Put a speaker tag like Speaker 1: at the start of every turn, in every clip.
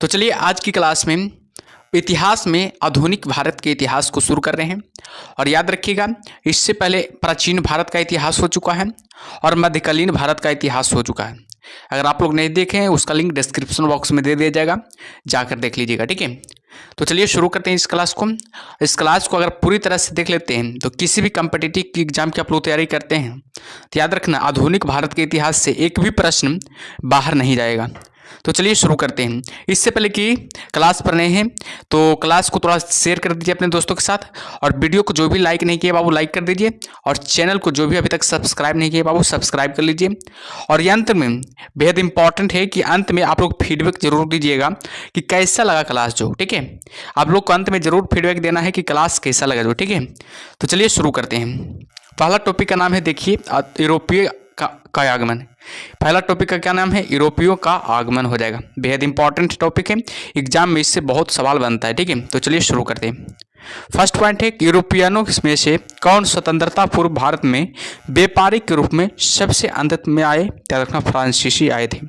Speaker 1: तो चलिए आज की क्लास में इतिहास में आधुनिक भारत के इतिहास को शुरू कर रहे हैं। और याद रखिएगा, इससे पहले प्राचीन भारत का इतिहास हो चुका है और मध्यकालीन भारत का इतिहास हो चुका है। अगर आप लोग नहीं देखे हैं उसका लिंक डिस्क्रिप्शन बॉक्स में दे दिया जाएगा, जाकर देख लीजिएगा। ठीक है, तो चलिए शुरू करते हैं इस क्लास को। इस क्लास को अगर पूरी तरह से देख लेते हैं तो किसी भी कम्पिटिटिव की एग्जाम की आप लोग तैयारी करते हैं तो याद रखना, आधुनिक भारत के इतिहास से एक भी प्रश्न बाहर नहीं जाएगा। तो चलिए शुरू करते हैं। इससे पहले कि क्लास पर नए हैं तो क्लास को थोड़ा शेयर कर दीजिए अपने दोस्तों के साथ, और वीडियो को जो भी लाइक नहीं किया बाबू लाइक कर दीजिए, और चैनल को जो भी अभी तक सब्सक्राइब नहीं किया बाबू सब्सक्राइब कर लीजिए। और ये अंत में बेहद इंपॉर्टेंट है कि अंत में आप लोग फीडबैक जरूर दीजिएगा कि कैसा लगा क्लास जो। ठीक है, आप लोग को अंत में जरूर फीडबैक देना है कि क्लास कैसा लगा जो। ठीक है, तो चलिए शुरू करते हैं। पहला टॉपिक का नाम है, देखिए, यूरोपीय का आगमन। पहला टॉपिक का क्या नाम है? यूरोपियों का आगमन हो जाएगा। बेहद इंपॉर्टेंट टॉपिक है, एग्जाम में इससे बहुत सवाल बनता है। ठीक है, तो चलिए शुरू करते हैं। फर्स्ट पॉइंट है, यूरोपियनों में से कौन स्वतंत्रता पूर्व भारत में व्यापारिक के रूप में सबसे अंत में आए? याद रखना, फ्रांसीसी आए थे।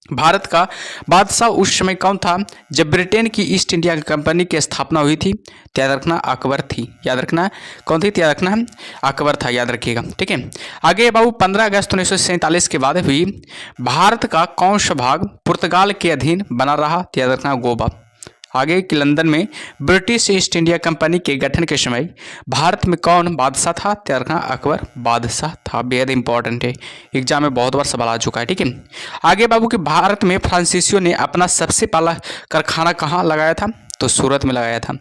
Speaker 1: भारत का बादशाह उस समय कौन था जब ब्रिटेन की ईस्ट इंडिया कंपनी की स्थापना हुई थी? याद रखना, अकबर थी। याद रखना, कौन थी? याद रखना, अकबर था। याद रखिएगा। ठीक है, आगे बाबू 15 अगस्त 1947 के बाद हुई भारत का कौन सा भाग पुर्तगाल के अधीन बना रहा? याद रखना, गोवा। आगे कि लंदन में ब्रिटिश ईस्ट इंडिया कंपनी के गठन के समय भारत में कौन बादशाह था? याद रखना, अकबर बादशाह था। बेहद इंपॉर्टेंट है, एग्जाम में बहुत बार सवाल आ चुका है। ठीक है, आगे बाबू कि भारत में फ्रांसीसियों ने अपना सबसे पहला कारखाना कहाँ लगाया था? तो सूरत में लगाया था।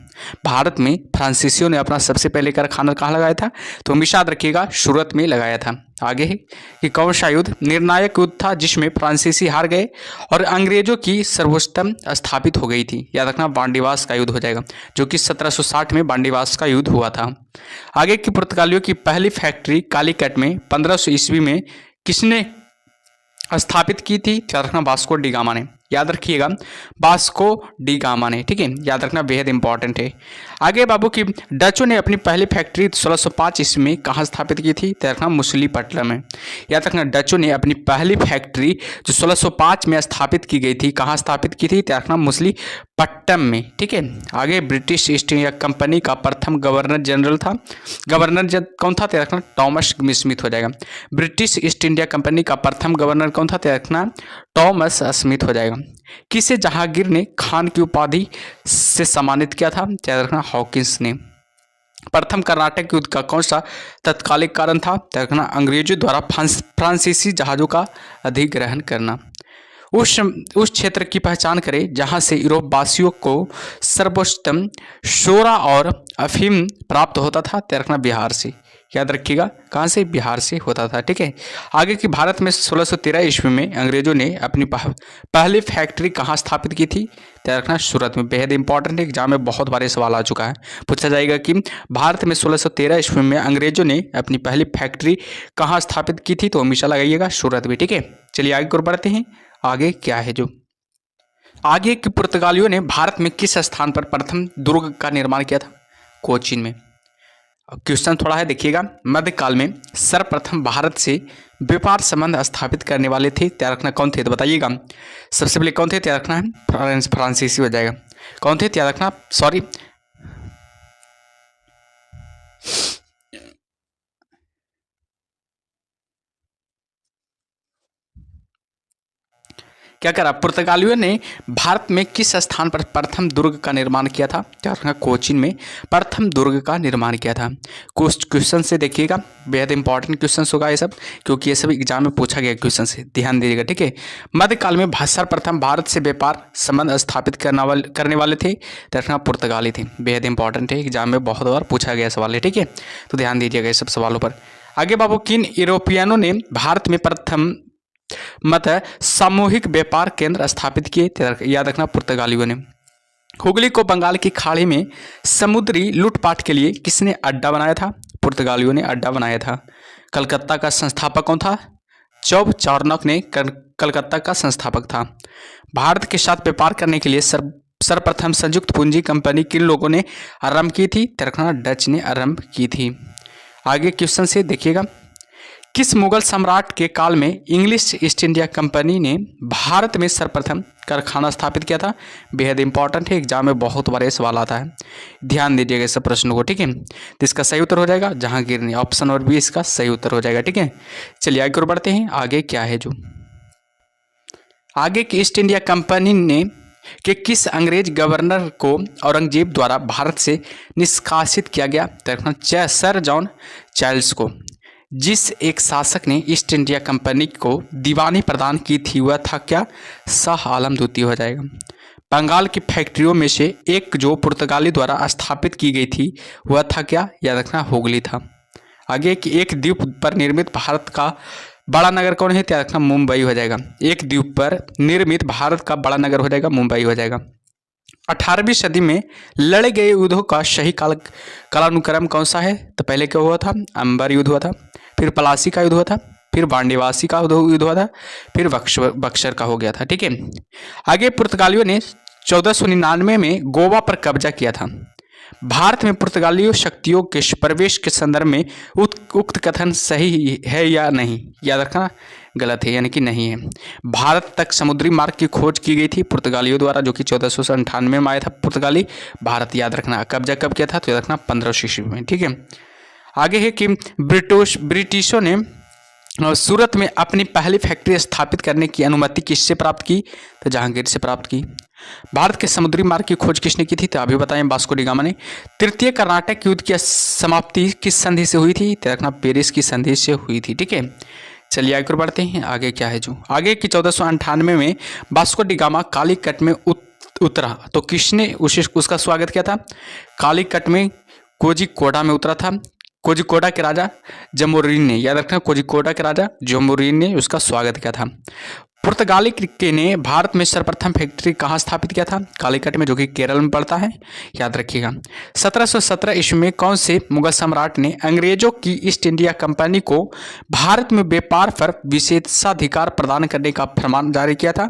Speaker 1: भारत में फ्रांसीसियों ने अपना सबसे पहले कारखाना कहाँ लगाया था? तो हमेशा याद रखिएगा, सूरत में लगाया था। आगे है कि कौन सा युद्ध निर्णायक युद्ध था जिसमें फ्रांसीसी हार गए और अंग्रेजों की सर्वोच्चतम स्थापित हो गई थी? याद रखना, बांडीवास का युद्ध हो जाएगा, जो कि 1760 में बांडीवास का युद्ध हुआ था। आगे की पुर्तगालियों की पहली फैक्ट्री कालीकट में 1500 ईस्वी में किसने स्थापित की थी? याद रखना, वास्को डी गामा ने। याद रखिएगा, वास्को डी गामा ने। ठीक है, याद रखना, बेहद इंपॉर्टेंट है। आगे बाबू की डचों ने अपनी पहली फैक्ट्री 1605 ईस्वी में कहाँ स्थापित की थी? याद रखना, मछलीपट्टनम में। याद रखना, डचों ने अपनी पहली फैक्ट्री जो 1605 में स्थापित की गई थी, कहाँ स्थापित की थी? याद रखना, मछलीपट्टनम में। ठीक है, आगे ब्रिटिश ईस्ट इंडिया कंपनी का प्रथम गवर्नर जनरल था, गवर्नर कौन था? याद रखना, टॉमस स्मिथ हो जाएगा। ब्रिटिश ईस्ट इंडिया कंपनी का प्रथम गवर्नर कौन था? याद रखना, टॉमस स्मिथ हो जाएगा। किसे जहांगीर ने खान की उपाधि से सम्मानित किया था? याद रखना, हॉकिंस ने। प्रथम कर्नाटक युद्ध का कौन सा तत्कालिक कारण था? याद रखना, अंग्रेजों द्वारा फ्रांसीसी जहाजों का अधिग्रहण करना। उस क्षेत्र की पहचान करें जहां से यूरोप वासियों को सर्वोत्तम शोरा और अफीम प्राप्त होता था? याद रखना, बिहार से। याद रखिएगा, कहाँ से? बिहार से होता था। ठीक है, आगे की भारत में 1613 ईस्वी में अंग्रेजों ने अपनी पहली फैक्ट्री कहाँ स्थापित की थी? याद रखना, सूरत में। बेहद इंपॉर्टेंट है, एग्जाम में बहुत बार सवाल आ चुका है, पूछा जाएगा कि भारत में 1613 ईस्वी में अंग्रेजों ने अपनी पहली फैक्ट्री कहाँ स्थापित की थी? तो हमेशा लगाइएगा, सूरत में। ठीक है, चलिए आगे को बढ़ते हैं। आगे क्या है जो आगे की पुर्तगालियों ने भारत में किस स्थान पर प्रथम दुर्ग का निर्माण किया था? कोचीन में। क्वेश्चन थोड़ा है, देखिएगा। मध्यकाल में सर्वप्रथम भारत से व्यापार संबंध स्थापित करने वाले थे? याद रखना, कौन थे? तो बताइएगा, सबसे पहले कौन थे? याद रखना है, फ्रांसीसी हो जाएगा। कौन थे? याद रखना, सॉरी, क्या करा? पुर्तगालियों ने भारत में किस स्थान पर प्रथम दुर्ग का निर्माण किया था? क्या रखना, कोचीन में प्रथम दुर्ग का निर्माण किया था। क्वेश्चन से देखिएगा, बेहद इंपॉर्टेंट क्वेश्चन होगा ये सब, क्योंकि ये सब एग्जाम में पूछा गया क्वेश्चन से, ध्यान दीजिएगा। ठीक है, मध्यकाल में सर्वप्रथम भारत से व्यापार संबंध स्थापित करने वाले थे? रखना, पुर्तगाली थे। बेहद इंपॉर्टेंट है, एग्जाम में बहुत बार पूछा गया सवाल है। ठीक है, तो ध्यान दीजिएगा ये सब सवालों पर। आगे बाबू, किन यूरोपियनों ने भारत में प्रथम सामूहिक व्यापार केंद्र स्थापित किए? याद रखना, पुर्तगालियों ने। हुगली को बंगाल की खाड़ी में समुद्री लूटपाट के लिए किसने अड्डा बनाया था? पुर्तगालियों ने अड्डा बनाया था। कलकत्ता का संस्थापक कौन था? चौब चार्नक ने कलकत्ता का संस्थापक था। भारत के साथ व्यापार करने के लिए सर्वप्रथम संयुक्त पूंजी कंपनी किन लोगों ने आरंभ की थी? रखना, डच ने आरंभ की थी। आगे क्वेश्चन से देखिएगा, किस मुगल सम्राट के काल में इंग्लिश ईस्ट इंडिया कंपनी ने भारत में सर्वप्रथम कारखाना स्थापित किया था? बेहद इंपॉर्टेंट है, एग्जाम में बहुत बार ये सवाल आता है, ध्यान दीजिएगा इस प्रश्न को, ठीक है। तो इसका सही उत्तर हो जाएगा जहांगीर ने, ऑप्शन और बी इसका सही उत्तर हो जाएगा, ठीक है। चलिए आगे और बढ़ते हैं, आगे क्या है जो आगे की ईस्ट इंडिया कंपनी ने कि किस अंग्रेज गवर्नर को औरंगजेब द्वारा भारत से निष्कासित किया गया? तो सर जॉन चार्ल्स को। जिस एक शासक ने ईस्ट इंडिया कंपनी को दीवानी प्रदान की थी वह था क्या? शाह आलम द्वितीय हो जाएगा। बंगाल की फैक्ट्रियों में से एक जो पुर्तगाली द्वारा स्थापित की गई थी वह था क्या? याद रखना हुगली था। आगे कि एक द्वीप पर निर्मित भारत का बड़ा नगर कौन है? याद रखना मुंबई हो जाएगा। एक द्वीप पर निर्मित भारत का बड़ा नगर हो जाएगा मुंबई हो जाएगा। 18वीं सदी में लड़े गए युद्धों का सही कालानुक्रम कौन सा है? तो पहले क्या हुआ था? अंबर युद्ध हुआ था, फिर पलासी का युद्ध हुआ था, फिर बांडीवासी का युद्ध हुआ था, फिर बक्सर का हो गया था, ठीक है। आगे पुर्तगालियों ने 1499 में गोवा पर कब्जा किया था। भारत में पुर्तगाली शक्तियों के प्रवेश के संदर्भ में उक्त कथन सही है या नहीं? याद रखना गलत है, यानी कि नहीं है। भारत तक समुद्री मार्ग की खोज की गई थी पुर्तगालियों द्वारा, जो कि 1498 में आया था पुर्तगाली भारत। याद रखना कब्जा कब किया था? तो याद रखना 1500 ईस्वी में, ठीक है। आगे है कि ब्रिटिशों ने सूरत में अपनी पहली फैक्ट्री स्थापित करने की अनुमति किससे प्राप्त की? तो जहांगीर से प्राप्त की। भारत के समुद्री मार्ग की खोज किसने की थी? तो अभी बताएं, वास्को डी गामा ने। तृतीय कर्नाटक युद्ध की समाप्ति किस संधि से हुई थी? तो रखना पेरिस की संधि से हुई थी, ठीक है। चलिए आगे बढ़ते हैं, आगे क्या है जो आगे की 1498 में वास्को डी गामा कालीकट में उतरा तो किसने उसका स्वागत किया था? कालीकट में कोझिकोड में उतरा था। कोझिकोड के राजा जमोरिन ने, याद रखना कोझिकोड के राजा जमोरिन ने उसका स्वागत किया था। पुर्तगाली के ने भारत में सर्वप्रथम फैक्ट्री कहाँ स्थापित किया था? कालीकट में, जो कि केरल में पड़ता है, याद रखिएगा। 1717 ईस्वी में कौन से मुगल सम्राट ने अंग्रेजों की ईस्ट इंडिया कंपनी को भारत में व्यापार पर विशेषाधिकार प्रदान करने का फरमान जारी किया था?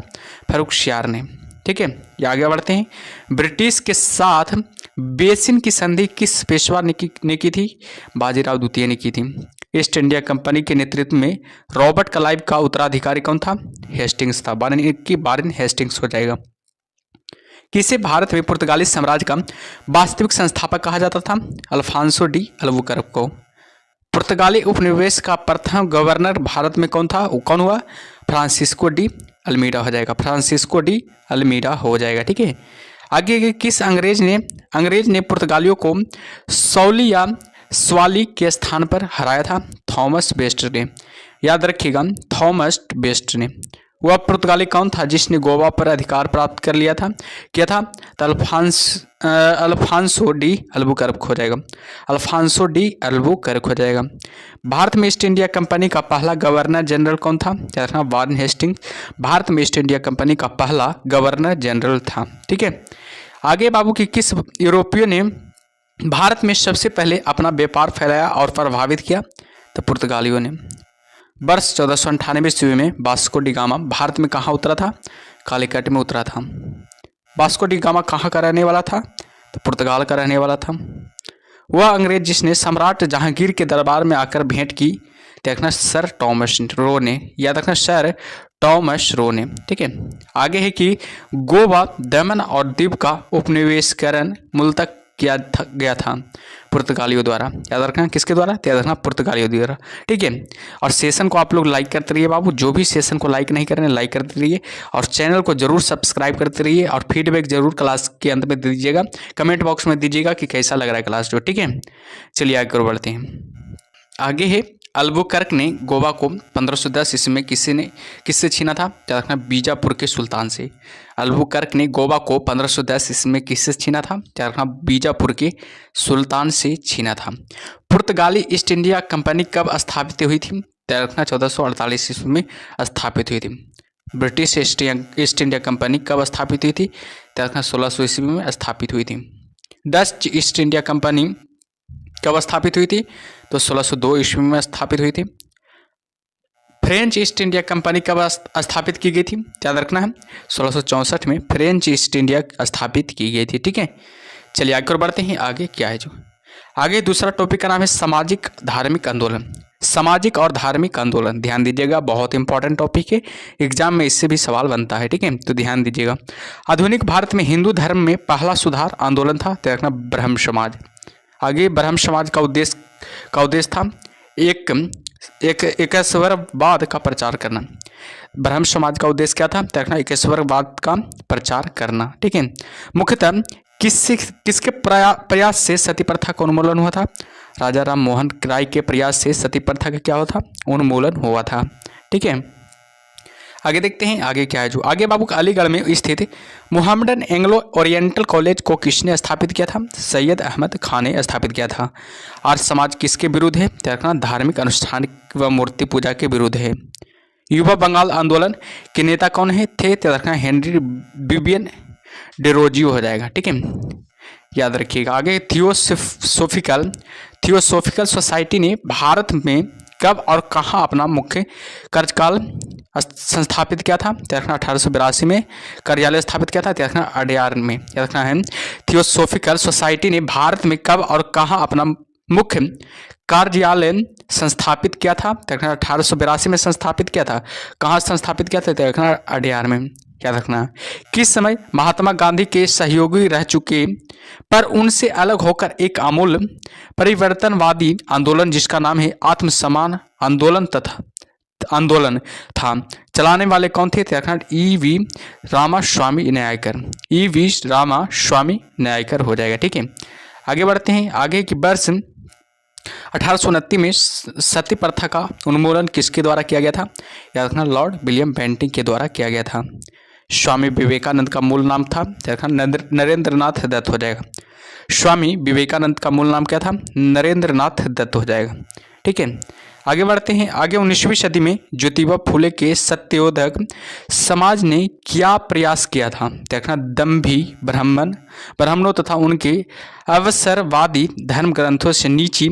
Speaker 1: फर्रुखसियार ने, ठीक है। ये आगे बढ़ते हैं। ब्रिटिश के साथ बेसिन की संधि किस पेशवा ने की थी? बाजीराव द्वितीय ने की थी। ईस्ट इंडिया कंपनी के नेतृत्व में रॉबर्ट क्लाइव का उत्तराधिकारी कौन था? हेस्टिंग्स था। बारन हेस्टिंग्स हो जाएगा। किसे भारत में पुर्तगाली साम्राज्य का वास्तविक संस्थापक कहा जाता था? अल्फांसो डी अल्बुकर्क को। पुर्तगाली उपनिवेश का प्रथम गवर्नर भारत में कौन था? कौन हुआ? फ्रांसिस्को डी अल्मीडा हो जाएगा। फ्रांसिस्को डी अल्मीडा हो जाएगा, ठीक है। आगे किस अंग्रेज ने पुर्तगालियों को सौली या स्वाली के स्थान पर हराया था? थॉमस बेस्टर ने, याद रखिएगा थॉमस बेस्टर ने। वह पुर्तगाली कौन था जिसने गोवा पर अधिकार प्राप्त कर लिया था? क्या था? तो अल्फांसो डी अल्बुकर्क हो जाएगा। अल्फांसो डी अल्बुकर्क हो जाएगा। भारत में ईस्ट इंडिया कंपनी का पहला गवर्नर जनरल कौन था? क्या था? वारन हेस्टिंग्स भारत में ईस्ट इंडिया कंपनी का पहला गवर्नर जनरल था, ठीक है। आगे बाबू की किस यूरोपियो ने भारत में सबसे पहले अपना व्यापार फैलाया और प्रभावित किया? तो पुर्तगालियों ने। वर्ष 1498 ईस्वी में वास्को डी गामा भारत में कहाँ उतरा था? कालीकट में उतरा था। वास्को डी गामा कहाँ का रहने वाला था? तो पुर्तगाल का रहने वाला था। वह अंग्रेज जिसने सम्राट जहांगीर के दरबार में आकर भेंट की, देखना सर टॉमस रो ने, याद रखना सर टॉमस रो ने, ठीक है। आगे है कि गोवा, दमन और दीव का उपनिवेशीकरण मूलतः किया गया था पुर्तगालियों द्वारा। याद रखना किसके द्वारा? याद रखना पुर्तगालियों द्वारा, ठीक है। और सेशन को आप लोग लाइक करते रहिए बाबू, जो भी सेशन को लाइक नहीं कर रहे हैं लाइक करते रहिए, और चैनल को जरूर सब्सक्राइब करते रहिए, और फीडबैक जरूर क्लास के अंत में दीजिएगा, कमेंट बॉक्स में दीजिएगा कि कैसा लग रहा है क्लास जो, ठीक है। चलिए आगे बढ़ते हैं। आगे है अल्बुकर्क ने गोवा को 1510 ईस्वी में किससे छीना था? याद रखना बीजापुर के सुल्तान से। अल्बुकर्क ने गोवा को 1510 ईस्वी में किससे छीना था? याद रखना बीजापुर के सुल्तान से छीना था। पुर्तगाली ईस्ट इंडिया कंपनी कब स्थापित हुई थी? याद रखना 1448 ईस्वी में स्थापित हुई थी। ब्रिटिश ईस्ट इंडिया कंपनी कब स्थापित हुई थी? याद रखना 1600 ईस्वी में स्थापित हुई थी। डच ईस्ट इंडिया कंपनी कब स्थापित हुई थी? तो 1602 ईस्वी में स्थापित हुई थी। फ्रेंच ईस्ट इंडिया कंपनी कब स्थापित की गई थी? याद रखना है 1664 में फ्रेंच ईस्ट इंडिया स्थापित की गई थी, ठीक है। चलिए आगे और बढ़ते हैं, आगे क्या है जो आगे दूसरा टॉपिक का नाम है सामाजिक धार्मिक आंदोलन। सामाजिक और धार्मिक आंदोलन, ध्यान दीजिएगा, बहुत इंपॉर्टेंट टॉपिक है, एग्जाम में इससे भी सवाल बनता है, ठीक है, तो ध्यान दीजिएगा। आधुनिक भारत में हिंदू धर्म में पहला सुधार आंदोलन था, तो रखना ब्रह्म समाज। आगे ब्रह्म समाज का उद्देश्य था एक एकेश्वरवाद का प्रचार करना। ब्रह्म समाज का उद्देश्य क्या था, तो रखना एकेश्वरवाद का प्रचार करना, ठीक है। मुख्यतः किसके प्रयास से सती प्रथा का उन्मूलन हुआ था? राजा राम मोहन राय के प्रयास से सती प्रथा का क्या हुआ था? उन्मूलन हुआ था, ठीक है। आगे देखते हैं आगे क्या है। जो आगे बाबू अलीगढ़ में स्थित मोहम्मदन एंग्लो ओरिएंटल कॉलेज को किसने स्थापित किया था? सैयद अहमद खान ने स्थापित किया था। आर्य समाज किसके विरुद्ध है? तो रखना धार्मिक अनुष्ठान व मूर्ति पूजा के विरुद्ध है। युवा बंगाल आंदोलन के नेता कौन है थे? तो रखना हेनरी बिबियन डेरोजियो हो जाएगा, ठीक है, याद रखिएगा। आगे थियोसोफिकल सोसाइटी ने भारत में कब और कहाँ अपना मुख्य कार्यकाल संस्थापित किया था? तो रखना 1882 में कार्यालय स्थापित किया था। तो रखना अडयार में, याद रखना है। थियोसोफिकल सोसाइटी ने भारत में कब और कहाँ अपना मुख्य कार्यालय संस्थापित किया था? तो रखना 1882 में संस्थापित किया था। कहाँ संस्थापित किया था? तो रखना अडयार में, याद रखना। किस समय महात्मा गांधी के सहयोगी रह चुके पर उनसे अलग होकर एक आमूल परिवर्तनवादी आंदोलन जिसका नाम है आत्मसम्मान आंदोलन था, चलाने वाले कौन थे? रखना ई.वी. रामास्वामी न्यायकर। ई.वी. रामास्वामी न्यायकर हो जाएगा, ठीक है। आगे बढ़ते हैं। आगे की वर्ष 1829 में सती प्रथा का उन्मूलन किसके द्वारा किया गया था? याद रखना लॉर्ड विलियम बेंटिंग के द्वारा किया गया था। स्वामी विवेकानंद का मूल नाम था? नरेंद्रनाथ दत्त हो जाएगा। स्वामी विवेकानंद का मूल नाम क्या था? नरेंद्रनाथ दत्त हो जाएगा, ठीक है। आगे बढ़ते हैं। आगे 19वीं सदी में ज्योतिबा फुले के सत्योदय समाज ने क्या प्रयास किया था? देखना दम्भी ब्राह्मणों तथा उनके अवसरवादी धर्म ग्रंथों से नीची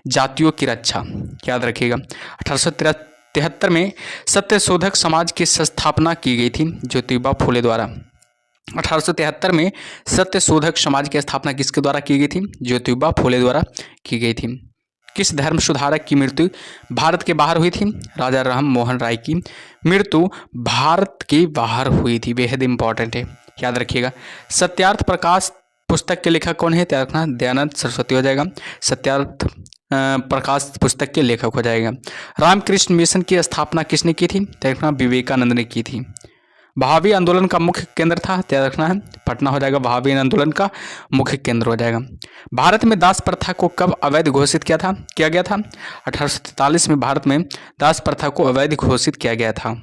Speaker 1: जातियों की रक्षा, याद रखिएगा। 1873 में सत्यशोधक समाज की स्थापना की गई थी ज्योतिबा फुले द्वारा। 1873 में सत्यशोधक समाज की स्थापना किसके द्वारा की गई थी? ज्योतिबा फुले द्वारा की गई थी। किस धर्म सुधारक की मृत्यु भारत के बाहर हुई थी? राजा राम मोहन राय की मृत्यु भारत के बाहर हुई थी, बेहद इंपॉर्टेंट है, याद रखिएगा। सत्यार्थ प्रकाश पुस्तक के लेखक कौन है? रखना दयानंद सरस्वती हो जाएगा। सत्यार्थ प्रकाश पुस्तक के लेखक हो जाएगा। रामकृष्ण मिशन की स्थापना किसने की थी? रखना विवेकानंद ने की थी। भावी आंदोलन का मुख्य केंद्र था, त्याग रखना है, पटना हो जाएगा। भावी आंदोलन का मुख्य केंद्र हो जाएगा। भारत में दास प्रथा को कब अवैध घोषित किया गया था? 1843 में भारत में दास प्रथा को अवैध घोषित किया गया था।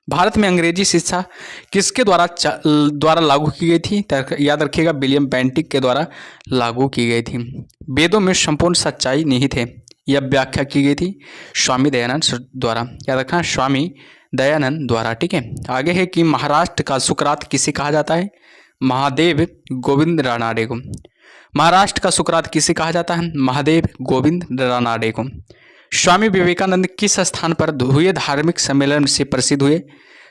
Speaker 1: भारत में अंग्रेजी शिक्षा किसके द्वारा लागू की गई थी? याद रखिएगा विलियम बेंटिक के द्वारा लागू की गई थी। वेदों में संपूर्ण सच्चाई निहित है, यह व्याख्या की गई थी स्वामी दयानंद द्वारा, याद रखना स्वामी दयानंद द्वारा, ठीक है। आगे है कि महाराष्ट्र का सुकरात किसे कहा जाता है? महादेव गोविंद रानाडे को। महाराष्ट्र का सुकरात किसे कहा जाता है? महादेव गोविंद रानाडे को। स्वामी विवेकानंद किस स्थान पर हुए धार्मिक सम्मेलन से प्रसिद्ध हुए?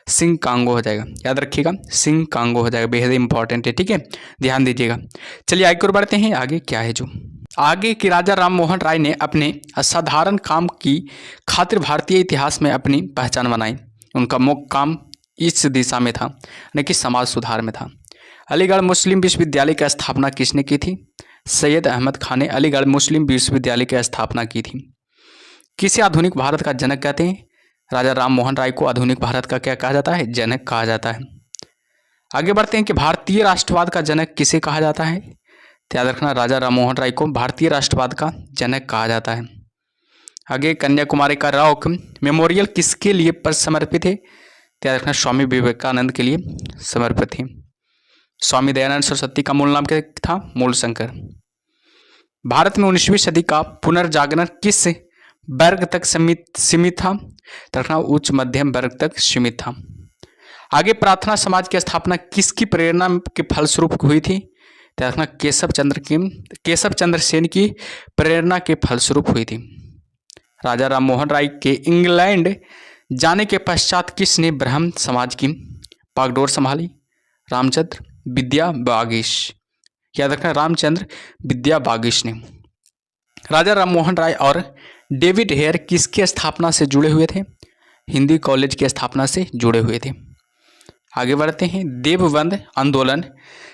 Speaker 1: सिंह कांगो हो जाएगा, याद रखिएगा सिंह कांगो हो जाएगा, बेहद इंपॉर्टेंट है, ठीक है, ध्यान दीजिएगा। चलिए आगे और बढ़ते हैं। आगे क्या है जो आगे कि राजा राम मोहन राय ने अपने असाधारण काम की खातिर भारतीय इतिहास में अपनी पहचान बनाई। उनका मुख्य काम इस दिशा में था, यानी कि समाज सुधार में था। अलीगढ़ मुस्लिम विश्वविद्यालय की स्थापना किसने की थी? सैयद अहमद खान ने अलीगढ़ मुस्लिम विश्वविद्यालय की स्थापना की थी। किसे आधुनिक भारत का जनक कहते हैं? राजा राम मोहन राय को आधुनिक भारत का क्या कहा जाता है? जनक कहा जाता है। आगे बढ़ते हैं कि भारतीय राष्ट्रवाद का जनक किसे कहा जाता है? याद रखना राजा राम मोहन राय को भारतीय राष्ट्रवाद का जनक कहा जाता है। आगे कन्याकुमारी का रॉक मेमोरियल किसके लिए समर्पित है? याद रखना स्वामी विवेकानंद के लिए समर्पित है। स्वामी दयानंद सरस्वती का मूल नाम क्या था? मूलशंकर। भारत में 19वीं सदी का पुनर्जागरण किस वर्ग तक सीमित था? रखना उच्च मध्यम वर्ग तक सीमित था। आगे प्रार्थना समाज की स्थापना किसकी प्रेरणा के फलस्वरूप हुई थी? रखना केशव चंद्र सेन की प्रेरणा के फलस्वरूप हुई थी। राजा राम मोहन राय के इंग्लैंड जाने के पश्चात किसने ब्राह्मण समाज की बागडोर संभाली? रामचंद्र विद्या बागीश, याद रखना रामचंद्र विद्या बागीश ने। राजा राममोहन राय और डेविड हेयर किसकी स्थापना से जुड़े हुए थे? हिंदी कॉलेज की स्थापना से जुड़े हुए थे। आगे बढ़ते हैं। देवबंद आंदोलन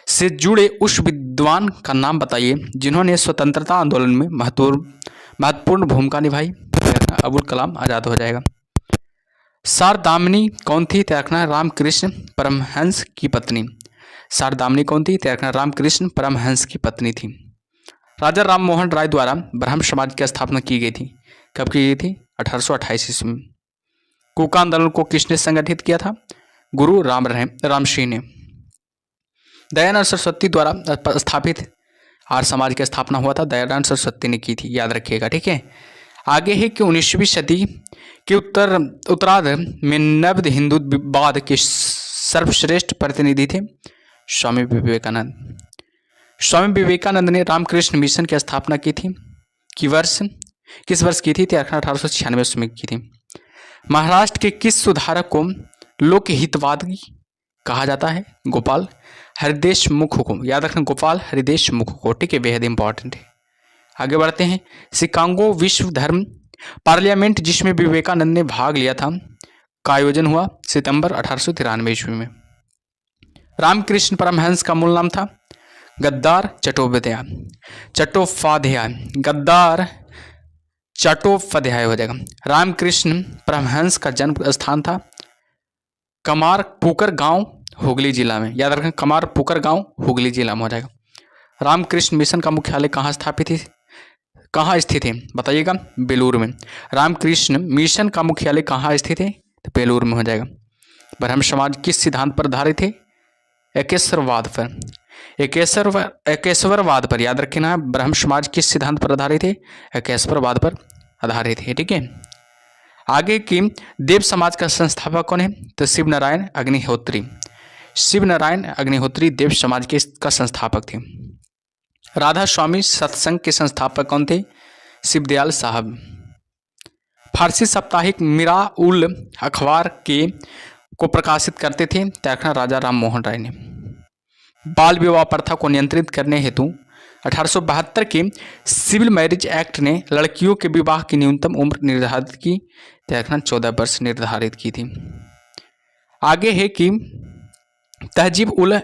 Speaker 1: से जुड़े उस विद्वान का नाम बताइए जिन्होंने स्वतंत्रता आंदोलन में महत्वपूर्ण भूमिका निभाई। अबुल कलाम आजाद हो जाएगा। शारदामनी कौन थी? रखना रामकृष्ण परमहंस की पत्नी। शारदामनी कौन थी? रखना रामकृष्ण परमहंस की पत्नी थी। राजा राममोहन राय द्वारा ब्रह्म समाज की स्थापना की गई थी। कब की गई थी? 1828 ईस्वी में। कूका आंदोलन को किसने संगठित किया था? गुरु रामसिंह ने। दयानंद सरस्वती द्वारा स्थापित आर्य समाज की स्थापना हुआ था, दयानंद सरस्वती ने की थी, याद रखिएगा। ठीक है। आगे है कि 19वीं सदी के उत्तरार्ध में नव हिंदूवाद के सर्वश्रेष्ठ प्रतिनिधि थे स्वामी विवेकानंद। स्वामी विवेकानंद ने रामकृष्ण मिशन की स्थापना की थी। किस वर्ष की थी? 1896 में की थी। महाराष्ट्र के किस सुधारक को लोकहितवादी कहा जाता है? गोपाल हरिदेश मुख को। याद रखना गोपाल हरिदेश मुख को। ठीक है, बेहद इंपॉर्टेंट है। आगे बढ़ते हैं। शिकागो विश्व धर्म पार्लियामेंट जिसमें विवेकानंद ने भाग लिया था का आयोजन हुआ सितंबर 1893 ईस्वी में। रामकृष्ण परमहंस का मूल नाम था गद्दार चट्टोपाध्याय हो जाएगा। रामकृष्ण परमहंस का जन्म स्थान था कमारपुकुर गांव हुगली जिला में। याद रखें कमारपुकुर गांव हुगली जिला में हो जाएगा। रामकृष्ण मिशन का मुख्यालय कहाँ स्थित है? बताइएगा। बेलूर में। रामकृष्ण मिशन का मुख्यालय कहाँ स्थित है? तो बेलूर में हो जाएगा। ब्रह्म समाज किस सिद्धांत पर आधारित है? एकेश्वरवाद पर। याद रखना ब्रह्म समाज किस सिद्धांत पर आधारित है? एकेश्वरवाद पर आधारित है। ठीक है। आगे की देव समाज का संस्थापक कौन है? तो शिव नारायण अग्निहोत्री देव समाज के का संस्थापक थे। राधा स्वामी सत्संग के संस्थापक कौन थे? शिवदयाल साहब। फारसी साप्ताहिक मिरा उल अखबार को प्रकाशित करते थे तखना राजा राममोहन राय ने। बाल विवाह प्रथा को नियंत्रित करने हेतु 1872 के सिविल मैरिज एक्ट ने लड़कियों के विवाह की न्यूनतम उम्र निर्धारित की, तखना 14 वर्ष निर्धारित की थी। आगे है कि तहजीब उल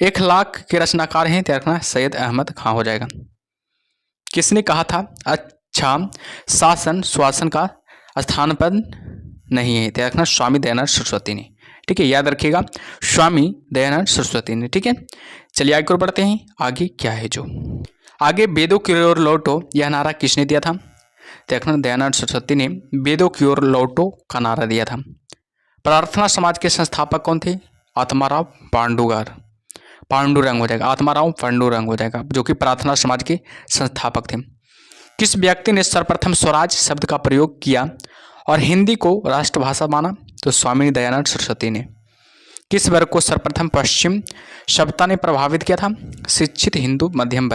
Speaker 1: इखलाक के रचनाकार हैं, तखना सैयद अहमद खां हो जाएगा। किसने कहा था अच्छा शासन श्वासन का स्थान पर नहीं है? तखना स्वामी दयानंद सरस्वती ने। ठीक है, याद रखिएगा स्वामी दयानंद सरस्वती ने। ठीक है, चलिए आगे बढ़ते हैं। आगे क्या है जो आगे वेदों की ओर लौटो यह नारा किसने दिया था? तखना दयानंद सरस्वती ने वेदों की ओर लौटो का नारा दिया था। प्रार्थना समाज के संस्थापक कौन थे? आत्माराव पांडुरंग हो जाएगा। आत्माराव पांडुरंग हो जाएगा, जो कि प्रार्थना समाज के संस्थापक थे। किस व्यक्ति ने सर्वप्रथम स्वराज शब्द का प्रयोग किया और हिंदी को राष्ट्रभाषा माना? तो स्वामी दयानंद सरस्वती ने। किस वर्ग को सर्वप्रथम पश्चिम सभ्यता ने प्रभावित किया था? शिक्षित हिंदू मध्यम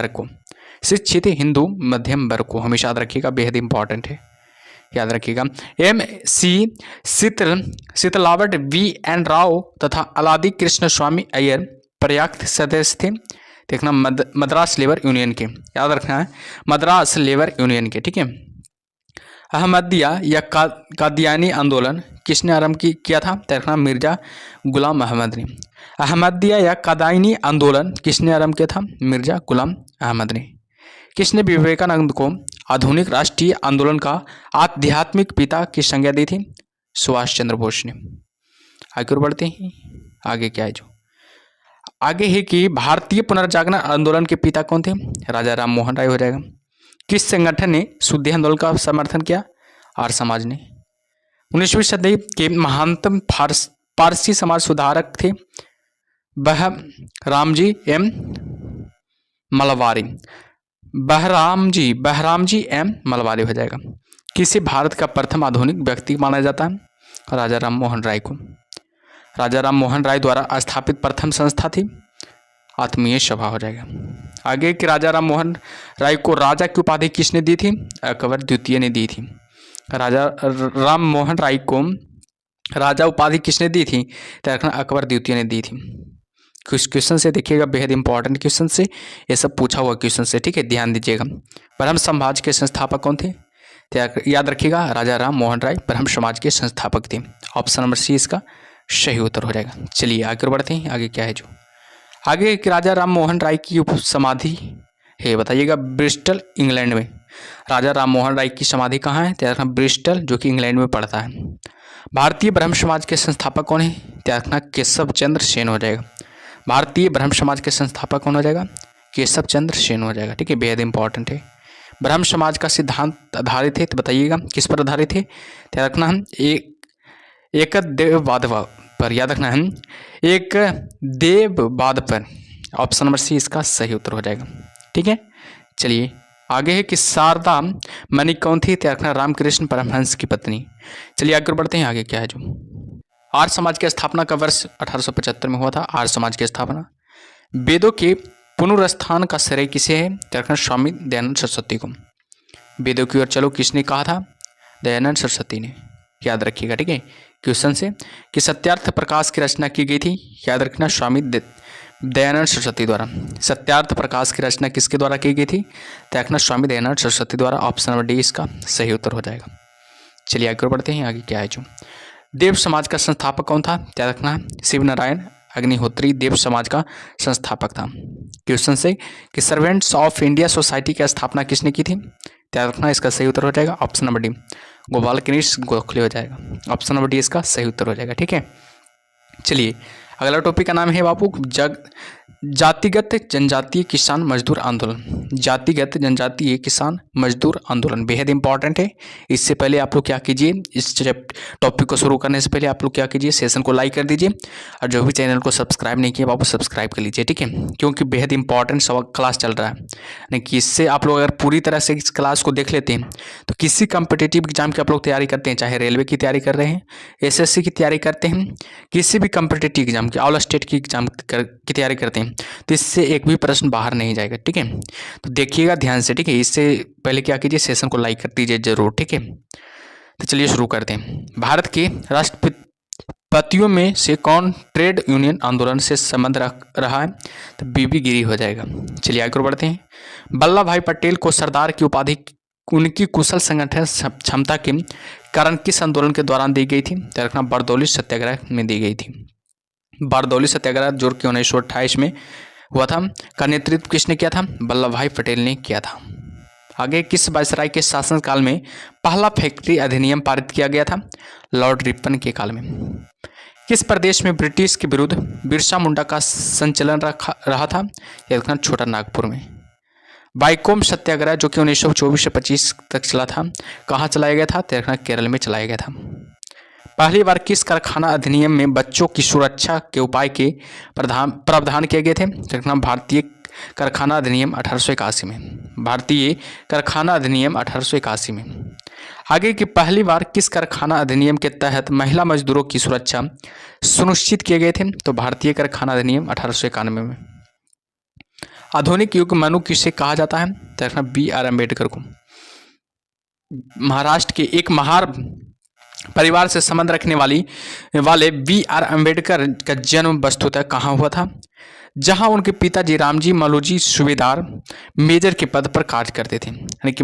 Speaker 1: वर्ग को। हमेशा याद रखिएगा, बेहद इंपॉर्टेंट है, याद रखिएगा। MC शीतलावट VN राव तथा अलादी कृष्ण स्वामी अय्यर पर्याप्त सदस्य थे। देखना मद्रास लेबर यूनियन के, याद रखना है मद्रास लेबर यूनियन के। ठीक है। अहमदिया या कादियानी आंदोलन किसने आरंभ किया था? देखना मिर्जा गुलाम अहमद ने। अहमदिया या कादियानी आंदोलन किसने आरंभ किया था? मिर्जा गुलाम अहमद ने। किसने विवेकानंद को आधुनिक राष्ट्रीय आंदोलन का आध्यात्मिक पिता की संज्ञा दी थी? सुभाष चंद्र बोस ने। आगे बढ़ते हैं। आगे क्या है जो आगे है कि भारतीय पुनर्जागरण आंदोलन के पिता कौन थे? राजा राममोहन राय हो जाएगा। किस संगठन ने शुद्धि आंदोलन का समर्थन किया? आर्य समाज ने। 19वीं सदी के महानतम पारसी समाज सुधारक थे बहरामजी एम मलवारी हो जाएगा। किसे भारत का प्रथम आधुनिक व्यक्ति माना जाता है? राजा राममोहन राय को। राजा राममोहन राय द्वारा स्थापित प्रथम संस्था थी आत्मीय सभा हो जाएगा। आगे कि राजा राममोहन राय को राजा की उपाधि किसने दी थी? अकबर द्वितीय ने दी थी। राजा राममोहन राय को राजा उपाधि किसने दी थी? तो अकबर द्वितीय ने दी थी। कुछ क्वेश्चन से देखिएगा, बेहद इंपॉर्टेंट क्वेश्चन से, ये सब पूछा हुआ क्वेश्चन से, ठीक है, ध्यान दीजिएगा। ब्रह्म समाज के संस्थापक कौन थे? याद रखिएगा, राजा राम मोहन राय ब्रह्म समाज के संस्थापक थे। ऑप्शन नंबर सी इसका सही उत्तर हो जाएगा। चलिए आगे बढ़ते हैं, आगे क्या है जो आगे कि राजा राम मोहन राय की उप समाधि है, बताइएगा। ब्रिस्टल इंग्लैंड में राजा राम मोहन राय की समाधि कहाँ है? त्याग रखना ब्रिस्टल, जो कि इंग्लैंड में पड़ता है। भारतीय ब्रह्म समाज के संस्थापक कौन है? त्याग रखना केशव चंद्र सेन हो जाएगा। भारतीय ब्रह्म समाज के संस्थापक कौन हो जाएगा? केशव चंद्र सेन हो जाएगा, ठीक है, बेहद इंपॉर्टेंट है। ब्रह्म समाज का सिद्धांत आधारित है, तो बताइएगा किस पर आधारित है? त्याग रखना हम एक देववाद पर, याद रखना है एक देववाद पर। ऑप्शन नंबर सी इसका सही उत्तर हो जाएगा, ठीक है। चलिए आगे है कि शारदा मणि कौन थी? त्याग रखना रामकृष्ण परमहंस की पत्नी। चलिए आगे बढ़ते हैं, आगे क्या है जो आर्य समाज की स्थापना का वर्ष 1875 में हुआ था। आर्य समाज की स्थापना। वेदों के पुनरुत्थान का श्रेय किसे है? त्याग रखना स्वामी दयानंद सरस्वती को। वेदों की ओर चलो किसने कहा था? दयानंद सरस्वती ने, याद रखिएगा, ठीक है। क्वेश्चन से कि सत्यार्थ प्रकाश की रचना की गई थी, याद रखना स्वामी दयानंद सरस्वती द्वारा। सत्यार्थ प्रकाश की रचना किसके द्वारा की गई थी? त्याग रखना स्वामी दयानंद सरस्वती द्वारा। ऑप्शन नंबर डी इसका सही उत्तर हो जाएगा। चलिए आगे बढ़ते हैं, आगे क्या है जो देव समाज का संस्थापक कौन था? त्याग रखना शिव नारायण अग्निहोत्री देव समाज का संस्थापक था। क्वेश्चन से कि सर्वेंट्स ऑफ इंडिया सोसाइटी की स्थापना किसने की थी? त्याग रखना इसका सही उत्तर हो जाएगा option number D Gopal Krishna Gokhale हो जाएगा। ऑप्शन नंबर डी इसका सही उत्तर हो जाएगा, ठीक है। चलिए अगला टॉपिक का नाम है बापू जातिगत जनजातीय किसान मजदूर आंदोलन। जातिगत जनजातीय किसान मजदूर आंदोलन बेहद इंपॉर्टेंट है। इससे पहले आप लोग क्या कीजिए, इस टॉपिक को शुरू करने से पहले आप लोग क्या कीजिए, सेशन को लाइक कर दीजिए और जो भी चैनल को सब्सक्राइब नहीं किया बापू सब्सक्राइब कर लीजिए, ठीक है, क्योंकि बेहद इंपॉर्टेंट क्लास चल रहा है। यानी कि इससे आप लोग अगर पूरी तरह से इस क्लास को देख लेते हैं तो किसी कम्पिटिटिव एग्जाम की आप लोग तैयारी करते हैं, चाहे रेलवे की तैयारी कर रहे हैं, SSC की तैयारी करते हैं, किसी भी कम्पिटिटिव एग्जाम की, ऑल स्टेट की एग्जाम की तैयारी करते हैं, तो इससे एक भी प्रश्न बाहर नहीं जाएगा, ठीक है। तो देखिएगा ध्यान से, ठीक है। इससे पहले क्या कीजिए, सेशन को लाइक कर दीजिए जरूर, ठीक है। तो चलिए शुरू करते हैं। भारत के राष्ट्रपतियों में से कौन ट्रेड यूनियन आंदोलन से संबंध रख रहा है? तो बीबी गिरी हो जाएगा। चलिए आगे बढ़ते हैं। वल्लभ भाई पटेल को सरदार की उपाधि उनकी कुशल संगठन क्षमता के कारण किस आंदोलन के दौरान दी गई थी? तो रखना बारदौली सत्याग्रह में दी गई थी। बारदौली सत्याग्रह जो कि 1928 में हुआ था, का नेतृत्व किसने किया था? वल्लभ भाई पटेल ने किया था। आगे किस वायसराय के शासनकाल में पहला फैक्ट्री अधिनियम पारित किया गया था? लॉर्ड रिपन के काल में। किस प्रदेश में ब्रिटिश के विरुद्ध बिरसा मुंडा का संचलन रहा था? यह देखना छोटा नागपुर में। बाइकोम सत्याग्रह जो कि 1924 से 25 तक चला था, कहाँ चलाया गया था? तो देखना केरल में चलाया गया था। पहली बार किस कारखाना अधिनियम में बच्चों की सुरक्षा के उपाय के प्रावधान किए गए थे? देखना भारतीय कारखाना अधिनियम 1881 में। भारतीय कारखाना अधिनियम 1881 में। आगे की पहली बार किस कारखाना अधिनियम के तहत महिला मजदूरों की सुरक्षा सुनिश्चित किए गए थे? तो भारतीय कारखाना अधिनियम 1891 में। आधुनिक युग मनु किसे कहा जाता है? देखना BR अम्बेडकर को। महाराष्ट्र के एक महार परिवार से संबंध रखने वाले BR अम्बेडकर का जन्म वस्तुतः कहाँ हुआ था? जहां उनके पिताजी रामजी मलूजी सूबेदार मेजर के पद पर कार्य करते थे, यानी कि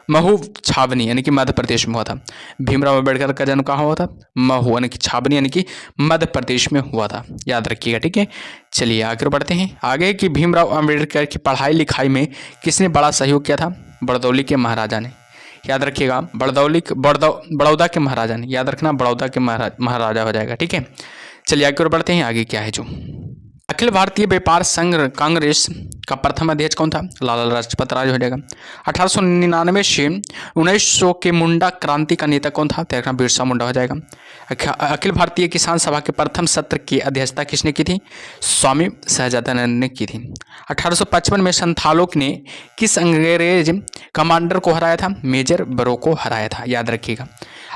Speaker 1: महू छावनी यानी कि मध्य प्रदेश में हुआ था। भीमराव अम्बेडकर का जन्म कहाँ हुआ था? महू यानी कि छावनी यानी कि मध्य प्रदेश में हुआ था, याद रखिएगा, ठीक है। चलिए आगे बढ़ते हैं। आगे कि भीमराव अम्बेडकर की पढ़ाई लिखाई में किसने बड़ा सहयोग किया था? बड़दौली के महाराजा ने, याद रखिएगा, बड़ौदा के महाराजा ने, याद रखना बड़ौदा के महाराजा हो जाएगा, ठीक है। चलिए आगे बढ़ते हैं। आगे क्या है जो अखिल भारतीय व्यापार संघ कांग्रेस का प्रथम अध्यक्ष कौन था? लाला लाजपत राय हो जाएगा। 1899 से 1900 के मुंडा क्रांति का नेता कौन था? देखना बिरसा मुंडा हो जाएगा। अखिल भारतीय किसान सभा के प्रथम सत्र की अध्यक्षता किसने की थी? स्वामी सहजानंद ने की थी। 1855 में संथालों ने किस अंग्रेज कमांडर को हराया था? मेजर बरो को हराया था, याद रखिएगा।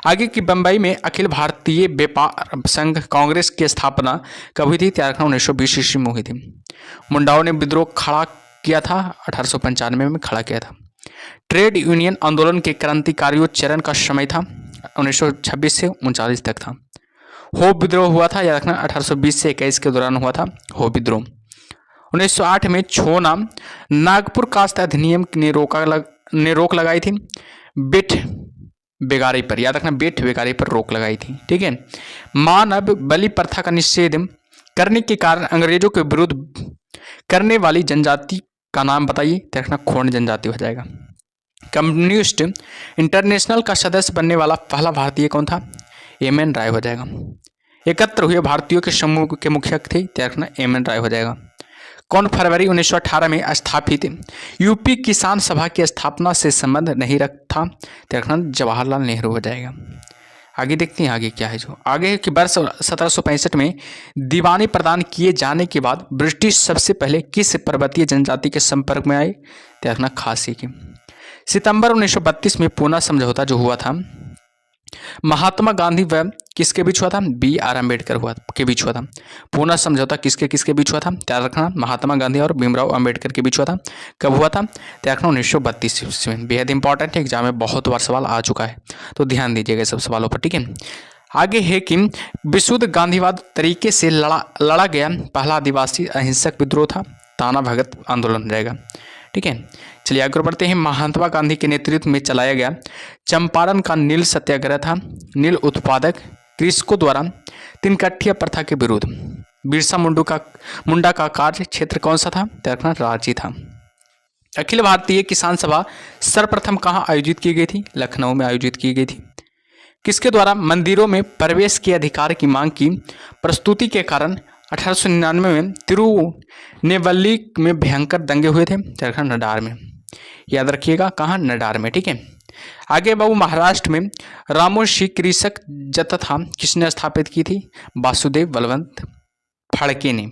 Speaker 1: आगे की बंबई में अखिल भारतीय व्यापार संघ कांग्रेस की स्थापना कब हुई थी? 1920 ईस्वी में हुई थी। मुंडाओं ने विद्रोह खड़ा किया था, 1895 में खड़ा किया था। ट्रेड यूनियन आंदोलन के क्रांतिकारियों चरण का समय था 1926 से 39 तक था। हो विद्रोह हुआ था, याद रखना 1820 से 21 के दौरान हुआ था हो विद्रोह। 1908 में छोना नागपुर कास्ट अधिनियम ने रोक लगाई थी बेट बेगारी पर, याद रखना बेट बेगारी पर रोक लगाई थी। ठीक है। मानव बलि प्रथा का निषेध करने के कारण अंग्रेजों के विरुद्ध करने वाली जनजाति का नाम बताइए, तो रखना खोंड जनजाति हो जाएगा। कम्युनिस्ट इंटरनेशनल का सदस्य बनने वाला पहला भारतीय कौन था, एम.एन. राय हो जाएगा। एकत्र हुए भारतीयों के समूह के मुखिया थे, तो रखना एम.एन. राय हो जाएगा। कौन फरवरी 1918 में स्थापित यूपी किसान सभा की स्थापना से संबंध नहीं रखता, तो रखना जवाहरलाल नेहरू हो जाएगा। आगे देखते हैं आगे क्या है। जो आगे है कि वर्ष 1765 में दीवानी प्रदान किए जाने के बाद ब्रिटिश सबसे पहले किस पर्वतीय जनजाति के संपर्क में आए, तो रखना खासी की। सितंबर 1932 में पूना समझौता जो हुआ था महात्मा गांधी व किसके बीच हुआ था, B.R. अम्बेडकर के बीच हुआ था। पूना समझौता किसके किसके बीच हुआ था, त्याग रखना महात्मा गांधी और भीमराव अम्बेडकर के बीच हुआ था। कब हुआ था, त्याग रखना 1932 में। बेहद इंपॉर्टेंट है, एग्जाम में बहुत बार सवाल आ चुका है, तो ध्यान दीजिएगा सब सवालों पर। ठीक है। आगे है कि विशुद्ध गांधीवाद तरीके से लड़ा गया पहला आदिवासी अहिंसक विद्रोह था, ताना भगत आंदोलन रहेगा। ठीक है। चलिए आगे बढ़ते हैं। महात्मा गांधी के नेतृत्व में चलाया गया चंपारण का नील सत्याग्रह था नील उत्पादक कृषकों द्वारा तिनकठिया प्रथा के विरुद्ध। बिरसा मुंडा का कार्य क्षेत्र कौन सा था, तो रखना रांची था। अखिल भारतीय किसान सभा सर्वप्रथम कहाँ आयोजित की गई थी, लखनऊ में आयोजित की गई थी। किसके द्वारा मंदिरों में प्रवेश के अधिकार की मांग की प्रस्तुति के कारण 1899 में तिरुनेवल्ली में भयंकर दंगे हुए थे, नडार में। याद रखिएगा कहाँ, नडार में। ठीक है। आगे बाबू महाराष्ट्र में रामोशी कृषक जत्था किसने स्थापित की थी, वासुदेव बलवंत फड़के ने।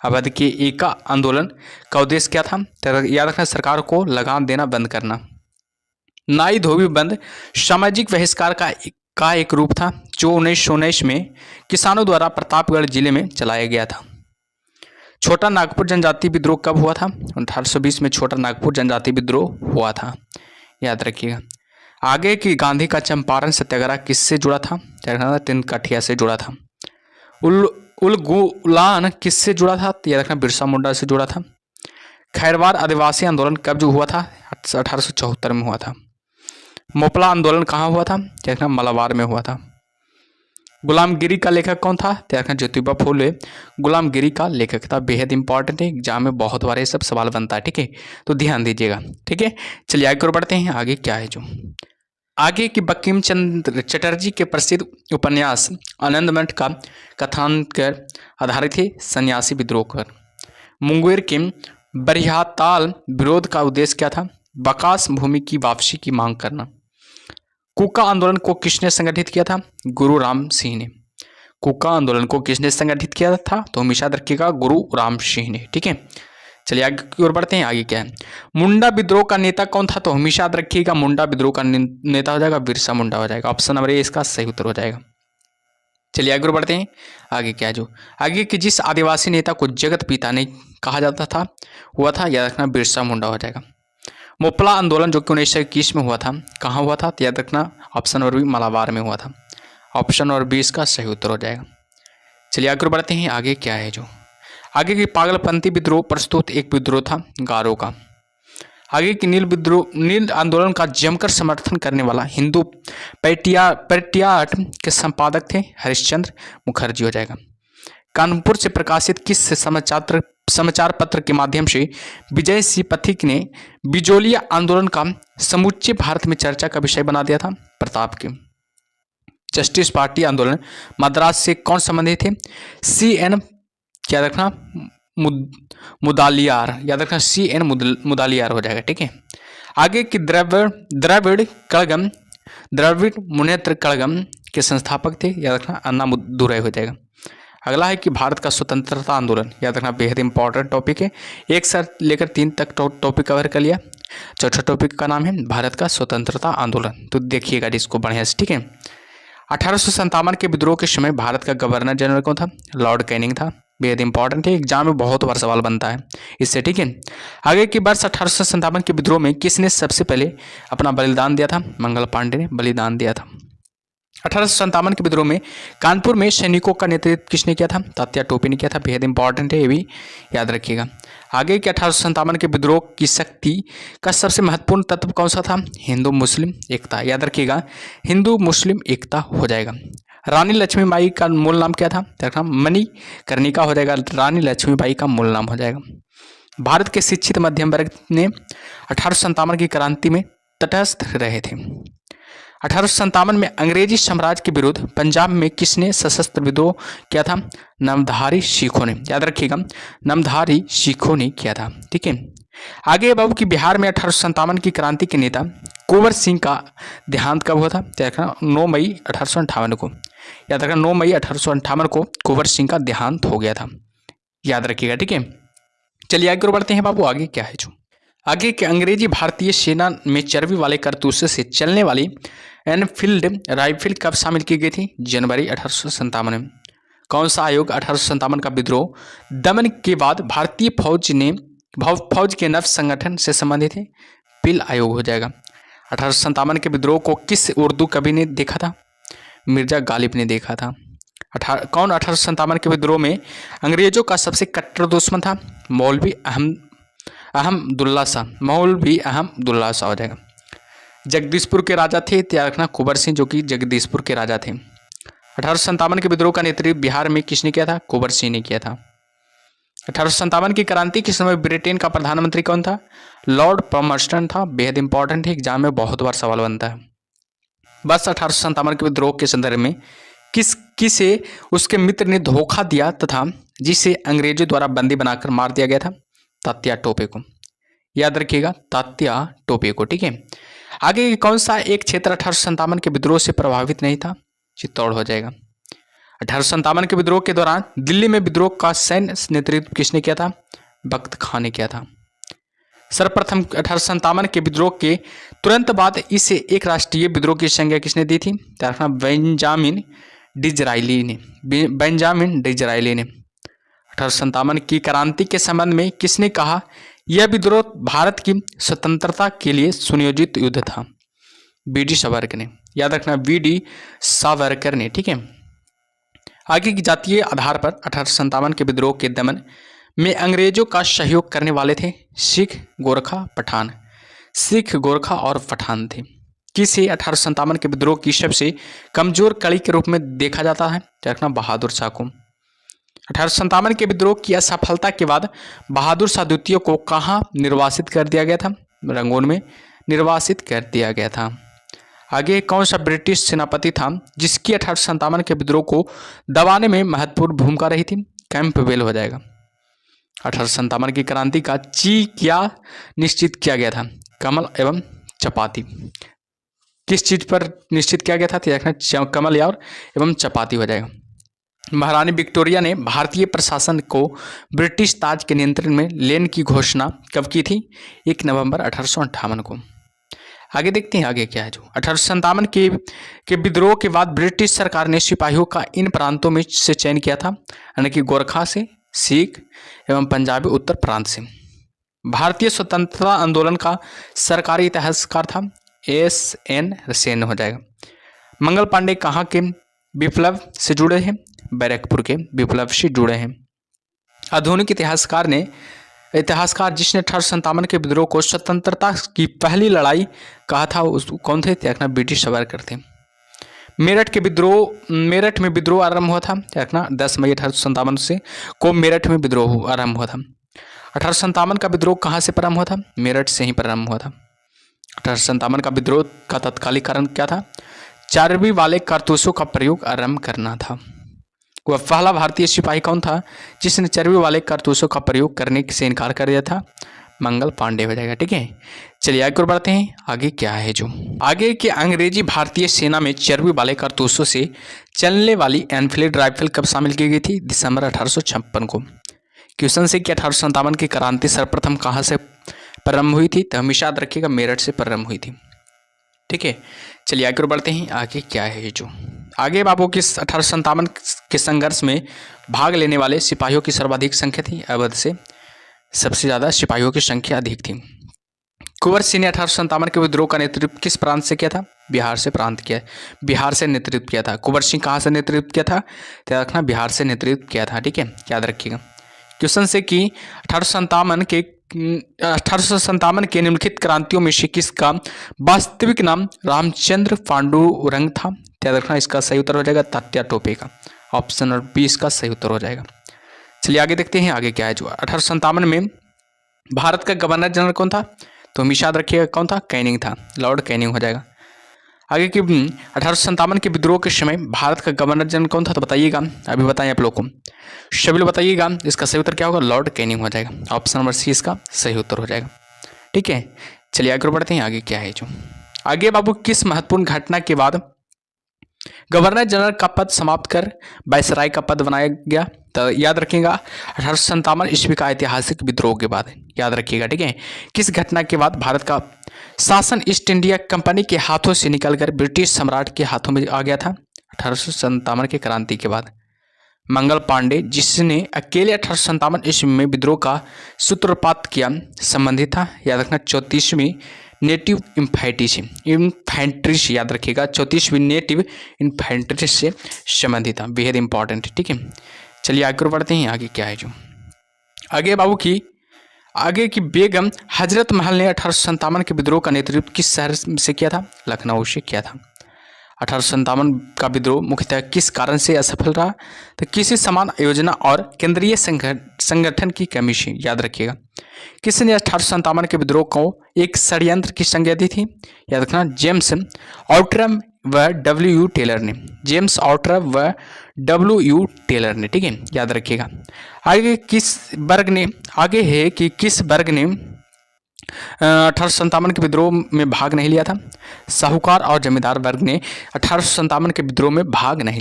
Speaker 1: अवध के एका आंदोलन का उद्देश्य क्या था, तो याद रखना सरकार को लगान देना बंद करना। नाई धोबी बंद सामाजिक बहिष्कार का एक रूप था जो 1919 में किसानों द्वारा प्रतापगढ़ जिले में चलाया गया था। छोटा नागपुर जनजाति विद्रोह कब हुआ था, 1820 में छोटा नागपुर जनजाति विद्रोह हुआ था, याद रखिएगा। आगे की गांधी का चंपारण सत्याग्रह किससे जुड़ा था, तिनकठिया से जुड़ा था। उलगुलान किससे जुड़ा था, याद रखना बिरसा मुंडा से जुड़ा था। खैरवार आदिवासी आंदोलन कब जो हुआ था, 1874 में हुआ था। मोपला आंदोलन कहाँ हुआ था, देखना मलाबार में हुआ था। गुलामगिरी का लेखक कौन था, देखना ज्योतिबा फूले गुलामगिरी का लेखक था। बेहद इंपॉर्टेंट है, एग्जाम में बहुत बार ये सब सवाल बनता है। ठीक है, तो ध्यान दीजिएगा। ठीक है। चलिए आगे बढ़ते हैं। आगे क्या है, जो आगे की बंकिम चंद्र चटर्जी के प्रसिद्ध उपन्यास आनंदमठ का कथानक आधारित है सन्यासी विद्रोह पर। मुंगेर के बरियाताल विरोध का उद्देश्य क्या था, बकास भूमि की वापसी की मांग करना। कुका आंदोलन को किसने संगठित किया था, गुरु राम सिंह ने। कुका आंदोलन को किसने संगठित किया था, तो हमेशा रखिएगा गुरु राम सिंह ने। ठीक है। चलिए आगे की ओर बढ़ते हैं। आगे क्या है, मुंडा विद्रोह का नेता कौन था, तो हमेशा याद रखिएगा मुंडा विद्रोह का नेता हो जाएगा बिरसा मुंडा हो जाएगा। ऑप्शन नंबर ए इसका सही उत्तर हो जाएगा। चलिए आगे बढ़ते हैं। आगे क्या है, जो आगे कि जिस आदिवासी नेता को जगत पिता ने कहा जाता था हुआ था, याद रखना बिरसा मुंडा हो जाएगा। मोपला आंदोलन जो कि 1921 में हुआ था, कहाँ हुआ था, तो याद रखना ऑप्शन नंबर बी मलाबार में हुआ था। ऑप्शन नंबर बी इसका सही उत्तर हो जाएगा। चलिए आगे बढ़ते हैं। आगे क्या है, जो आगे की पागलपंथी विद्रोह प्रस्तुत एक विद्रोह था गारो का। आगे की नील आंदोलन का जमकर समर्थन करने वाला हिंदू पेट्रियाट के संपादक थे हरिश्चंद्र मुखर्जी हो जाएगा। कानपुर से प्रकाशित किस समाचार पत्र के माध्यम से विजय सिंह पथिक ने बिजोलिया आंदोलन का समूचे भारत में चर्चा का विषय बना दिया था, प्रताप के। जस्टिस पार्टी आंदोलन मद्रास से कौन संबंधित थे, C.N. क्या रखना मुदालियार, याद रखना C.N. मुदालियार हो जाएगा। ठीक है। आगे की द्रविड़ मुनेत्र कड़गम के संस्थापक थे, याद रखना अन्नादुरई हो जाएगा। अगला है कि भारत का स्वतंत्रता आंदोलन, याद रखना बेहद इंपॉर्टेंट टॉपिक है, एक से लेकर 3 तक टॉपिक कवर कर लिया। चौथा टॉपिक का नाम है भारत का स्वतंत्रता आंदोलन, तो देखिएगा इसको बढ़िया से। ठीक है। 1857 के विद्रोह के समय भारत का गवर्नर जनरल कौन था, लॉर्ड कैनिंग था। बेहद इंपॉर्टेंट है, एग्जाम में बहुत बार सवाल बनता है इससे। ठीक है। आगे की वर्ष 1857 के विद्रोह में किसने सबसे पहले अपना बलिदान दिया था, मंगल पांडे ने बलिदान दिया था। 1857 के विद्रोह में कानपुर में सैनिकों का नेतृत्व किसने किया था? तात्या टोपे ने किया था। बेहद इंपॉर्टेंट है, ये भी याद रखिएगा। आगे के 1857 के विद्रोह की शक्ति का सबसे महत्वपूर्ण तत्व कौन सा था? हिंदू मुस्लिम एकता। याद रखिएगा, हिंदू मुस्लिम एकता हो जाएगा। रानी लक्ष्मीबाई का मूल नाम क्या था? मणिकर्णिका हो जाएगा। रानी लक्ष्मीबाई का मूल नाम हो जाएगा। भारत के शिक्षित मध्यम वर्ग ने 1857 की क्रांति में तटस्थ रहे थे। 1857 में अंग्रेजी साम्राज्य के विरुद्ध पंजाब में किसने सशस्त्र विद्रोह किया था? नामधारी सिखों ने। याद रखिएगा, नामधारी सिखों ने किया था। ठीक है, आगे बाबू की बिहार में 1857 की क्रांति के नेता कुंवर सिंह का देहांत कब हुआ था? 9 मई 1858 को। याद रखना, 9 मई 1858 को कुंवर सिंह का देहांत हो गया था। याद रखिएगा। ठीक है, चलिए आगे और बढ़ते हैं बाबू। आगे क्या है जो आगे के अंग्रेजी भारतीय सेना में चर्बी वाले कारतूसों से चलने वाली एनफील्ड राइफल कब शामिल की गई थी? जनवरी 1857 में। कौन सा आयोग 1857 का विद्रोह दमन के बाद भारतीय फौज के नव संगठन से संबंधित है? पिल आयोग हो जाएगा। 1857 के विद्रोह को किस उर्दू कवि ने देखा था? मिर्जा गालिब ने देखा था। कौन 1857 के विद्रोह में अंग्रेजों का सबसे कट्टर दुश्मन था? मौलवी अहमदुल्ला शाह। मौलवी अहमदुल्ला शाह हो जाएगा। जगदीशपुर के राजा थे, याद रखना, कुंवर सिंह, जो कि जगदीशपुर के राजा थे। 1857 के विद्रोह का नेतृत्व बिहार में किसने किया था? कुंवर सिंह ने किया था। 1857 की क्रांति के समय ब्रिटेन का प्रधानमंत्री कौन था? लॉर्ड पॉमर्स्टन था। बेहद इंपॉर्टेंट है, एग्जाम में बहुत बार सवाल बनता है। बस 1857 के विद्रोह के संदर्भ में किसे उसके मित्र ने धोखा दिया तथा जिसे अंग्रेजों द्वारा बंदी बनाकर मार दिया गया था? तात्या टोपे को। याद रखिएगा, तात्या टोपे को। ठीक है, आगे कौन सा एक क्षेत्र 1857 के विद्रोह से प्रभावित नहीं था? चित्तौड़ हो जाएगा। 1857 के विद्रोह के दौरान दिल्ली में विद्रोह का सैन्य नेतृत्व किसने किया था? बख्त खां ने किया था। सर्वप्रथम 1857 के विद्रोह के तुरंत बाद इसे एक राष्ट्रीय विद्रोह की संज्ञा किसने दी थी? बेंजामिन डिजरायली ने। 1857 की क्रांति के संबंध में किसने कहा यह विद्रोह भारत की स्वतंत्रता के लिए सुनियोजित युद्ध था? वी.डी. सावरकर ने। याद रखना, वी.डी. सावरकर ने। ठीक है, आगे की जातीय आधार पर 1857 के विद्रोह के दमन में अंग्रेजों का सहयोग करने वाले थे सिख, गोरखा, पठान। सिख, गोरखा और पठान थे। किसे 1857 के विद्रोह की सबसे कमजोर कड़ी के रूप में देखा जाता है? रखना, बहादुर शाह को। 1857 के विद्रोह की असफलता के बाद बहादुर शाह द्वितीय को कहाँ निर्वासित कर दिया गया था? रंगून में निर्वासित कर दिया गया था। आगे कौन सा ब्रिटिश सेनापति था जिसकी 1857 के विद्रोह को दबाने में महत्वपूर्ण भूमिका रही थी? कैंपबेल हो जाएगा। 1857 की क्रांति का क्या निश्चित किया गया था? कमल एवं चपाती। किस चीज पर निश्चित किया गया था? देखना, कमल एवं चपाती हो जाएगा। महारानी विक्टोरिया ने भारतीय प्रशासन को ब्रिटिश ताज के नियंत्रण में लेने की घोषणा कब की थी? 1 नवंबर 1858 को। आगे देखते हैं आगे क्या है जो 1857 के विद्रोह के बाद ब्रिटिश सरकार ने सिपाहियों का इन प्रांतों में से चयन किया था, यानी कि गोरखा से, सिख एवं पंजाबी उत्तर प्रांत से। भारतीय स्वतंत्रता आंदोलन का सरकारी इतिहासकार था S.N. सेन हो जाएगा। मंगल पांडे कहाँ के विप्लव से जुड़े हैं? बैरकपुर के विप्लव से जुड़े हैं। आधुनिक इतिहासकार जिसने 1857 के विद्रोह को स्वतंत्रता की पहली लड़ाई कहा था उस कौन थे? देखना, ब्रिटिश सावरकर थे। मेरठ में विद्रोह आरंभ हुआ था। देखना, 10 मई 1857 से को मेरठ में विद्रोह आरंभ हुआ था। 1857 का विद्रोह कहाँ से प्रारंभ हुआ था? मेरठ से ही प्रारंभ हुआ था। 1857 का विद्रोह का तत्कालिक कारण क्या था? चर्बी वाले कारतूसों का प्रयोग आरंभ करना था। वह पहला भारतीय सिपाही कौन था जिसने चर्बी वाले कारतूसों का प्रयोग करने से इनकार कर दिया था? मंगल पांडे हो जाएगा। ठीक है, चलिए आगे बढ़ते हैं। आगे क्या है जो आगे के अंग्रेजी भारतीय सेना में चर्बी वाले कारतूसों से चलने वाली एनफील्ड राइफल कब शामिल की गई थी? दिसंबर 1856 को। क्वेश्चन से कि 1857 की क्रांति सर्वप्रथम कहाँ से प्रारंभ हुई थी? तो हमेशा याद रखिएगा, मेरठ से प्रारंभ हुई थी। ठीक है, चलिए आगे बढ़ते हैं। आगे क्या है जो आगे बाबू की 1857 के संघर्ष में भाग लेने वाले सिपाहियों की सर्वाधिक संख्या थी। अवध से सबसे ज़्यादा सिपाहियों की संख्या अधिक थी। कुंवर सिंह ने 1857 के विद्रोह का नेतृत्व किस प्रांत से किया था? बिहार से नेतृत्व किया था। कुंवर सिंह कहाँ से नेतृत्व किया था? याद रखना, बिहार से नेतृत्व किया था। ठीक है, याद रखिएगा। क्वेश्चन से कि 1857 के निम्नलिखित क्रांतियों में से किसका वास्तविक नाम रामचंद्र पांडुरंग था? याद रखना, इसका सही उत्तर हो जाएगा तात्या टोपे का। ऑप्शन नंबर बी इसका सही उत्तर हो जाएगा। चलिए आगे देखते हैं, आगे क्या है। जो 1857 में भारत का गवर्नर जनरल कौन था? तो हमेशा याद रखिएगा, कौन था? कैनिंग था, लॉर्ड कैनिंग हो जाएगा। आगे की 1857 के विद्रोह के समय भारत का गवर्नर जनरल कौन था? तो बताइएगा, अभी बताएं आप लोग को, सभी लोग बताइएगा। इसका सही उत्तर क्या होगा? लॉर्ड कैनिंग हो जाएगा। ऑप्शन नंबर सी इसका सही उत्तर हो जाएगा। ठीक है, चलिए आगे बढ़ते हैं, आगे क्या है। जो आगे बाबू, किस महत्वपूर्ण घटना के बाद गवर्नर जनरल का पद समाप्त कर वायसराय का पद बनाया गया? तो याद रखिएगा, 1857 ईस्वी का ऐतिहासिक विद्रोह के बाद, याद रखिएगा। ठीक है, किस घटना के बाद भारत का शासन ईस्ट इंडिया कंपनी के हाथों से निकलकर ब्रिटिश सम्राट के हाथों में आ गया था? 1857 के क्रांति के बाद। मंगल पांडे, जिसने अकेले 1857 ईस्वी में विद्रोह का सूत्रपात किया, संबंधित था? याद रखना, 34वीं नेटिव इन्फेंट्री से, याद रखिएगा, 34वीं नेटिव इन्फेंट्री से संबंधित था। बेहद इंपॉर्टेंट। ठीक है, चलिए आगे बढ़ते हैं, आगे क्या है। जो आगे बाबू की बेगम हजरत महल ने 1857 के विद्रोह का नेतृत्व किस शहर से किया था? लखनऊ से किया था। 1857 का विद्रोह मुख्यतः किस कारण से असफल रहा? तो किसी समान योजना और केंद्रीय संगठन की कमी से, याद रखिएगा। किसने 1857 के विद्रोह को एक षड्यंत्र की संज्ञा दी थी? याद रखना, जेम्स ऑल्ट्रम व डब्ल्यू टेलर ने। जेम्स ऑल्ट्रम व डब्ल्यू टेलर ने। ठीक है, याद रखिएगा। आगे किस वर्ग ने 1857 के विद्रोह में भाग नहीं लिया था? साहूकार और जमींदार वर्ग ने 1857 के विद्रोह में भाग नहीं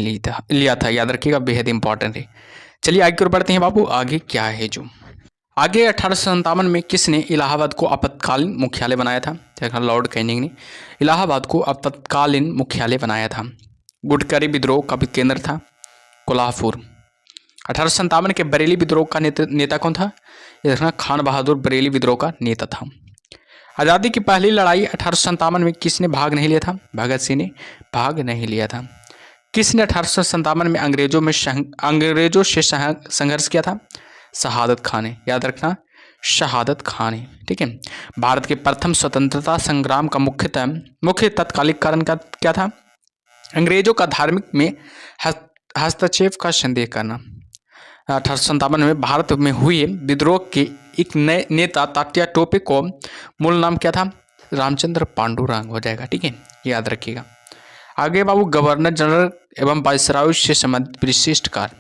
Speaker 1: लिया था। याद रखिएगा, बेहद इंपॉर्टेंट है। चलिए आगे बढ़ते हैं बाबू, आगे क्या है। जो आगे 1857 में किसने इलाहाबाद को आपातकालीन मुख्यालय बनाया था? लॉर्ड कैनिंग ने इलाहाबाद को आपातकालीन मुख्यालय बनाया था। गुटकरी विद्रोह का भी केंद्र था कोल्हापुर। 1857 के बरेली विद्रोह का नेता कौन था? यह देखना, खान बहादुर बरेली विद्रोह का नेता था। आज़ादी की पहली लड़ाई 1857 में किसने भाग नहीं लिया था? भगत सिंह ने भाग नहीं लिया था। किसने 1857 में अंग्रेजों से संघर्ष किया था? शहादत खान ने। याद रखना, शहादत खान है। ठीक है, भारत के प्रथम स्वतंत्रता संग्राम का मुख्य तत्कालिक कारण क्या था? अंग्रेजों का धार्मिक में हस्तक्षेप का संदेह करना। 1857 में भारत में हुए विद्रोह के एक नए नेता तात्या टोपे को मूल नाम क्या था? रामचंद्र पांडुरंग हो जाएगा। ठीक है, याद रखिएगा। आगे बाबू, गवर्नर जनरल एवं वायसराय से संबंधित विशिष्ट कार्य।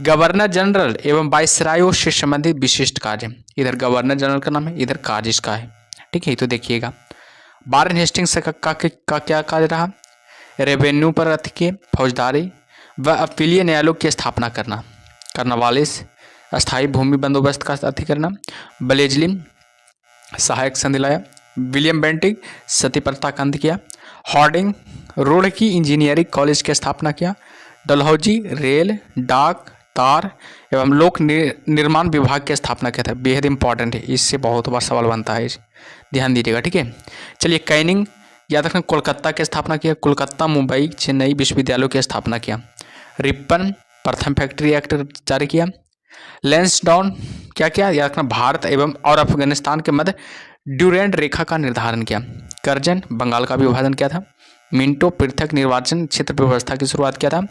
Speaker 1: गवर्नर जनरल एवं वायसराय से संबंधित विशिष्ट कार्य, इधर गवर्नर जनरल का नाम है, इधर कार्य इसका है। ठीक है, तो देखिएगा, वारेन हेस्टिंग्स का क्या कार्य रहा? रेवेन्यू पर अधिक फौजदारी व अपीलीय न्यायालयों की स्थापना करना। कर्नवालिस अस्थायी भूमि बंदोबस्त का अति करना। ब्लेजली सहायक संधि लाया। विलियम बेंटिंग सती प्रथा का अंत किया। हॉर्डिंग रुड़की इंजीनियरिंग कॉलेज की स्थापना किया। डलहौजी रेल, डाक, तार एवं लोक निर्माण विभाग की स्थापना किया था। बेहद इंपॉर्टेंट है, इससे बहुत बार सवाल बनता है, ध्यान दीजिएगा। ठीक है, चलिए, कैनिंग याद रखना, कोलकाता की स्थापना किया। कोलकाता, मुंबई, चेन्नई विश्वविद्यालयों की स्थापना किया। रिपन प्रथम फैक्ट्री एक्ट जारी किया। लैंसडाउन क्या किया? याद रखना, भारत एवं और अफगानिस्तान के मध्य ड्यूरेंट रेखा का निर्धारण किया। कर्जन बंगाल का विभाजन किया था। मिंटो पृथक निर्वाचन क्षेत्र व्यवस्था की शुरुआत किया था।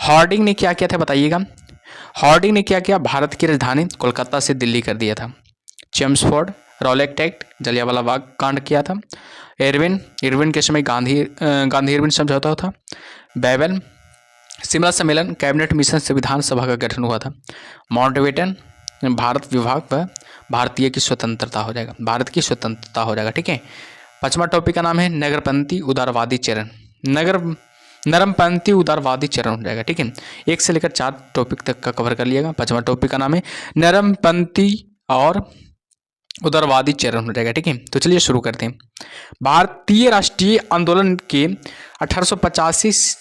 Speaker 1: हॉर्डिंग ने क्या किया था बताइएगा? हॉर्डिंग ने क्या किया? भारत की राजधानी कोलकाता से दिल्ली कर दिया था। चेम्सफोर्ड रॉलेक्ट एक्ट, जलियांवाला बाग कांड किया था। इरविन के समय गांधी इरविन समझौता था। बेबल शिमला सम्मेलन, कैबिनेट मिशन से विधानसभा का गठन हुआ था। माउंटबेटन भारत विभाग व भारतीय की स्वतंत्रता हो जाएगा, भारत की स्वतंत्रता हो जाएगा। ठीक है, 5वां टॉपिक का नाम है नगरपंथी उदारवादी चरण। नरमपंथी उदारवादी चरण हो जाएगा। ठीक है, 1 से लेकर 4 टॉपिक तक का कवर कर लिएगा। 5वां टॉपिक का नाम है नरमपंथी और उदारवादी चरण हो जाएगा। ठीक है, तो चलिए शुरू करते हैं। भारतीय राष्ट्रीय आंदोलन के 1885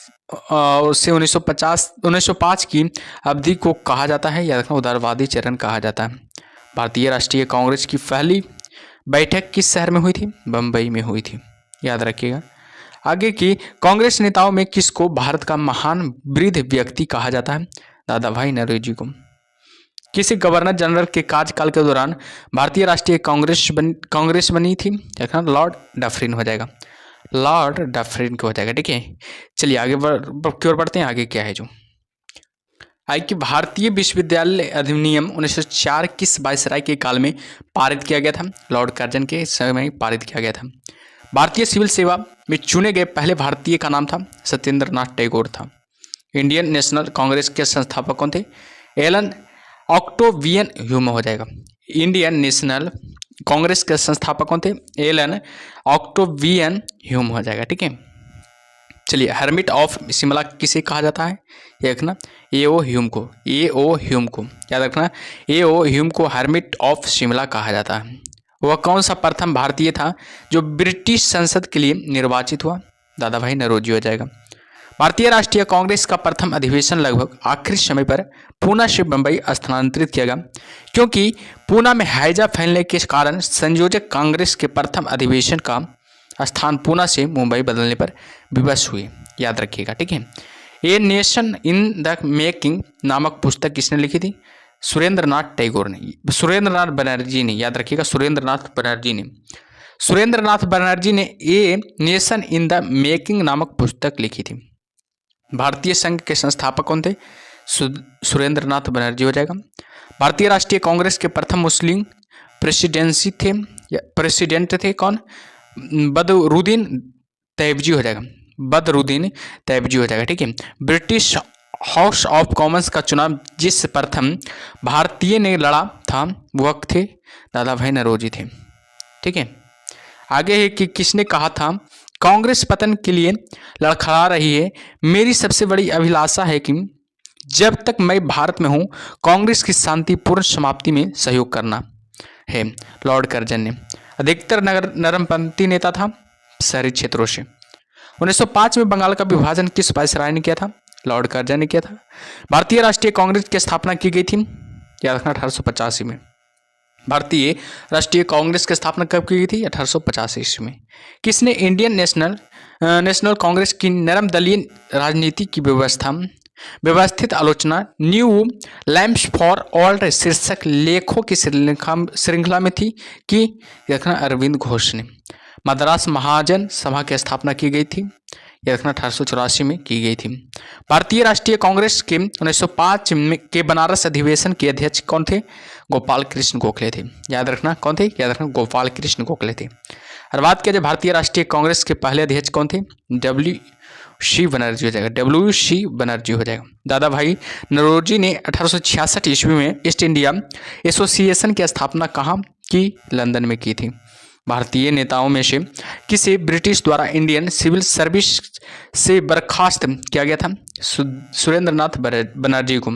Speaker 1: से 1905 की अवधि को कहा जाता है, याद रखना, उदारवादी चरण कहा जाता है। भारतीय राष्ट्रीय कांग्रेस की पहली बैठक किस शहर में हुई थी? बम्बई में हुई थी, याद रखिएगा। आगे की कांग्रेस नेताओं में किसको भारत का महान वृद्ध व्यक्ति कहा जाता है? दादा भाई नौरोजी को। किसी गवर्नर जनरल के कार्यकाल के दौरान भारतीय राष्ट्रीय कांग्रेस बनी थी? देखना लॉर्ड डफरिन हो जाएगा, लॉर्ड डफरिन को हो जाएगा। ठीक है, चलिए आगे की ओर बढ़ते हैं। आगे क्या है जो आई कि भारतीय विश्वविद्यालय अधिनियम 1904 किस वायसराय के काल में पारित किया गया था? लॉर्ड कर्जन के समय पारित किया गया था। भारतीय सिविल सेवा में चुने गए पहले भारतीय का नाम था सत्येंद्र नाथ टैगोर था। इंडियन नेशनल कांग्रेस के संस्थापक कौन थे? एलन ऑक्टेवियन ह्यूम हो जाएगा। इंडियन नेशनल कांग्रेस के संस्थापक कौन थे? एलन ऑक्टेवियन ह्यूम हो जाएगा। ठीक है, चलिए हर्मिट ऑफ शिमला किसे कहा जाता है? देखना ए.ओ. ह्यूम को, ए.ओ. ह्यूम को याद रखना, ए.ओ. ह्यूम को हर्मिट ऑफ शिमला कहा जाता है। वह कौन सा प्रथम भारतीय था जो ब्रिटिश संसद के लिए निर्वाचित हुआ? दादा भाई नौरोजी हो जाएगा। भारतीय राष्ट्रीय कांग्रेस का प्रथम अधिवेशन लगभग आखिरी समय पर पूना से बंबई स्थानांतरित किया गया, क्योंकि पूना में हैजा फैलने के कारण संयोजक कांग्रेस के प्रथम अधिवेशन का स्थान पूना से मुंबई बदलने पर विवश हुए, याद रखिएगा। ठीक है, a nation in the making नामक पुस्तक किसने लिखी थी? सुरेंद्रनाथ टैगोर ने, सुरेंद्रनाथ बनर्जी ने, याद रखिएगा सुरेंद्रनाथ बनर्जी ने। सुरेंद्रनाथ बनर्जी ने a nation in the making नामक पुस्तक लिखी थी। भारतीय संघ के संस्थापक कौन थे? सुरेंद्रनाथ बनर्जी हो जाएगा। भारतीय राष्ट्रीय कांग्रेस के प्रथम मुस्लिम प्रेसिडेंट थे कौन? बदरुद्दीन तैयबजी हो जाएगा, बदरुद्दीन तैयबजी हो जाएगा। ठीक है, ब्रिटिश हाउस ऑफ कॉमन्स का चुनाव जिस प्रथम भारतीय ने लड़ा था वह थे दादा भाई नौरोजी थे। ठीक है, आगे है कि किसने कहा था कांग्रेस पतन के लिए लड़खड़ा रही है, मेरी सबसे बड़ी अभिलाषा है कि जब तक मैं भारत में हूँ कांग्रेस की शांतिपूर्ण समाप्ति में सहयोग करना है। लॉर्ड कर्जन ने अधिकतर नरमपंथी नेता था शहरी क्षेत्रों से। 1905 में बंगाल का विभाजन किस वायसराय ने किया था? लॉर्ड कर्जन ने किया था। भारतीय राष्ट्रीय कांग्रेस की स्थापना की गई थी, याद रखना 1885 में। भारतीय राष्ट्रीय कांग्रेस की स्थापना कब की गई थी? 1885 ईस्वी में। किसने इंडियन नेशनल कांग्रेस की नरम दलीय राजनीति की व्यवस्थित आलोचना न्यू लैम्प्स फॉर ऑल शीर्षक लेखों की श्रृंखला में थी कि रखना अरविंद घोष ने। मद्रास महाजन सभा की स्थापना की गई थी, यह रखना 1884 में की गई थी। भारतीय राष्ट्रीय कांग्रेस के 1905 के बनारस अधिवेशन के अध्यक्ष कौन थे? गोपाल कृष्ण गोखले थे, याद रखना कौन थे? याद रखना गोपाल कृष्ण गोखले थे। और बात किया जाए भारतीय राष्ट्रीय कांग्रेस के पहले अध्यक्ष कौन थे? डब्ल्यू.सी. बनर्जी हो जाएगा, डब्ल्यू.सी. बनर्जी हो जाएगा। दादा भाई नौरोजी ने 1866 ईस्वी में ईस्ट इंडिया एसोसिएशन की स्थापना कहाँ की? लंदन में की थी। भारतीय नेताओं में से किसे ब्रिटिश द्वारा इंडियन सिविल सर्विस से बर्खास्त किया गया था? सुरेंद्रनाथ बनर्जी को।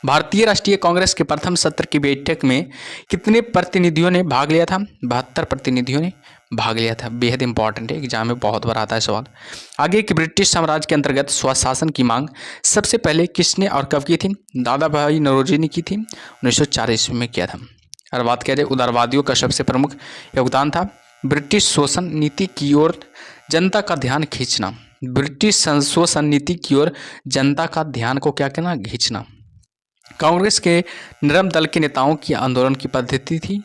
Speaker 1: भारतीय राष्ट्रीय कांग्रेस के प्रथम सत्र की बैठक में कितने प्रतिनिधियों ने भाग लिया था? 72 प्रतिनिधियों ने भाग लिया था। बेहद इंपॉर्टेंट है, एग्जाम में बहुत बार आता है सवाल। आगे कि ब्रिटिश साम्राज्य के अंतर्गत स्वशासन की मांग सबसे पहले किसने और कब की थी? दादा भाई नौरोजी ने की थी, 1904 ईस्वी में किया था। और बात किया जाए उदारवादियों का सबसे प्रमुख योगदान था ब्रिटिश शोषण नीति की ओर जनता का ध्यान खींचना। ब्रिटिश शोषण नीति की ओर जनता का ध्यान को क्या कहना? खींचना। कांग्रेस के नरम दल के नेताओं की आंदोलन की पद्धति थी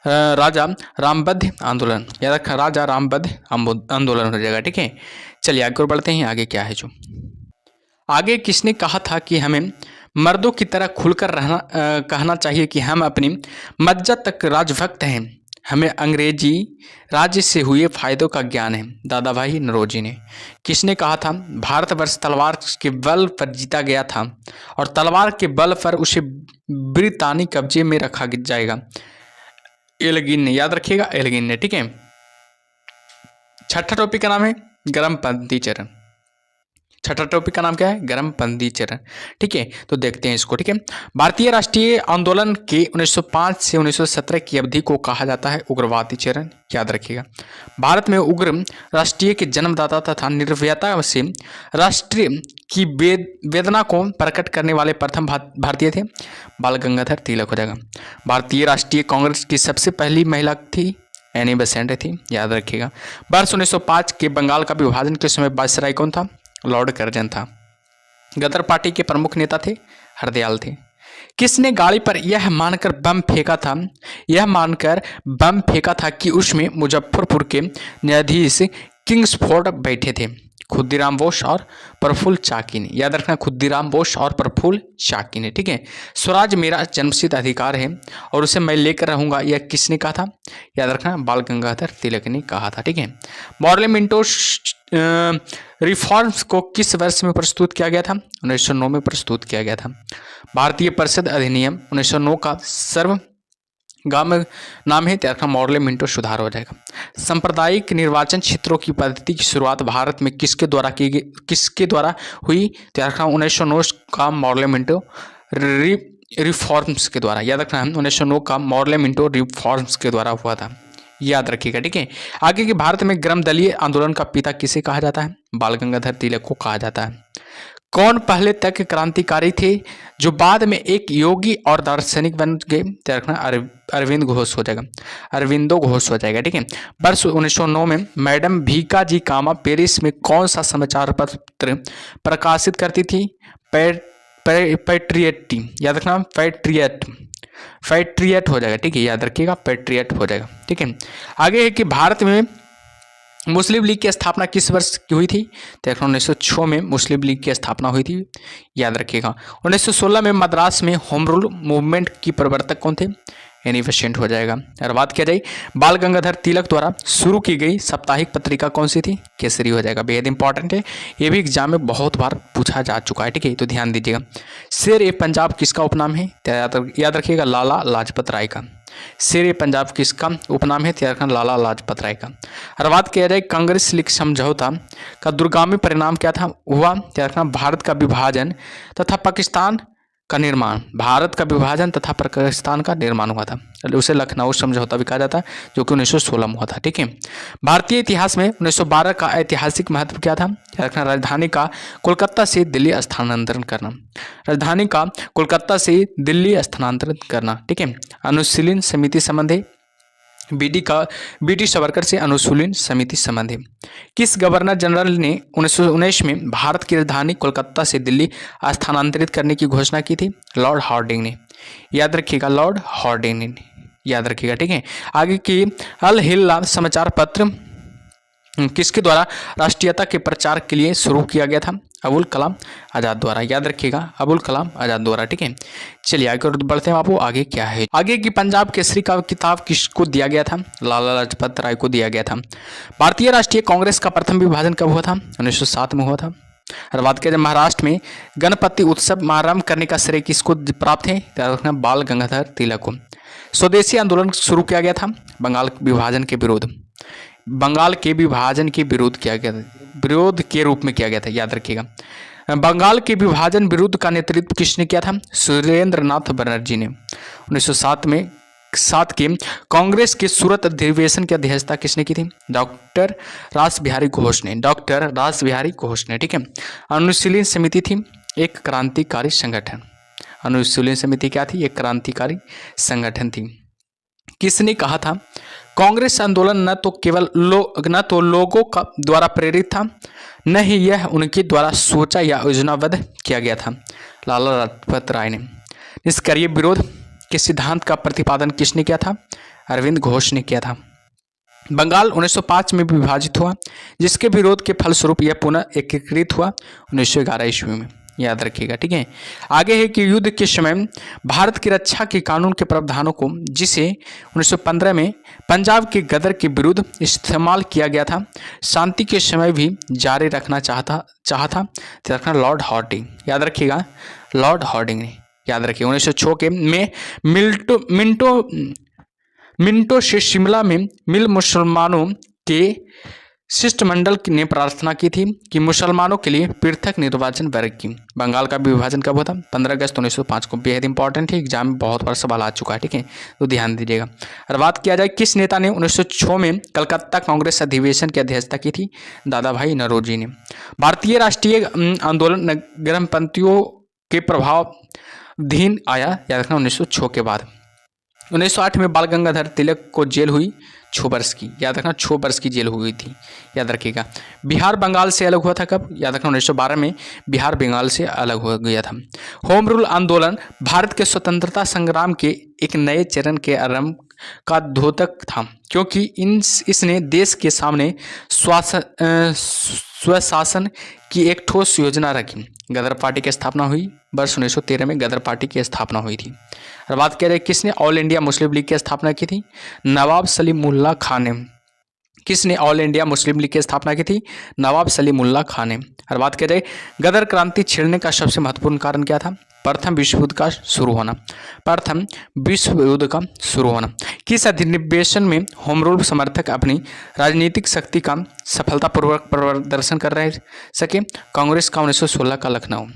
Speaker 1: राजा रामबद्ध आंदोलन, याद रखा राजा रामबद्ध आंदोलन हो जाएगा। ठीक है, चलिए आगे बढ़ते हैं। आगे क्या है जो आगे किसने कहा था कि हमें मर्दों की तरह खुलकर कहना चाहिए कि हम अपनी मज्जा तक राजभक्त हैं, हमें अंग्रेजी राज्य से हुए फायदों का ज्ञान है? दादा भाई नौरोजी ने। किसने कहा था भारतवर्ष तलवार के बल पर जीता गया था और तलवार के बल पर उसे ब्रितानी कब्जे में रखा जाएगा? एल्गिन ने, याद रखिएगा एल्गिन ने। ठीक है, छठा टॉपिक का नाम है गर्मपंथी चरण। छठा टॉपिक का नाम क्या है? गर्मपंथी चरण। ठीक है, तो देखते हैं इसको। ठीक है, भारतीय राष्ट्रीय आंदोलन के 1905 से 1917 की अवधि को कहा जाता है उग्रवादी चरण। याद रखिएगा, भारत में उग्र राष्ट्रीय के जन्मदाता तथा निर्भयता से राष्ट्रीय की वेदना को प्रकट करने वाले प्रथम भारतीय थे बाल गंगाधर तिलक हो जाएगा। भारतीय राष्ट्रीय कांग्रेस की सबसे पहली महिला थी एनी बेसेंट थी। याद रखिएगा, वर्ष 1905 के बंगाल का विभाजन के समय वायसराय कौन था? लॉर्ड कर्जन था। गदर पार्टी के प्रमुख नेता थे हरदयाल थे। किसने गाड़ी पर यह मानकर बम फेंका था कि उसमें मुजफ्फरपुर के न्यायाधीश किंग्सफोर्ड बैठे थे? खुदीराम बोस और प्रफुल्ल चाकी ने। याद रखना, खुदीराम बोस और प्रफुल्ल चाकी ने। ठीक है, स्वराज मेरा जन्मसिद्ध अधिकार है और उसे मैं लेकर रहूंगा, यह किसने कहा था? याद रखना, बाल गंगाधर तिलक ने कहा था। ठीक है, पार्लियामेंटो रिफॉर्म्स को किस वर्ष में प्रस्तुत किया गया था? 1909 में प्रस्तुत किया गया था। भारतीय परिषद अधिनियम 1909 का सर्वगाम नाम है, त्याग मॉडल मिंटो सुधार हो जाएगा। सांप्रदायिक निर्वाचन क्षेत्रों की पद्धति की शुरुआत भारत में किसके द्वारा हुई? त्याग 1909 का मॉडल मिंटो रिफॉर्म्स के द्वारा। याद रखना, 1909 का मॉडल मिंटो रिफॉर्म्स के द्वारा हुआ था। याद रखिएगा। ठीक है, आगे के भारत में ग्राम दलीय आंदोलन का पिता किसे कहा जाता है? बाल गंगाधर तिलक को कहा जाता है। कौन पहले तक क्रांतिकारी थे जो बाद में एक योगी और दार्शनिक बन गए? रखना, अरविंद घोष हो जाएगा, अरविंदो घोष हो जाएगा। ठीक है, वर्ष 1909 में मैडम भीका जी कामा पेरिस में कौन सा समाचार पत्र प्रकाशित करती थी? पैट्रियट। याद रखना, पैट्रियट हो जाएगा। ठीक है, याद रखिएगा, पैट्रियट हो जाएगा। ठीक है, आगे है कि भारत में मुस्लिम लीग की स्थापना किस वर्ष की हुई थी? तो 1906 में मुस्लिम लीग की स्थापना हुई थी। याद रखिएगा, 1916 में मद्रास में होम रूल मूवमेंट की प्रवर्तक कौन थे? एनी बेसेंट हो जाएगा। अगर बात किया जाए बाल गंगाधर तिलक द्वारा शुरू की गई साप्ताहिक पत्रिका कौन सी थी? केसरी हो जाएगा। बेहद इंपॉर्टेंट है, ये भी एग्जाम में बहुत बार पूछा जा चुका है। ठीक है, तो ध्यान दीजिएगा। शेर ए पंजाब किसका उपनाम है? याद रखिएगा, लाला लाजपत राय का। शेर ए पंजाब किसका उपनाम है? लाला लाजपत राय का। और बात किया जाए कांग्रेस लीग समझौता का दूरगामी परिणाम क्या था? हुआ भारत का विभाजन तथा पाकिस्तान का निर्माण। भारत का विभाजन तथा पाकिस्तान का निर्माण हुआ था, उसे लखनऊ समझौता भी कहा जाता है, जो कि 1916 में हुआ था। ठीक है, भारतीय इतिहास में 1912 का ऐतिहासिक महत्व क्या था? राजधानी का कोलकाता से दिल्ली स्थानांतरण करना। राजधानी का कोलकाता से दिल्ली स्थानांतरित करना। ठीक है, अनुशीलन समिति संबंध है, बीडी सावरकर से अनुशीलन समिति संबंध है। किस गवर्नर जनरल ने 1919 में भारत की राजधानी कोलकाता से दिल्ली स्थानांतरित करने की घोषणा की थी? लॉर्ड हार्डिंग ने। याद रखिएगा, लॉर्ड हार्डिंग ने। याद रखिएगा। ठीक है, आगे की अल हिल्ला समाचार पत्र किसके द्वारा राष्ट्रीयता के प्रचार के लिए शुरू किया गया था? अबुल कलाम आज़ाद द्वारा। याद रखिएगा, अबुल कलाम आज़ाद द्वारा। ठीक है, चलिए आगे बढ़ते हैं आपको। आगे क्या है? आगे की पंजाब केसरी का किताब किसको दिया गया था? लाला लाजपत राय को दिया गया था। भारतीय राष्ट्रीय कांग्रेस का प्रथम विभाजन कब हुआ था? 1907 में हुआ था। और बात किया जाए महाराष्ट्र में गणपति उत्सव आरंभ करने का श्रेय किसको प्राप्त है? बाल गंगाधर तिलक को। स्वदेशी आंदोलन शुरू किया गया था बंगाल विभाजन के विरोध किया गया था, विरोध के रूप में किया गया था। याद रखिएगा, बंगाल के विभाजन विरुद्ध का नेतृत्व किसने किया था? सुरेंद्र नाथ बनर्जी ने। 1907 के कांग्रेस के सूरत अधिवेशन की अध्यक्षता किसने की थी? डॉक्टर रास बिहारी घोष ने। ठीक है, अनुशीलन समिति थी एक क्रांतिकारी संगठन। अनुशीलन समिति क्या थी? एक क्रांतिकारी संगठन थी। किसने कहा था कांग्रेस आंदोलन न तो लोगों का द्वारा प्रेरित था, न ही यह उनके द्वारा सोचा या योजनाबद्ध किया गया था? लाला लाजपत राय ने। निष्क्रिय विरोध के सिद्धांत का प्रतिपादन किसने किया था? अरविंद घोष ने किया था। बंगाल 1905 में विभाजित हुआ, जिसके विरोध के फलस्वरूप यह पुनः एकीकृत हुआ 1911 ईस्वी में। याद रखिएगा। ठीक है, आगे है कि युद्ध के समय भारत की रक्षा के कानून के प्रावधानों को, जिसे 1915 में पंजाब के गदर के विरुद्ध इस्तेमाल किया गया था, शांति के समय भी जारी रखना चाहता लॉर्ड हार्डिंग। याद रखिएगा, लॉर्ड हार्डिंग ने। याद रखिए, 1906 में मिंटो से शिमला में मिल मुसलमानों के शिष्टमंडल ने प्रार्थना की थी कि मुसलमानों के लिए पृथक निर्वाचन वर्ग की। बंगाल का विभाजन कब हुआ था? 15 अगस्त 1905 को। बेहद इंपॉर्टेंट है, एग्जाम में बहुत बार सवाल आ चुका है, ठीक है, तो ध्यान दीजिएगा। और बात किया जाए किस नेता ने 1906 में कलकत्ता कांग्रेस अधिवेशन की अध्यक्षता की थी? दादा भाई नौरोजी ने। भारतीय राष्ट्रीय आंदोलन गर्मपंथियों के प्रभावाधीन आया, याद रखना, 1906 के बाद। 1908 में बाल गंगाधर तिलक को जेल हुई 6 वर्ष की, याद रखना, 6 वर्ष की जेल हुई थी, याद रखिएगा। बिहार बंगाल से अलग हुआ था कब? याद रखना, 1912 में बिहार बंगाल से अलग हो गया था। होम रूल आंदोलन भारत के स्वतंत्रता संग्राम के एक नए चरण के आरंभ का द्योतक था, क्योंकि इसने देश के सामने स्वशासन की एक ठोस योजना रखी। गदर पार्टी की स्थापना हुई वर्ष 1913 में, गदर पार्टी की स्थापना हुई थी। और बात करें किसने ऑल इंडिया मुस्लिम लीग की स्थापना की थी? नवाब सलीमुल्लाह खान ने। किसने ऑल इंडिया मुस्लिम लीग की स्थापना की थी? नवाब सलीमुल्लाह खान ने। और बात करें गदर क्रांति छिड़ने का सबसे महत्वपूर्ण कारण क्या था? प्रथम विश्व युद्ध का शुरू होना, प्रथम विश्व युद्ध का शुरू होना। किस अधिवेशन में होम रूल समर्थक अपनी राजनीतिक शक्ति का सफलतापूर्वक प्रदर्शन कर रहे सके? कांग्रेस का 1916 का लखनऊ,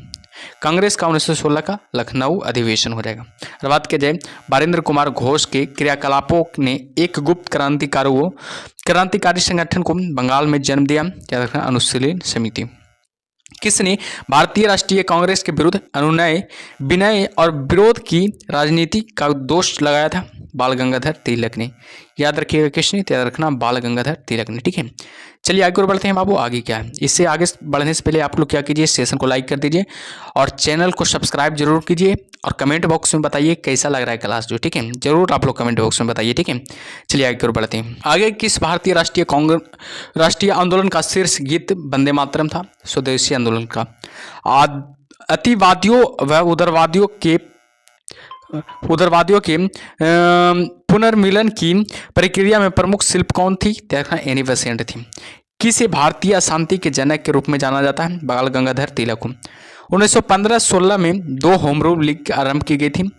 Speaker 1: कांग्रेस का 1916 का लखनऊ अधिवेशन हो जाएगा। और बात की जाए बारिंद्र कुमार घोष के क्रियाकलापों ने एक गुप्त क्रांतिकारी संगठन को बंगाल में जन्म दिया, याद रखना, अनुशीलन समिति। किसने भारतीय राष्ट्रीय कांग्रेस के विरुद्ध अनुनय, विनय और विरोध की राजनीति का दोष लगाया था? बाल गंगाधर तिलक ने। याद रखिएगा किसने? याद रखना, बाल गंगाधर तिलक ने, ठीक है। चलिए आगे और बढ़ते हैं बाबू। आगे क्या है? इससे आगे बढ़ने से पहले आप लोग क्या कीजिए, सेशन को लाइक कर दीजिए और चैनल को सब्सक्राइब जरूर कीजिए और कमेंट बॉक्स में बताइए कैसा लग रहा है क्लास जो, ठीक है, जरूर आप लोग कमेंट बॉक्स में बताइए, ठीक है। चलिए आगे और बढ़ते हैं। आगे किस भारतीय राष्ट्रीय आंदोलन का शीर्ष गीत वंदे मातरम था? स्वदेशी आंदोलन का। अतिवादियों व उदारवादियों के पुनर्मिलन की प्रक्रिया में प्रमुख शिल्प कौन थी? एनी बेसेंट थी। किसे भारतीय शांति के जनक के रूप में जाना जाता है? बाल गंगाधर तिलक को। 1915-16 में 2 होम रूल लीग आरंभ की गई थी,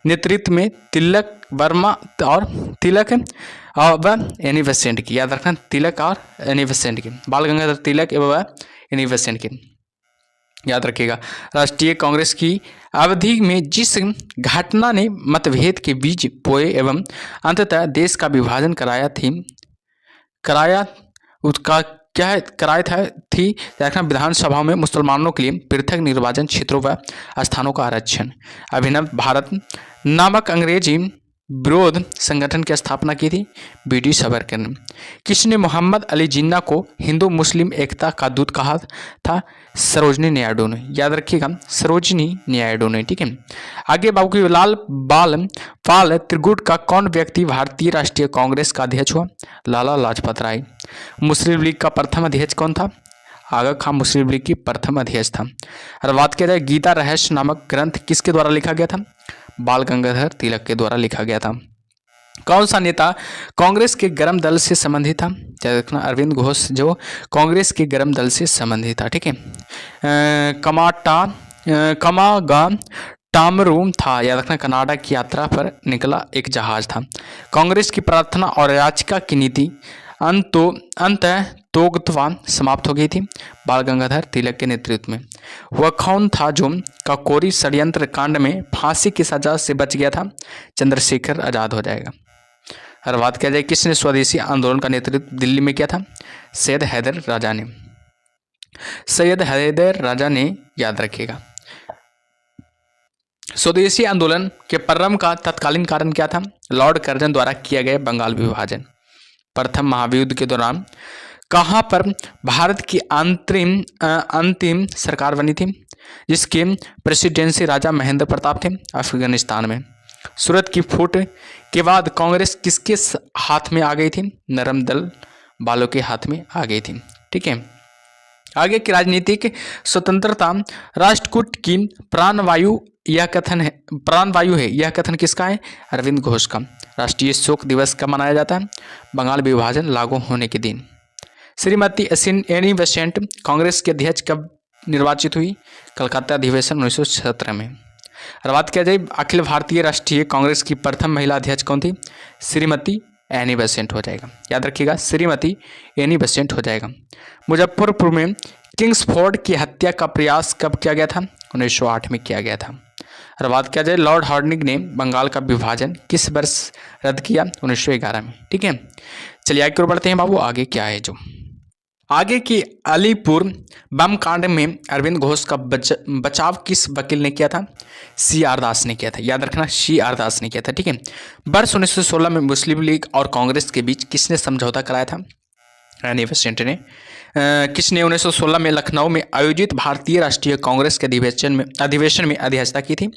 Speaker 1: नेतृत्व में तिलक वर्मा और तिलक व एनी बेसेंट की। याद रखना, तिलक और एनी बेसेंट की, बाल गंगाधर तिलक एवं एनी बेसेंट की, याद रखिएगा। राष्ट्रीय कांग्रेस की अवधि में जिस घटना ने मतभेद के बीच बोए एवं अंततः देश का विभाजन थी विधानसभाओं में मुसलमानों के लिए पृथक निर्वाचन क्षेत्रों व स्थानों का आरक्षण। अभिनव भारत नामक अंग्रेजी विरोध संगठन की स्थापना की थी? बीडी सावरकर ने। किसने मोहम्मद अली जिन्ना को हिंदू मुस्लिम एकता का दूत कहा था? सरोजनी नायडू ने। याद रखिएगा, सरोजनी नायडू ने, ठीक है। आगे बाबू की लाल पाल त्रिगुट का कौन व्यक्ति भारतीय राष्ट्रीय कांग्रेस का अध्यक्ष हुआ? लाला लाजपत राय। मुस्लिम लीग का प्रथम अध्यक्ष कौन था? आगा खां मुस्लिम लीग की प्रथम अध्यक्ष था। और बात किया जाए गीता रहस्य नामक ग्रंथ किसके द्वारा लिखा गया था? बाल गंगाधर तिलक के द्वारा लिखा गया था। कौन सा नेता कांग्रेस के गर्म दल से संबंधित था? याद रखना, अरविंद घोष जो कांग्रेस के गर्म दल से संबंधित था, ठीक है। कमागा टामरू था, याद रखना, कनाडा की यात्रा पर निकला एक जहाज था। कांग्रेस की प्रार्थना और याचिका की नीति अंततोगत्वा समाप्त हो गई थी बाल गंगाधर तिलक के नेतृत्व में। वह कौन था जो काकोरी षड्यंत्र कांड में फांसी की सजा से बच गया था? चंद्रशेखर आजाद हो जाएगा। और बात किया जाए किसने स्वदेशी आंदोलन का नेतृत्व दिल्ली में किया था? सैयद हैदर राजा ने। सैयद हैदर राजा ने, याद रखिएगा। स्वदेशी आंदोलन के प्रारंभ का तत्कालीन कारण क्या था? लॉर्ड कर्जन द्वारा किया गया बंगाल विभाजन। प्रथम महायुद्ध के दौरान कहाँ पर भारत की अंतिम सरकार बनी थी, जिसके प्रेसिडेंसी राजा महेंद्र प्रताप थे? अफगानिस्तान में। सूरत की फूट के बाद कांग्रेस किसके हाथ में आ गई थी? नरम दल वालों के हाथ में आ गई थी, ठीक है। आगे की राजनीतिक स्वतंत्रता राष्ट्रकूट की प्राणवायु है, यह कथन किसका है? अरविंद घोष का। राष्ट्रीय शोक दिवस कब मनाया जाता है? बंगाल विभाजन लागू होने के दिन। श्रीमती एनी बेसेंट कांग्रेस के अध्यक्ष कब निर्वाचित हुई? कलकत्ता अधिवेशन 1917 में। और बात किया जाए अखिल भारतीय राष्ट्रीय कांग्रेस की प्रथम महिला अध्यक्ष कौन थी? श्रीमती एनी बेसेंट हो जाएगा, याद रखिएगा श्रीमती एनी बेसेंट हो जाएगा। मुजफ्फरपुर में किंग्सफोर्ड की हत्या का प्रयास कब किया गया था? 1908 में किया गया था। और बात किया जाए लॉर्ड हार्डिंग ने बंगाल का विभाजन किस वर्ष रद्द किया? 1911 में। ठीक है, चलिए आगे की ओर बढ़ते हैं बाबू। आगे क्या है जो आगे की अलीपुर बम कांड में अरविंद घोष का बचाव किस वकील ने किया था? सी आर दास ने किया था, याद रखना सी आर दास ने किया था। ठीक है, वर्ष 1916 में मुस्लिम लीग और कांग्रेस के बीच किसने समझौता कराया था? एनी बेसेंट ने। किसने 1916 में लखनऊ में आयोजित भारतीय राष्ट्रीय कांग्रेस के अधिवेशन में अध्यक्षता की थी?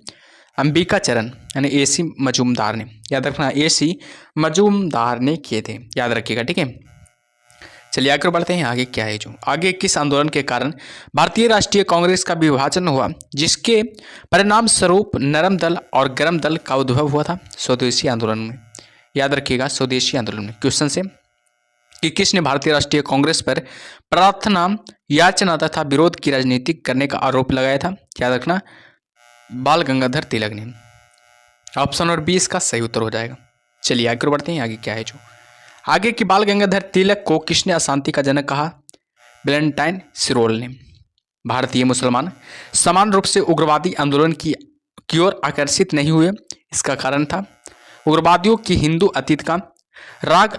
Speaker 1: अंबिका चरण यानी AC मजूमदार ने, याद रखना AC मजूमदार ने किए थे, याद रखिएगा। ठीक है, चलिए आगे बढ़ते हैं। आगे क्या है जो आगे किस आंदोलन के कारण भारतीय राष्ट्रीय कांग्रेस का विभाजन हुआ, जिसके परिणाम स्वरूप नरम दल और गरम दल का उद्भव हुआ था? स्वदेशी आंदोलन में, याद रखिएगा स्वदेशी आंदोलन में। क्वेश्चन से कि किसने भारतीय राष्ट्रीय कांग्रेस पर प्रार्थना याचना तथा विरोध की राजनीति करने का आरोप लगाया था? याद रखना बाल गंगाधर तिलक ने। ऑप्शन और 20 का सही उत्तर हो जाएगा। चलिए आगे बढ़ते हैं। आगे क्या है जो आगे की बाल गंगाधर तिलक को किसने अशांति का जनक कहा? वैलेंटाइन सिरोल ने। भारतीय मुसलमान समान रूप से उग्रवादी आंदोलन की ओर आकर्षित नहीं हुए, इसका कारण था उग्रवादियों की हिंदू अतीत का राग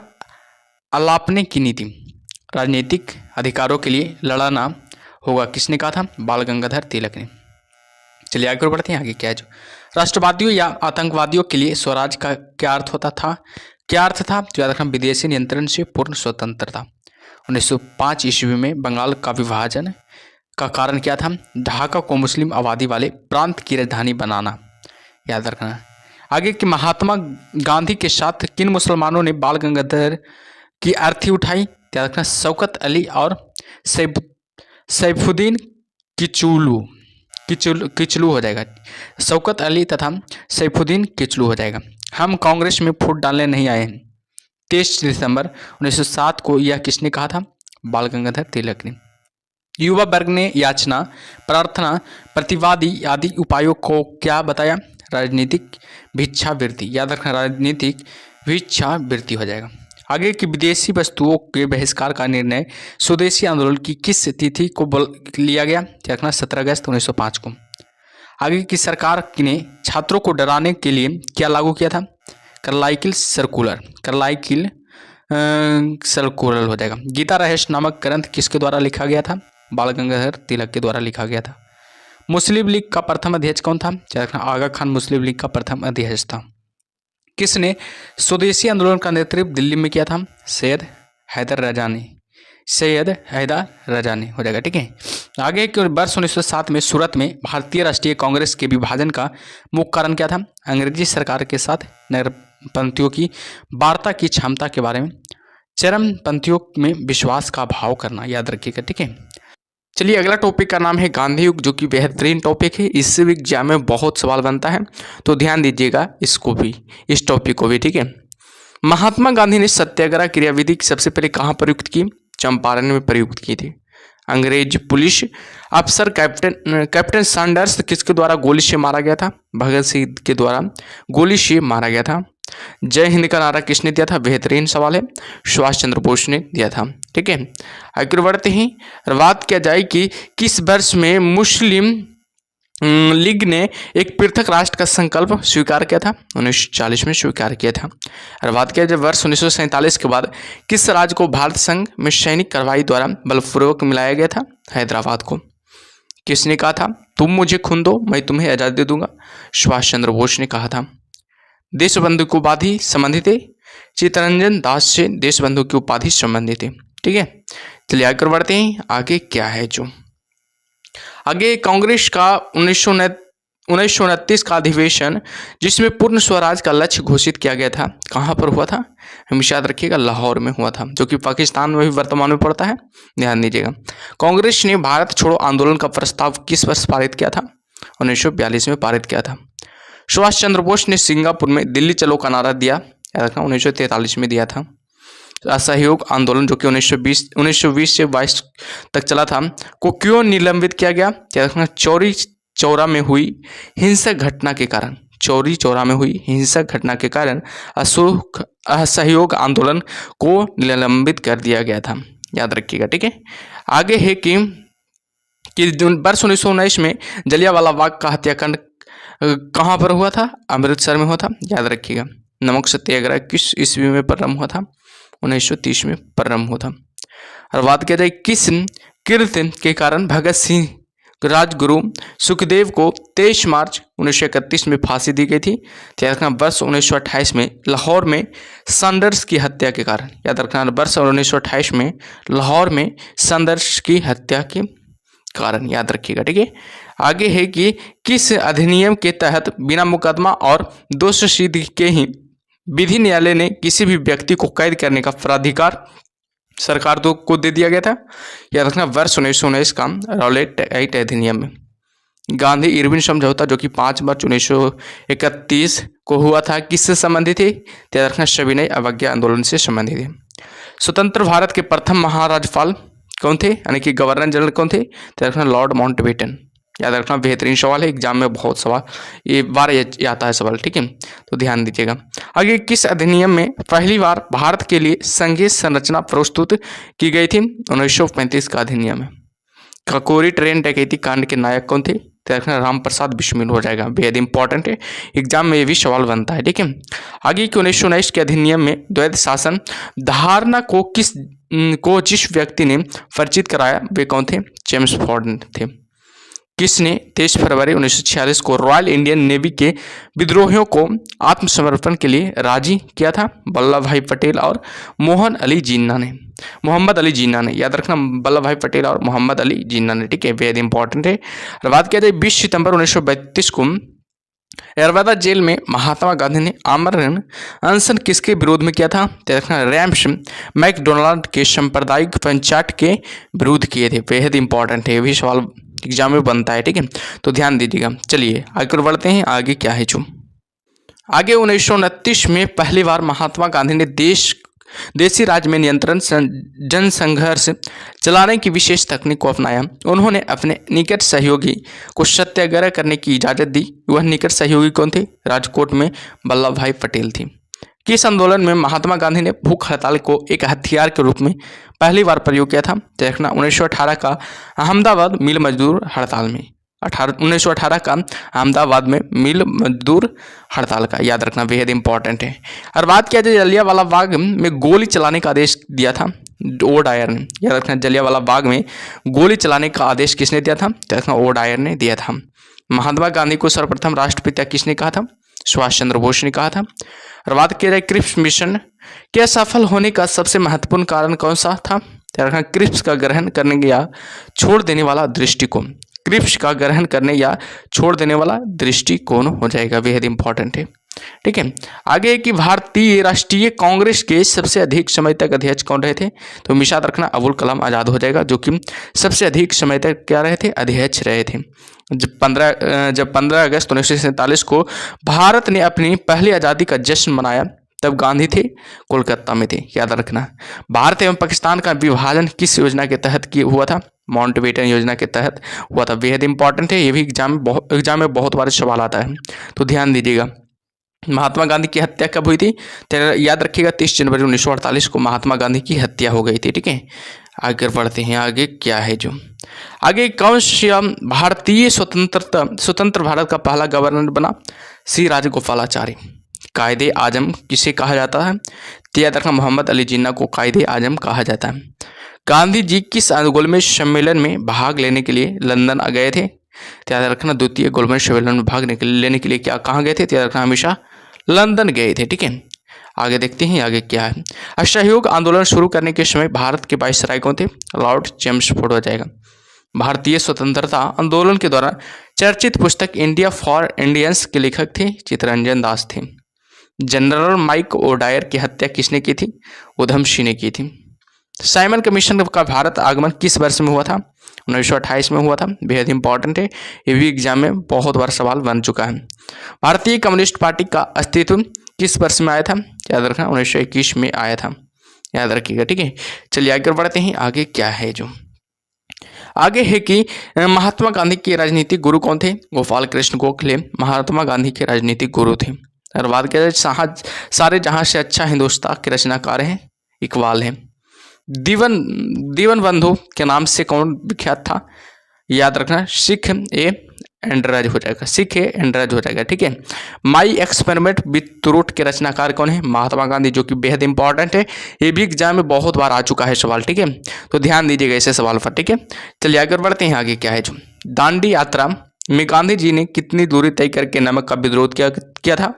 Speaker 1: अलापने की नीति। राजनीतिक अधिकारों के लिए लड़ना होगा, किसने कहा था? बाल गंगाधर तिलक ने। चलिए आगे बढ़ते हैं। आगे क्या है जो राष्ट्रवादियों या आतंकवादियों के लिए स्वराज का क्या अर्थ होता था? क्या अर्थ था? तो याद रखना विदेशी नियंत्रण से पूर्ण स्वतंत्रता। 1905 ईस्वी में बंगाल का विभाजन का कारण क्या था? ढाका को मुस्लिम आबादी वाले प्रांत की राजधानी बनाना, याद रखना। आगे कि महात्मा गांधी के साथ किन मुसलमानों ने बाल गंगाधर की अर्थी उठाई? याद रखना शौकत अली और सैफुद्दीन किचलू हो जाएगा। शौकत अली तथा सैफुद्दीन किचलू हो जाएगा। हम कांग्रेस में फूट डालने नहीं आए हैं, 23 दिसंबर 1907 को यह किसने कहा था? बाल गंगाधर तिलक ने। युवा वर्ग ने याचना, प्रार्थना, प्रतिवादी आदि उपायों को क्या बताया? राजनीतिक भिक्षावृत्ति, याद रखना राजनीतिक भिक्षावृत्ति हो जाएगा। आगे की विदेशी वस्तुओं के बहिष्कार का निर्णय स्वदेशी आंदोलन की किस तिथि को लिया गया? रखना 17 अगस्त 1905 को। आगे की सरकार ने छात्रों को डराने के लिए क्या लागू किया था? कार्लाइकिल सर्कुलर हो जाएगा। गीता रहस्य नामक ग्रंथ किसके द्वारा लिखा गया था? बाल गंगाधर तिलक के द्वारा लिखा गया था। मुस्लिम लीग का प्रथम अध्यक्ष कौन था? आगा खान मुस्लिम लीग का प्रथम अध्यक्ष था। किसने स्वदेशी आंदोलन का नेतृत्व दिल्ली में किया था? सैयद हैदर रजा ने हो जाएगा। ठीक है, आगे के वर्ष 1907 में सूरत में भारतीय राष्ट्रीय कांग्रेस के विभाजन का मुख्य कारण क्या था? अंग्रेजी सरकार के साथ नरपंथियों की वार्ता की क्षमता के बारे में, चरमपंथियों में विश्वास का अभाव करना, याद रखिएगा। ठीक है, चलिए अगला टॉपिक का नाम है गांधी युग, जो कि बेहतरीन टॉपिक है। इससे भी एग्जाम में बहुत सवाल बनता है, तो ध्यान दीजिएगा इसको भी, इस टॉपिक को भी। ठीक है, महात्मा गांधी ने सत्याग्रह क्रियाविधि सबसे पहले कहाँ प्रयुक्त की? चंपारण में प्रयुक्त की थी। अंग्रेज पुलिस अफसर कैप्टन सैंडर्स किसके द्वारा गोली से मारा गया था? भगत सिंह के द्वारा गोली से मारा गया था। जय हिंद का नारा किसने दिया था? बेहतरीन सवाल है, सुभाष चंद्र बोस ने दिया था। ठीक है, आगे बढ़ते हैं। बात किया जाए कि किस वर्ष में मुस्लिम लीग ने एक पृथक राष्ट्र का संकल्प स्वीकार किया था? 1940 में स्वीकार किया था। और बात किया जाए वर्ष 1947 के बाद किस राज्य को भारत संघ में सैनिक कार्रवाई द्वारा बलपूर्वक मिलाया गया था? हैदराबाद को। किसने कहा था? तुम मुझे खून दो मैं तुम्हें आज़ादी दे दूंगा, सुभाष चंद्र बोस ने कहा था। देशबंधु की उपाधि संबंधित है, चित्तरंजन दास से देशबंधु की उपाधि संबंधित है। ठीक है, चलिए आगे बढ़ते हैं। आगे क्या है जो आगे कांग्रेस का 1929 का अधिवेशन, जिसमें पूर्ण स्वराज का लक्ष्य घोषित किया गया था, कहाँ पर हुआ था? हमेशा याद रखिएगा लाहौर में हुआ था, जो कि पाकिस्तान में भी वर्तमान में पड़ता है, ध्यान दीजिएगा। कांग्रेस ने भारत छोड़ो आंदोलन का प्रस्ताव किस वर्ष पारित किया था? 1942 में पारित किया था। सुभाष चंद्र बोस ने सिंगापुर में दिल्ली चलो का नारा दिया, याद रखना 1943 में दिया था। असहयोग आंदोलन, जो कि 1920 से 22 तक चला था, को क्यों निलंबित किया गया? याद रखना चौरी चौरा में हुई हिंसक घटना के कारण। चौरी चौरा में हुई हिंसक घटना के कारण असहयोग आंदोलन को निलंबित कर दिया गया था, याद रखिएगा। ठीक है, आगे है कि वर्ष 1919 में जलियांवाला बाग का हत्याकांड कहाँ पर हुआ था? अमृतसर में हुआ था, याद रखिएगा। नमक सत्याग्रह किस ईस्वी में प्रारंभ हुआ था? 1930 में प्रारंभ हुआ था। और बात किया जाए किस कृत्य के कारण भगत सिंह राजगुरु सुखदेव को 23 मार्च 1931 में फांसी दी गई थी? याद रखना वर्ष 1928 में लाहौर में सैंडर्स की हत्या के कारण, याद रखना वर्ष 1928 में लाहौर में सैंडर्स की हत्या के कारण, याद रखिएगा। ठीक है, आगे है कि किस अधिनियम के तहत बिना मुकदमा और दोष सिद्ध के ही विधि न्यायालय ने किसी भी व्यक्ति को कैद करने का प्राधिकार सरकार को दे दिया गया था? याद रखना वर्ष 1919 का रॉलेट एक्ट अधिनियम में। गांधी इरविन समझौता जो कि 5 मार्च 1931 को हुआ था, किससे संबंधित है? याद रखना सविनय अवज्ञा आंदोलन से संबंधित है। स्वतंत्र भारत के प्रथम महाराज्यपाल कौन थे, यानी कि गवर्नर जनरल कौन थे? याद रखना लॉर्ड माउंटबेटन। याद रखना बेहतरीन सवाल है, एग्जाम में बहुत सवाल ये बार आता है सवाल। ठीक है, तो ध्यान दीजिएगा। आगे किस अधिनियम में पहली बार भारत के लिए संघीय संरचना प्रस्तुत की गई थी? 1935 का अधिनियम है। काकोरी ट्रेन डकैती कांड के नायक कौन थे? रखना राम प्रसाद बिस्मिल हो जाएगा, बेहद इंपॉर्टेंट है, एग्जाम में ये भी सवाल बनता है। ठीक है, आगे कि 1919 के अधिनियम में द्वैध शासन धारणा को जिस व्यक्ति ने परिचित कराया वे कौन थे? जेम्स फॉर्ड थे। किसने 23 फरवरी 1946 को रॉयल इंडियन नेवी के विद्रोहियों को आत्मसमर्पण के लिए राजी किया था? वल्लभ भाई पटेल और मोहम्मद अली जिन्ना ने। याद रखना वल्लभ भाई पटेल और मोहम्मद अली जिन्ना ने। ठीक है, बेहद इंपॉर्टेंट है। और बात किया जाए 20 सितंबर 1932 को यरवदा जेल में महात्मा गांधी ने आमरण अनशन किसके विरोध में किया था? देखना रैम्स मैकडोनाल्ड के सांप्रदायिक पंचायत के विरोध किए थे। बेहद इंपॉर्टेंट है, ये भी सवाल एग्जाम में बनता है। ठीक है, तो ध्यान दीजिएगा। चलिए आगे बढ़ते हैं, आगे क्या है जो आगे 1929 में पहली बार महात्मा गांधी ने देशी राज में नियंत्रण जनसंघर्ष चलाने की विशेष तकनीक को अपनाया। उन्होंने अपने निकट सहयोगी को सत्याग्रह करने की इजाज़त दी। वह निकट सहयोगी कौन थे? राजकोट में वल्लभ भाई पटेल थी। किस आंदोलन में महात्मा गांधी ने भूख हड़ताल को एक हथियार के रूप में पहली बार प्रयोग किया था? देखना 1918 का अहमदाबाद मिल मजदूर हड़ताल में। 1918 का अहमदाबाद में मिल मजदूर हड़ताल का, याद रखना बेहद इंपॉर्टेंट है। और बात किया जाए जलियांवाला बाग में गोली चलाने का आदेश दिया था ओ डायर ने। याद रखना जलियांवाला बाग में गोली चलाने का आदेश किसने दिया था? याद रखना ओ डायर ने दिया था। महात्मा गांधी को सर्वप्रथम राष्ट्रपिता किसने कहा था? सुभाष चंद्र बोस ने कहा था। और बात किया जाए क्रिप्स मिशन के सफल होने का सबसे महत्वपूर्ण कारण कौन सा था? याद रखना क्रिप्स का ग्रहण करने या छोड़ देने वाला दृष्टिकोण। क्रिप्स का ग्रहण करने या छोड़ देने वाला दृष्टिकोण हो जाएगा, बेहद इंपॉर्टेंट है। ठीक है, आगे कि भारतीय राष्ट्रीय कांग्रेस के सबसे अधिक समय तक अध्यक्ष कौन रहे थे? तो हमेशा याद रखना अबुल कलाम आज़ाद हो जाएगा, जो कि सबसे अधिक समय तक क्या रहे थे? अध्यक्ष रहे थे। जब 15 अगस्त 1947 को भारत ने अपनी पहली आज़ादी का जश्न मनाया तब गांधी थे कोलकाता में थे। याद रखना भारत एवं पाकिस्तान का विभाजन किस योजना के तहत हुआ था? माउंटबेटन योजना के तहत हुआ था। बेहद इंपॉर्टेंट है, ये भी एग्जाम में बहुत बार सवाल आता है, तो ध्यान दीजिएगा। महात्मा गांधी की हत्या कब हुई थी? याद रखिएगा 30 जनवरी 1948 को महात्मा गांधी की हत्या हो गई थी। ठीक है, आगे बढ़ते हैं, आगे क्या है जो आगे कौन सा भारतीय स्वतंत्र भारत का पहला गवर्नर बना? श्री राजगोपालाचारी। कायदे आजम किसे कहा जाता है? याद रखना मोहम्मद अली जिन्ना को कायदे आजम कहा जाता है। गांधी जी किस गोलमेज सम्मेलन में भाग लेने के लिए लंदन गए थे? याद रखना द्वितीय गोलमेज सम्मेलन में भाग लेने के लिए कहाँ गए थे? याद रखना हमेशा लंदन गए थे। ठीक है, आगे देखते हैं आगे क्या है। असहयोग आंदोलन शुरू करने के समय भारत के वायसराय कौन थे? लॉर्ड चेम्सफोर्ड हो जाएगा। भारतीय स्वतंत्रता आंदोलन के दौरान चर्चित पुस्तक इंडिया फॉर इंडियंस के लेखक थे चित्तरंजन दास थे। जनरल माइक ओडायर की हत्या किसने की थी? उधम सिंह ने की थी। साइमन कमीशन का भारत आगमन किस वर्ष में हुआ था? 1928 में हुआ था। बेहद इंपॉर्टेंट है, ये भी एग्जाम में बहुत बार सवाल बन चुका है। भारतीय कम्युनिस्ट पार्टी का अस्तित्व किस वर्ष में आया था? याद रखना 1921 में आया था, याद रखिएगा। ठीक है, चलिए आगे बढ़ते हैं, आगे क्या है जो आगे है कि महात्मा गांधी के राजनीतिक गुरु कौन थे? गोपाल कृष्ण गोखले महात्मा गांधी के राजनीतिक गुरु थे। और बात किया जाए सारे जहां से अच्छा हिंदुस्तान के रचनाकार हैं, इकबाल हैं। दीवन बंधु के नाम से कौन विख्यात था? याद रखना, सिख ए एंड्रज हो जाएगा, सिख ए एंड्रज हो जाएगा, ठीक है। माई एक्सपेरिमेंट विथ ट्रूथ के रचनाकार कौन है? महात्मा गांधी, जो कि बेहद इंपॉर्टेंट है, ये भी एग्जाम में बहुत बार आ चुका है सवाल, ठीक है। तो ध्यान दीजिएगा ऐसे सवाल पर, ठीक है। चलिए आगे बढ़ते हैं। आगे क्या है जो दांडी यात्रा में गांधी जी ने कितनी दूरी तय करके नमक का विरोध किया था?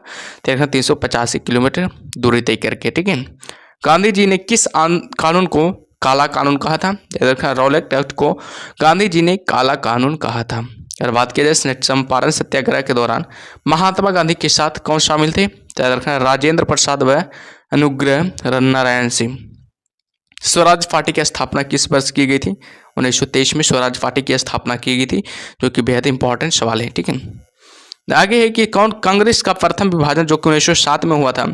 Speaker 1: 385 किलोमीटर दूरी तय करके, ठीक है। गांधी जी ने किस कानून को काला कानून कहा था? रॉलेट एक्ट को गांधी जी ने काला कानून कहा था। और बात किया जाए चंपारण सत्याग्रह के दौरान महात्मा गांधी के साथ कौन शामिल थे? राजेंद्र प्रसाद व अनुग्रह नारायण सिंह। स्वराज पार्टी की स्थापना किस वर्ष की गई थी? 1923 में स्वराज पार्टी की स्थापना की गई थी, जो कि बेहद इंपॉर्टेंट सवाल है, ठीक है। आगे है कि कौन कांग्रेस का प्रथम विभाजन जो कि 1907 में हुआ था,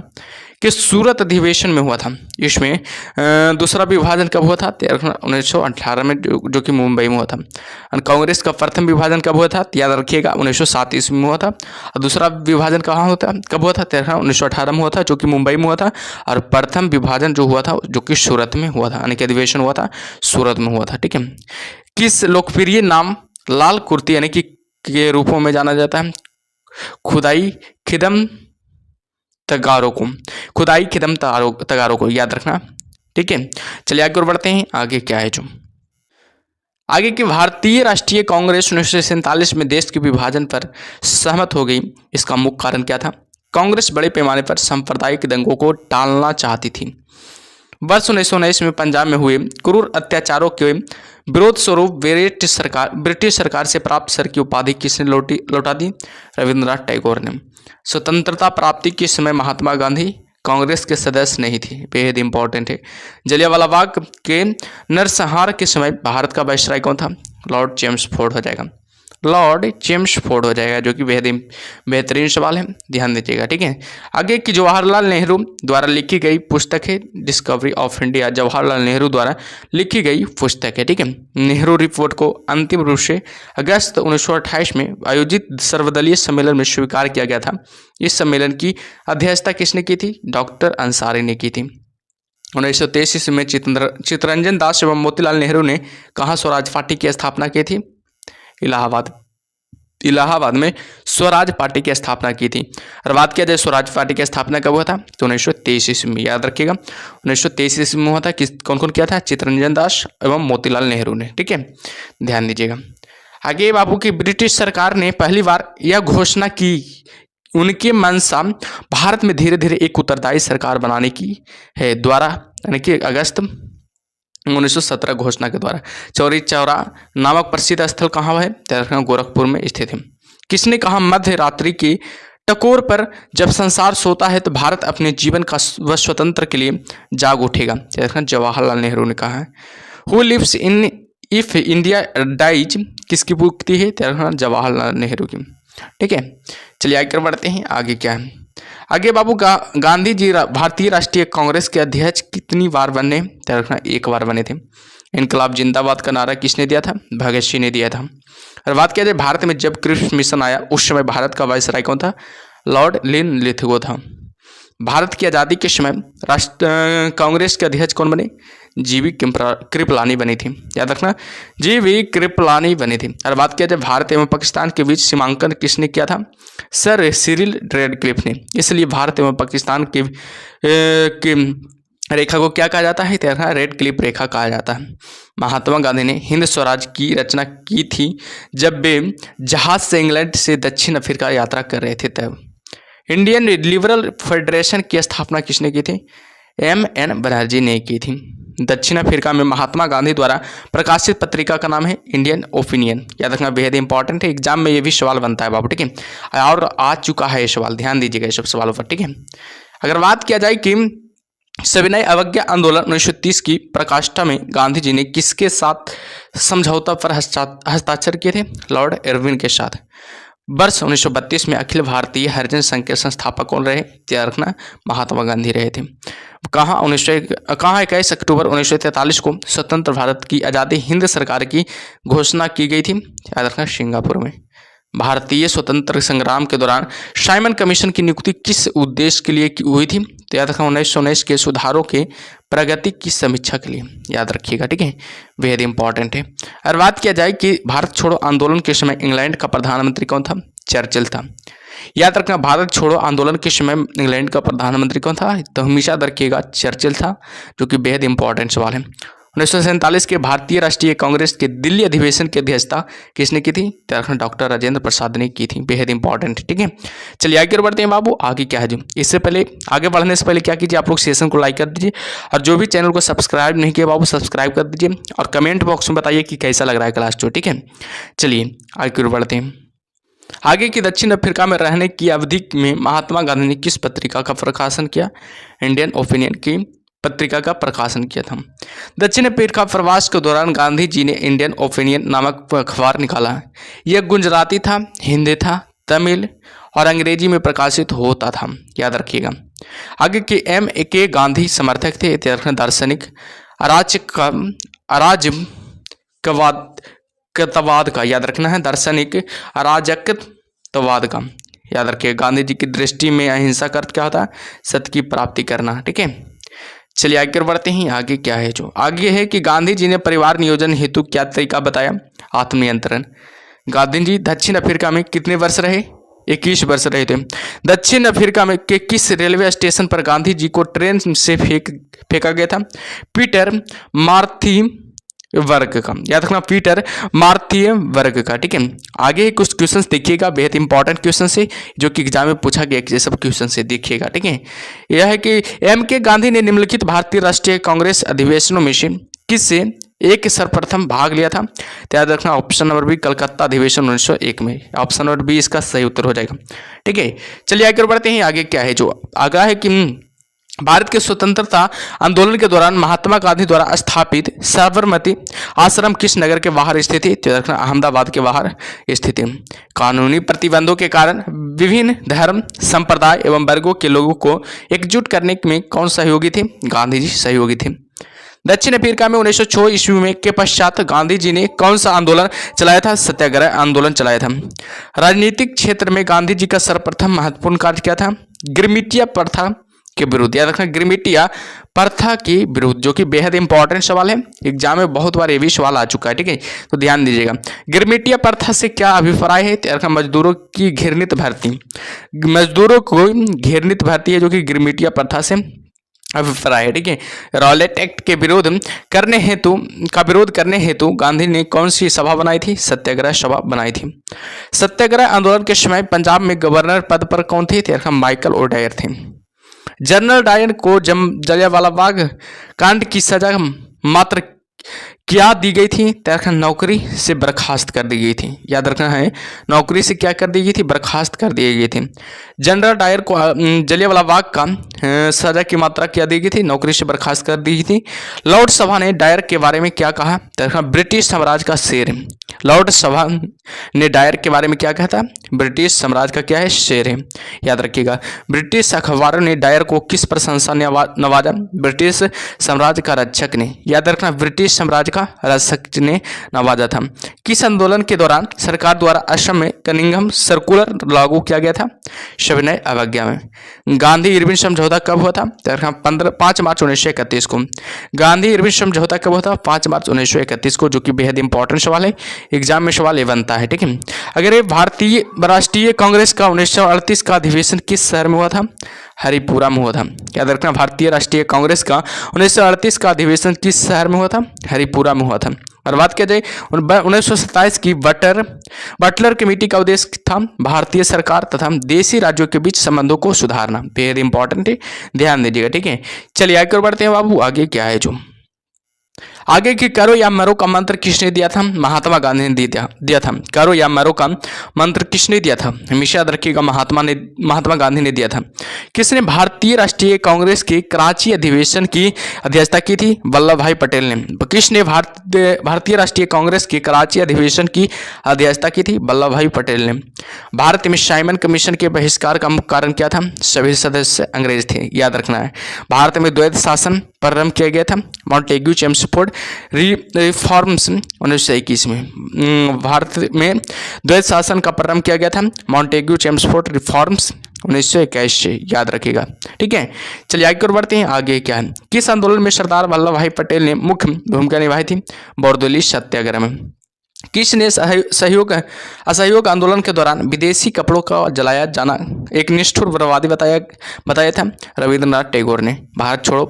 Speaker 1: किस सूरत अधिवेशन में हुआ था? इसमें दूसरा विभाजन कब हुआ था? 1918 में, जो कि मुंबई में हुआ था। और कांग्रेस का प्रथम विभाजन कब हुआ था? याद रखिएगा, 1907 ईस्वी में हुआ था। और दूसरा विभाजन कब हुआ था? 1918 में हुआ था, जो कि मुंबई में हुआ था। और प्रथम विभाजन जो हुआ था, जो कि सूरत में हुआ था, यानी कि अधिवेशन हुआ था सूरत में हुआ था, ठीक है। किस लोकप्रिय नाम लाल कुर्ती यानी कि के रूपों में जाना जाता है? खुदाई खिदम तगारों को, खुदाई खिदम तगारों को, याद रखना, ठीक है। चलिए आगे और बढ़ते हैं। आगे क्या है जो आगे की भारतीय राष्ट्रीय कांग्रेस 1947 में देश के विभाजन पर सहमत हो गई, इसका मुख्य कारण क्या था? कांग्रेस बड़े पैमाने पर सांप्रदायिक दंगों को टालना चाहती थी। वर्ष 1919 में पंजाब में हुए क्रूर अत्याचारों के विरोध स्वरूप ब्रिटिश सरकार से प्राप्त सर की उपाधि किसने लौटा दी? रविंद्रनाथ टैगोर ने। स्वतंत्रता प्राप्ति के समय महात्मा गांधी कांग्रेस के सदस्य नहीं थे, बेहद इंपॉर्टेंट है। जलियांवाला बाग के नरसंहार के समय भारत का वायसराय कौन था? लॉर्ड चेम्सफोर्ड हो जाएगा, लॉर्ड चेम्सफोर्ड हो जाएगा, जो कि बेहद बेहतरीन सवाल है, ध्यान दीजिएगा, ठीक है। आगे की जवाहरलाल नेहरू द्वारा लिखी गई पुस्तक है discovery of India, Jawaharlal Nehru द्वारा लिखी गई पुस्तक है, ठीक है। नेहरू रिपोर्ट को अंतिम रूप से अगस्त 1928 में आयोजित सर्वदलीय सम्मेलन में स्वीकार किया गया था। इस सम्मेलन की अध्यक्षता किसने की थी? डॉक्टर अंसारी ने की थी। 1933 में चित्तरंजन दास एवं मोतीलाल नेहरू ने कहाँ स्वराज पार्टी की स्थापना की थी? इलाहाबाद में स्वराज पार्टी की स्थापना की थी। और बात किया जाए स्वराज पार्टी की स्थापना कब हुआ था? तो 1923 ईस्वी में, याद रखिएगा 1923 ईस्वी में हुआ था। कौन कौन किया था? चित्तरंजन दास एवं मोतीलाल नेहरू ने, ठीक है, ध्यान दीजिएगा। आगे बाबू की ब्रिटिश सरकार ने पहली बार यह घोषणा की उनके मंशा भारत में धीरे धीरे एक उत्तरदायी सरकार बनाने की है द्वारा, यानी कि अगस्त 1917 घोषणा के द्वारा। चौरी चौरा नामक प्रसिद्ध स्थल कहाँ है? गोरखपुर में स्थित है। किसने कहा मध्य रात्रि की टकोर पर जब संसार सोता है तो भारत अपने जीवन का व स्वतंत्र के लिए जाग उठेगा? जवाहरलाल नेहरू ने कहा है। Who lives in if India dies किसकी उक्ति है? जवाहरलाल नेहरू की, ठीक है। चलिए आगे बढ़ते हैं। आगे क्या है? आगे बाबू गांधी जी भारतीय राष्ट्रीय कांग्रेस के अध्यक्ष कितनी बार बने? एक बार बने थे। इनकलाब जिंदाबाद का नारा किसने दिया था? भगत सिंह ने दिया था। और बात किया जाए भारत में जब क्रिप्स मिशन आया उस समय भारत का वायसराय कौन था? लॉर्ड लिनलिथगो था। भारत की आज़ादी के समय कांग्रेस के अध्यक्ष कौन बने? जीवी कृपलानी बनी थी, याद रखना, जीवी कृपलानी बनी थी। और बात किया जाए भारत एवं पाकिस्तान के बीच सीमांकन किसने किया था? सर सिरिल रेडक्लिफ ने। इसलिए भारत एवं पाकिस्तान की रेखा को क्या कहा जाता है? रेड क्लिफ रेखा कहा जाता है। महात्मा गांधी ने हिंद स्वराज की रचना की थी जब वे जहाज से इंग्लैंड से दक्षिण अफ्रीका यात्रा कर रहे थे तब। इंडियन लिबरल फेडरेशन की स्थापना किसने की थी? M.N. बनर्जी ने की थी। दक्षिण अफ्रीका में महात्मा गांधी द्वारा प्रकाशित पत्रिका का नाम है इंडियन ओपिनियन, याद रखना, बेहद इंपॉर्टेंट है, एग्जाम में ये भी सवाल बनता है बाबू, ठीक है। और आ चुका है ये सवाल, ध्यान दीजिएगा ये सब सवालों पर, ठीक है। अगर बात किया जाए कि सविनय अवज्ञा आंदोलन 1930 की प्रकाष्ठा में गांधी जी ने किसके साथ समझौता पर हस्ताक्षर किए थे? लॉर्ड इरविन के साथ। वर्ष 1932 में अखिल भारतीय हरिजन संघ के संस्थापक कौन रहे? याद रखना, महात्मा गांधी रहे थे। कहाँ 21 अक्टूबर 1943 को स्वतंत्र भारत की आज़ादी हिंद सरकार की घोषणा की गई थी? याद रखना, सिंगापुर में। भारतीय स्वतंत्र संग्राम के दौरान साइमन कमीशन की नियुक्ति किस उद्देश्य के लिए हुई थी? तो याद रखना, 1919 के सुधारों के प्रगति की समीक्षा के लिए। याद रखिएगा, ठीक है, बेहद इंपॉर्टेंट है। और बात किया जाए कि भारत छोड़ो आंदोलन के समय इंग्लैंड का प्रधानमंत्री कौन था? चर्चिल था। याद रखना, भारत छोड़ो आंदोलन के समय इंग्लैंड का प्रधानमंत्री कौन था? तो हमेशा याद रखिएगा, चर्चिल था, जो कि बेहद इंपॉर्टेंट सवाल है। 1947 के भारतीय राष्ट्रीय कांग्रेस के दिल्ली अधिवेशन की अध्यक्षता किसने की थी? तो याद रखना, डॉक्टर राजेंद्र प्रसाद ने की थी। बेहद इंपॉर्टेंट, ठीक है। चलिए आगे बढ़ते हैं बाबू, आगे क्या है जो, इससे पहले आगे बढ़ने से पहले क्या कीजिए, आप लोग सेशन को लाइक कर दीजिए, और जो भी चैनल को सब्सक्राइब नहीं किया बाबू सब्सक्राइब कर दीजिए, और कमेंट बॉक्स में बताइए कि कैसा लग रहा है क्लास 2, ठीक है। चलिए आगे बढ़ते हैं। आगे की दक्षिण अफ्रीका में रहने की अवधि में महात्मा गांधी ने किस पत्रिका का प्रकाशन किया? इंडियन ओपिनियन की पत्रिका का प्रकाशन किया था। दक्षिण अफ्रीका प्रवास के दौरान गांधी जी ने इंडियन ओपिनियन नामक अखबार निकाला। यह गुजराती था, हिंदी था, तमिल और अंग्रेजी में प्रकाशित होता था। याद रखिएगा। आगे के के गांधी समर्थक थे, दार्शनिक अराजकवाद का, याद रखना है, दार्शनिक अराजकवाद का। याद रखिए, गांधी जी की दृष्टि में अहिंसा का अर्थ क्या होता है? सत्य की प्राप्ति करना, ठीक है। चलिए आगे बढ़ते हैं। आगे क्या है जो, आगे है कि गांधी जी ने परिवार नियोजन हेतु क्या तरीका बताया? आत्मनियंत्रण। गांधी जी दक्षिण अफ्रीका में कितने वर्ष रहे? 21 वर्ष रहे थे। दक्षिण अफ्रीका में के किस रेलवे स्टेशन पर गांधी जी को ट्रेन से फेंका गया था? पीटर मार्थी वर्ग का। याद रखना, पीटर मार्थी वर्ग का, ठीक है। आगे कुछ क्वेश्चंस देखिएगा, बेहद इंपॉर्टेंट क्वेश्चन है, जो कि एग्जाम में पूछा गया, ये सब क्वेश्चन से देखिएगा, ठीक है। यह है कि के गांधी ने निम्नलिखित भारतीय राष्ट्रीय कांग्रेस अधिवेशनों में से किससे एक सर्वप्रथम भाग लिया था? तो याद रखना, ऑप्शन नंबर बी, कलकत्ता अधिवेशन 1901 में। ऑप्शन नंबर बी इसका सही उत्तर हो जाएगा, ठीक है। चलिए आगे बढ़ते हैं। आगे क्या है जो, आगे है कि भारत के स्वतंत्रता आंदोलन के दौरान महात्मा गांधी द्वारा स्थापित साबरमती आश्रम किस नगर के बाहर स्थित है? तो रखना, अहमदाबाद के बाहर स्थित है। कानूनी प्रतिबंधों के कारण विभिन्न धर्म, संप्रदाय एवं वर्गों के लोगों को एकजुट करने में कौन सहयोगी थे? गांधी जी सहयोगी थे। दक्षिण अफ्रीका में 1906 ईस्वी में के पश्चात गांधी जी ने कौन सा आंदोलन चलाया था? सत्याग्रह आंदोलन चलाया था। राजनीतिक क्षेत्र में गांधी जी का सर्वप्रथम महत्वपूर्ण कार्य क्या था? गिरमिटिया प्रथा के विरुद्ध। याद रखना, गिरमिटिया प्रथा के विरुद्ध, जो कि बेहद इंपॉर्टेंट सवाल है, एग्जाम में बहुत बार ये भी सवाल आ चुका है, ठीक है, तो ध्यान दीजिएगा। गिरमिटिया प्रथा से क्या अभिप्राय है? याद रखना, मजदूरों की घृणित भर्ती, मजदूरों को घृणित भर्ती है, जो कि गिरमिटिया प्रथा से अभिप्राय है, ठीक है। रॉलेट एक्ट के विरोध करने हेतु गांधी ने कौन सी सभा बनाई थी? सत्याग्रह सभा बनाई थी। सत्याग्रह आंदोलन के समय पंजाब में गवर्नर पद पर कौन थे? माइकल ओडायर थे। जनरल डायर को जलियांवाला बाग कांड की सजा मात्र क्या दी गई थी? नौकरी से बर्खास्त कर दी गई थी। याद रखना है, नौकरी से क्या कर दी गई थी? बर्खास्त कर दी गई थी। जनरल डायर को जलियांवाला बाग का सजा की मात्रा क्या दी गई थी? नौकरी से बर्खास्त कर दी गई थी। लॉर्ड सभा ने डायर के बारे में क्या कहा? ब्रिटिश साम्राज्य का शेर। लॉर्ड सभा ने डायर के बारे में क्या कहा था? ब्रिटिश साम्राज्य का क्या है? शेर है। याद रखिएगा। ब्रिटिश अखबारों ने डायर को किस प्रशंसा ने नवाजा? ब्रिटिश साम्राज्य का रक्षक ने। याद रखना, ब्रिटिश साम्राज्य का रक्षक ने नवाजा था। किस आंदोलन के दौरान सरकार द्वारा असम में कनिंघम सर्कुलर लागू किया गया था? सविनय अवज्ञा में। गांधी इरविन समझौता कब हुआ था? 5 मार्च 1931 को। गांधी इरविन समझौता कब हुआ था? 5 मार्च 1931 को, जो कि बेहद इंपॉर्टेंट सवाल है, एग्जाम में सवाल ये बनता है, ठीक है। अगर ये भारतीय राष्ट्रीय कांग्रेस का 1938 का अधिवेशन किस शहर में हुआ था? हरिपुरा में हुआ था। याद रखना, भारतीय राष्ट्रीय कांग्रेस का 1938 का अधिवेशन किस शहर में हुआ था? हरिपुरा में हुआ था। और बात किया जाए 1927 की बटलर कमेटी का उद्देश्य था भारतीय सरकार तथा देशी राज्यों के बीच संबंधों को सुधारना। बेहद इंपॉर्टेंट है, ध्यान दीजिएगा, ठीक है। चलिए आगे बढ़ते हैं बाबू। आगे क्या है जो, आगे की करो या मरो का मंत्र किसने दिया था? महात्मा गांधी ने दिया था। करो या मरो का मंत्र किसने दिया था? हमेशा याद रखिएगा, महात्मा गांधी ने दिया था। किसने भारतीय राष्ट्रीय कांग्रेस के कराची अधिवेशन की अध्यक्षता की थी? वल्लभ भाई पटेल ने। किसने भारतीय राष्ट्रीय कांग्रेस के कराची अधिवेशन की अध्यक्षता की थी? वल्लभ भाई पटेल ने। भारत में साइमन कमीशन के बहिष्कार का मुख्य कारण क्या था? सभी सदस्य अंग्रेज थे, याद रखना है। भारत में द्वैध शासन प्रारंभ किया गया था, मॉन्टेग्यू चेम्सफोर्ड रिफॉर्म्स 1921 में। भारत में द्वैध शासन का प्रारंभ किया गया था, मॉन्टेग्यू चेम्सफोर्ड रिफॉर्म्स 1921 से, याद रखिएगा। ठीक है, चलिए आगे और बढ़ते हैं। आगे क्या है? किस आंदोलन में सरदार वल्लभ भाई पटेल ने मुख्य भूमिका निभाई थी? बरदौली सत्याग्रह में। किसने असहयोग आंदोलन के दौरान विदेशी कपड़ों का जलाया जाना एक निष्ठुर बर्बादी बताया था? रविंद्रनाथ टैगोर ने। भारत छोड़ो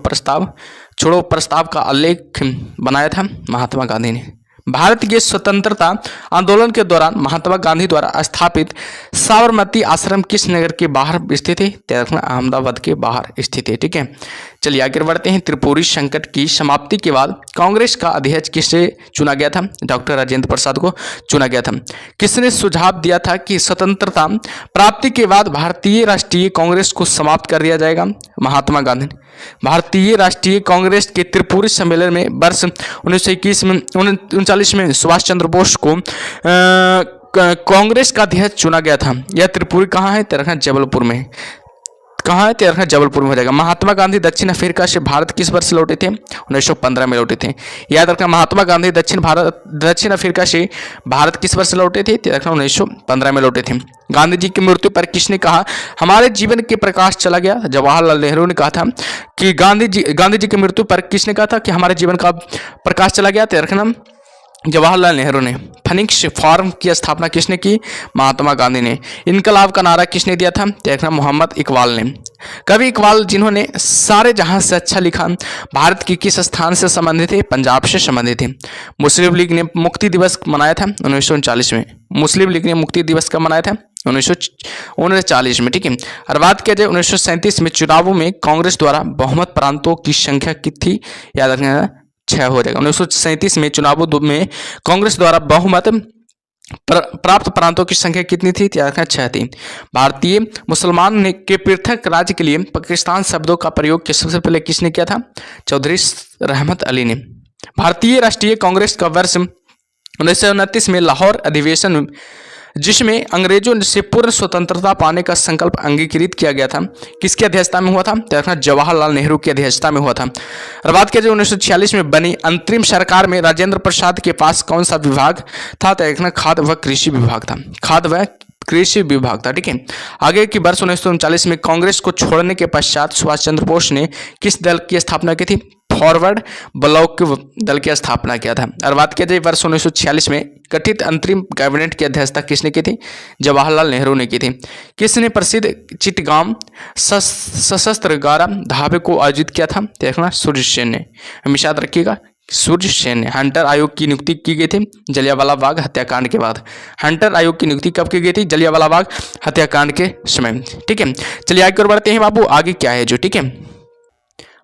Speaker 1: प्रस्ताव का उल्लेख बनाया था? महात्मा गांधी ने। भारत के स्वतंत्रता आंदोलन के दौरान महात्मा गांधी द्वारा स्थापित साबरमती आश्रम किस नगर के बाहर स्थित है? अहमदाबाद के बाहर स्थित है। ठीक है, चलिए आगे बढ़ते हैं। त्रिपुरी संकट की समाप्ति के बाद कांग्रेस का अध्यक्ष किसे चुना गया था? डॉक्टर राजेंद्र प्रसाद को चुना गया था। किसने सुझाव दिया था कि स्वतंत्रता प्राप्ति के बाद भारतीय राष्ट्रीय कांग्रेस को समाप्त कर दिया जाएगा? महात्मा गांधी। भारतीय राष्ट्रीय कांग्रेस के त्रिपुरी सम्मेलन में वर्ष 1939 में सुभाष चंद्र बोस को कांग्रेस का अध्यक्ष चुना गया था। यह त्रिपुरी कहाँ है? तेरखा जबलपुर में। कहाँ है? तेरखा जबलपुर में हो जाएगा। महात्मा गांधी दक्षिण अफ्रीका से भारत किस वर्ष लौटे थे? 1915 में लौटे थे। याद रखना, महात्मा गांधी दक्षिण अफ्रीका से भारत किस वर्ष लौटे थे? 1915 में लौटे थे। गांधी जी की मृत्यु पर किसने कहा हमारे जीवन के प्रकाश चला गया? जवाहरलाल नेहरू ने कहा था कि गांधी जी की मृत्यु पर किसने कहा था कि हमारे जीवन का प्रकाश चला गया? तो रखना जवाहरलाल नेहरू ने। फीनिक्स फॉर्म की स्थापना किसने की? महात्मा गांधी ने। इनकलाब का नारा किसने दिया था? देखना, मोहम्मद इकबाल ने। कवि इकबाल जिन्होंने सारे जहां से अच्छा लिखा भारत की किस स्थान से संबंधित थे? पंजाब से संबंधित थे। मुस्लिम लीग ने मुक्ति दिवस मनाया था 1939 में। मुस्लिम लीग ने मुक्ति दिवस कब मनाया था? 1939 में। ठीक है, और बात किया जाए 1937 में चुनावों में कांग्रेस द्वारा बहुमत प्रांतों की संख्या कितनी थी? याद रखना, 6 हो जाएगा। 1937 में चुनावों में कांग्रेस द्वारा बहुमत प्राप्त प्रांतों की संख्या कितनी थी? 6 थी। भारतीय मुसलमान ने के पृथक राज्य के लिए पाकिस्तान शब्दों का प्रयोग सबसे पहले किसने किया था? चौधरी रहमत अली ने। भारतीय राष्ट्रीय कांग्रेस का वर्ष 1929 में लाहौर अधिवेशन जिसमें अंग्रेजों से पूर्ण स्वतंत्रता पाने का संकल्प अंगीकृत किया गया था, किसकी अध्यक्षता में हुआ था? देखना, जवाहरलाल नेहरू की अध्यक्षता में हुआ था। और बात किया जाए 1946 में बनी अंतरिम सरकार में राजेंद्र प्रसाद के पास कौन सा विभाग था? देखना, खाद्य व कृषि विभाग था। खाद्य व कृषि विभाग था। ठीक है, आगे की वर्ष 1939 में कांग्रेस को छोड़ने के पश्चात सुभाष चंद्र बोस ने किस दल की स्थापना की थी? फॉरवर्ड ब्लॉक दल की स्थापना किया था। और बात किया जाए वर्ष 1946 में गठित अंतरिम कैबिनेट की अध्यक्षता किसने की थी? जवाहरलाल नेहरू ने की थी। किसने प्रसिद्ध चिटगांव सशस्त्र गारा धाबे को आयोजित किया था? देखना, सूर्य सेन ने। हमेशा याद रखिएगा, सूर्य सेन ने। हंटर आयोग की नियुक्ति की गई थी जलियांवाला बाग हत्याकांड के बाद। हंटर आयोग की नियुक्ति कब की गई थी? जलियांवाला बाग हत्याकांड के समय। ठीक है, चलिए आगे और बढ़ते हैं बाबू। आगे क्या है जो, ठीक है,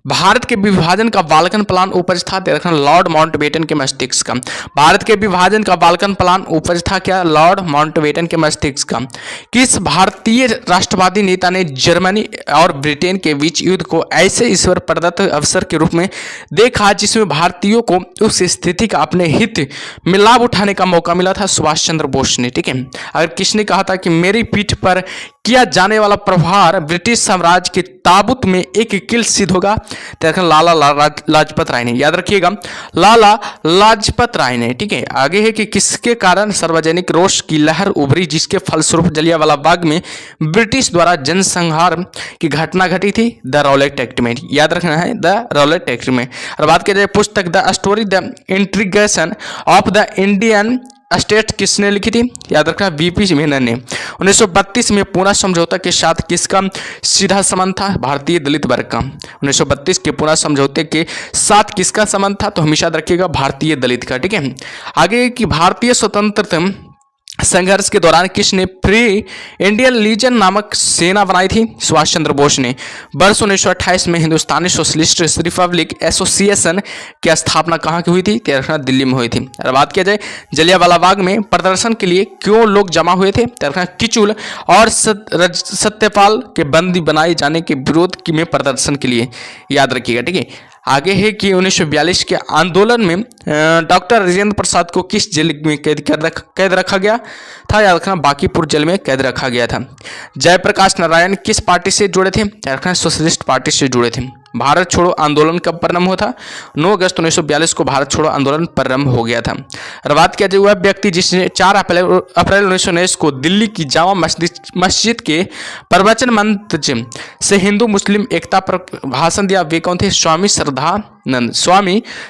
Speaker 1: भारत के विभाजन का बाल्कन प्लान उपज था? देखना, लॉर्ड माउंटबेटन के मस्तिष्क का। भारत के विभाजन का बाल्कन प्लान उपज था क्या? लॉर्ड माउंटबेटन के मस्तिष्क का। किस भारतीय राष्ट्रवादी नेता ने जर्मनी और ब्रिटेन के बीच युद्ध को ऐसे ईश्वर प्रदत्त अवसर के रूप में देखा जिसमें भारतीयों को उस स्थिति का अपने हित में लाभ उठाने का मौका मिला था? सुभाष चंद्र बोस ने। ठीक है, अगर किसने कहा था कि मेरी पीठ पर किया जाने वाला प्रहार ब्रिटिश साम्राज्य के ताबूत में एक कील सिद्ध होगा? तो लाला लाजपत राय ने। याद रखिएगा, लाला लाजपत राय ने। ठीक है, आगे है कि किसके कारण सार्वजनिक रोष की लहर उभरी जिसके फलस्वरूप जलियांवाला बाग में ब्रिटिश द्वारा जनसंहार की घटना घटी थी? द रॉलेट एक्ट में। याद रखना है, द रॉलेट एक्ट में। और बात की जाए पुस्तक the story the integration of the Indian state किसने लिखी थी? याद रखना, वीपी मेनन ने। 1932 में पूना समझौता के साथ किसका सीधा संबंध था? भारतीय दलित वर्ग का। 1932 के पूना समझौते के साथ किसका संबंध था? तो हमेशा याद रखिएगा, भारतीय दलित का। ठीक है, आगे की भारतीय स्वतंत्रता संघर्ष के दौरान किसने फ्री इंडियन लीजन नामक सेना बनाई थी? सुभाष चंद्र बोस ने। वर्ष 1928 में हिंदुस्तानी सोशलिस्ट रिपब्लिक एसोसिएशन की स्थापना कहाँ की हुई थी? दिल्ली में हुई थी। अगर बात किया जाए जलियांवाला बाग में प्रदर्शन के लिए क्यों लोग जमा हुए थे? किचुल और सत्यपाल के बंदी बनाए जाने के विरोध में प्रदर्शन के लिए, याद रखिएगा। ठीक है, आगे है कि 1942 के आंदोलन में डॉक्टर राजेंद्र प्रसाद को किस जेल में कैद रखा गया था? याद रखना बांकीपुर जेल में कैद रखा गया था। जयप्रकाश नारायण किस पार्टी से जुड़े थे? याद रखना सोशलिस्ट पार्टी से जुड़े थे। भारत छोड़ो आंदोलन कब प्रारंभ हुआ था? 9 अगस्त 1942 को भारत छोड़ो आंदोलन प्रारंभ हो गया था। और बात किया जाए वह व्यक्ति जिसने 4 अप्रैल 1919 को दिल्ली की जामा मस्जिद के प्रवचन मंच से हिंदू मुस्लिम एकता पर भाषण दिया, वे कौन थे? स्वामी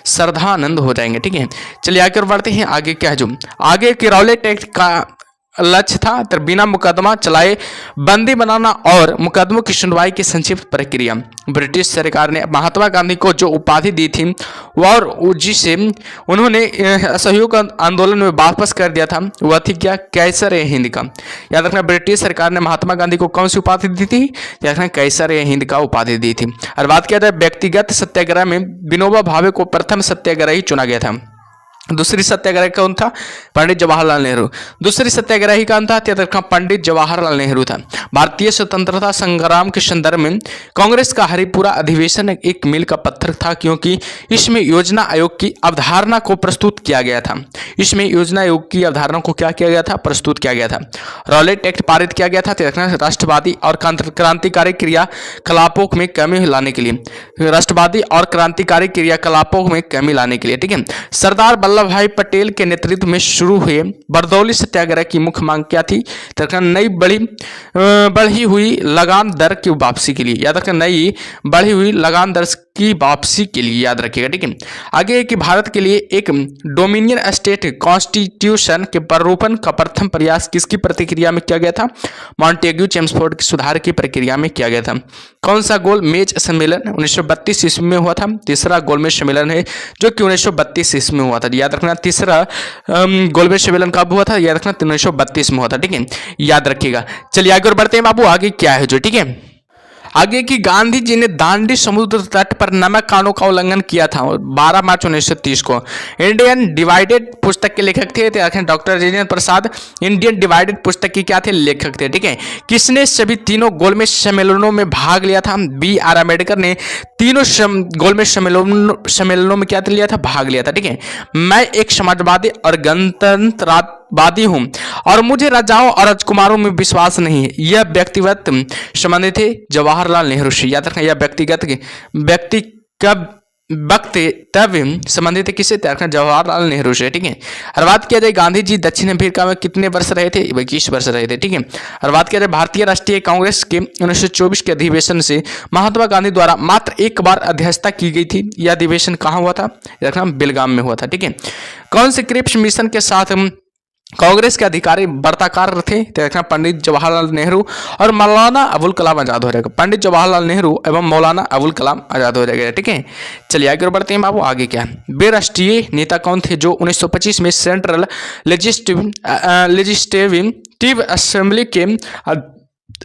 Speaker 1: श्रद्धानंद हो जाएंगे। ठीक है, चलिए आगे बढ़ते हैं। आगे क्या है जो आगे की रॉलेट एक्ट का लक्ष्य था? तो बिना मुकदमा चलाए बंदी बनाना और मुकदमों की सुनवाई की संक्षिप्त प्रक्रिया। ब्रिटिश सरकार ने महात्मा गांधी को जो उपाधि दी थी और जिसे उन्होंने असहयोग आंदोलन में वापस कर दिया था वह थी क्या? कैसर ए हिंद का। याद रखना ब्रिटिश सरकार ने महात्मा गांधी को कौन सी उपाधि दी थी? याद रखना कैसर ए हिंद का उपाधि दी थी। और बात किया जाए व्यक्तिगत सत्याग्रह में विनोबा भावे को प्रथम सत्याग्रही चुना गया था। दूसरी सत्याग्रह कौन था? पंडित जवाहरलाल नेहरू। दूसरी सत्याग्रही कौन था? पंडित जवाहरलाल नेहरू था। भारतीय स्वतंत्रता संग्राम के संदर्भ में कांग्रेस का हरिपुरा अधिवेशन एक मील का पत्थर था, क्योंकि इसमें योजना आयोग की अवधारणा को प्रस्तुत किया गया था। इसमें योजना आयोग की अवधारणा को क्या किया गया था? प्रस्तुत किया गया था। रॉलेट एक्ट पारित किया गया था राष्ट्रवादी और क्रांतिकारी क्रियाकलापों में कमी लाने के लिए। राष्ट्रवादी और क्रांतिकारी क्रियाकलापों में कमी लाने के लिए। ठीक है, सरदार वल्लभ भाई पटेल के नेतृत्व में शुरू हुए बरदौली सत्याग्रह की मुख्य मांग क्या थी? नई बढ़ी हुई लगान दर की वापसी के लिए। याद रखना नई बढ़ी हुई लगान दर की वापसी के लिए, याद रखिएगा। ठीक है, आगे कि भारत के लिए एक डोमिनियन स्टेट कॉन्स्टिट्यूशन के प्रारूपण का प्रथम प्रयास किसकी प्रतिक्रिया में किया गया था? मॉन्टेग्यू चेम्सफोर्ड की सुधार की प्रक्रिया में किया गया था। कौन सा गोलमेज सम्मेलन 1932 ईस्वी में हुआ था? तीसरा गोलमेज सम्मेलन है जो कि 1932 ईस्वी में हुआ था। याद रखना तीसरा गोलमेज सम्मेलन कब हुआ था? याद रखना 1932 में हुआ था। ठीक है, याद रखिएगा। चलिए आगे और बढ़ते हैं बाबू। आगे क्या है जो, ठीक है, आगे की गांधी जी ने दांडी समुद्र तट पर नमक कानून का उल्लंघन किया था 12 मार्च 1930 को। इंडियन डिवाइडेड पुस्तक के लेखक थे doctor Rajendra Prasad. Indian divided पुस्तक के क्या थे? लेखक थे। ठीक है, किसने सभी तीनों गोलमेज सम्मेलनों में भाग लिया था? B.R. अम्बेडकर ने तीनों गोलमेज सम्मेलनों में क्या लिया था? भाग लिया था। ठीक है, मैं एक समाजवादी और गणतंत्रवादी हूं और मुझे राजाओं और राजकुमारों में विश्वास नहीं है। यह व्यक्तिगत संबंधित थे जवाहरलाल नेहरू से। याद रखना यह वक्तव्य संबंधित है किससे? जवाहरलाल नेहरू से। ठीक है, और बात किया जाए गांधी जी दक्षिण अफ्रीका में कितने वर्ष रहे थे? 21 वर्ष रहे थे। ठीक है, और बात किया जाए भारतीय राष्ट्रीय कांग्रेस के 1924 के अधिवेशन से महात्मा गांधी द्वारा मात्र एक बार अध्यक्षता की गई थी। यह अधिवेशन कहाँ हुआ था? रखना बेलगाम में हुआ था। ठीक है, कौन से क्रिप्स मिशन के साथ कांग्रेस के अधिकारी वार्ताकार थे? पंडित जवाहरलाल नेहरू और मौलाना अबुल कलाम आजाद हो जाएगा। पंडित जवाहरलाल नेहरू एवं मौलाना अबुल कलाम आजाद हो जाएगा। ठीक है, चलिए आगे बढ़ते हैं बाबू। आगे क्या है? वे राष्ट्रीय नेता कौन थे जो 1925 में सेंट्रल लेजिस्लेटिव असेंबली के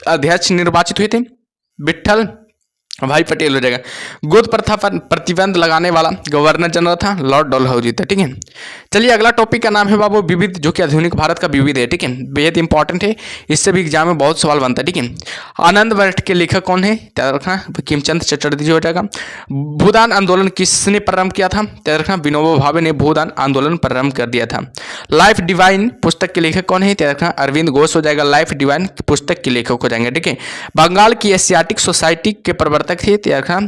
Speaker 1: अध्यक्ष निर्वाचित हुए थे? विठल भाई पटेल हो जाएगा। गोद प्रथा पर प्रतिबंध लगाने वाला गवर्नर जनरल था लॉर्ड डलहौजी था। ठीक है, चलिए अगला टॉपिक का नाम है बाबू विविध, जो कि आधुनिक भारत का विविध है। ठीक है, बेहद इंपॉर्टेंट है, इससे भी एग्जाम में बहुत सवाल बनता है। ठीक है, आनंद बट के लेखक कौन है? याद रखना बंकिमचंद चटर्जी हो जाएगा। भूदान आंदोलन किसने प्रारंभ किया था? याद रखना विनोबा भावे ने भूदान आंदोलन प्रारंभ कर दिया था। लाइफ डिवाइन पुस्तक के लेखक कौन है? याद रखना अरविंद घोष हो जाएगा। लाइफ डिवाइन पुस्तक के लेखक हो जाएंगे। ठीक है, बंगाल की एशियाटिक सोसाइटी के प्रवर्तक थे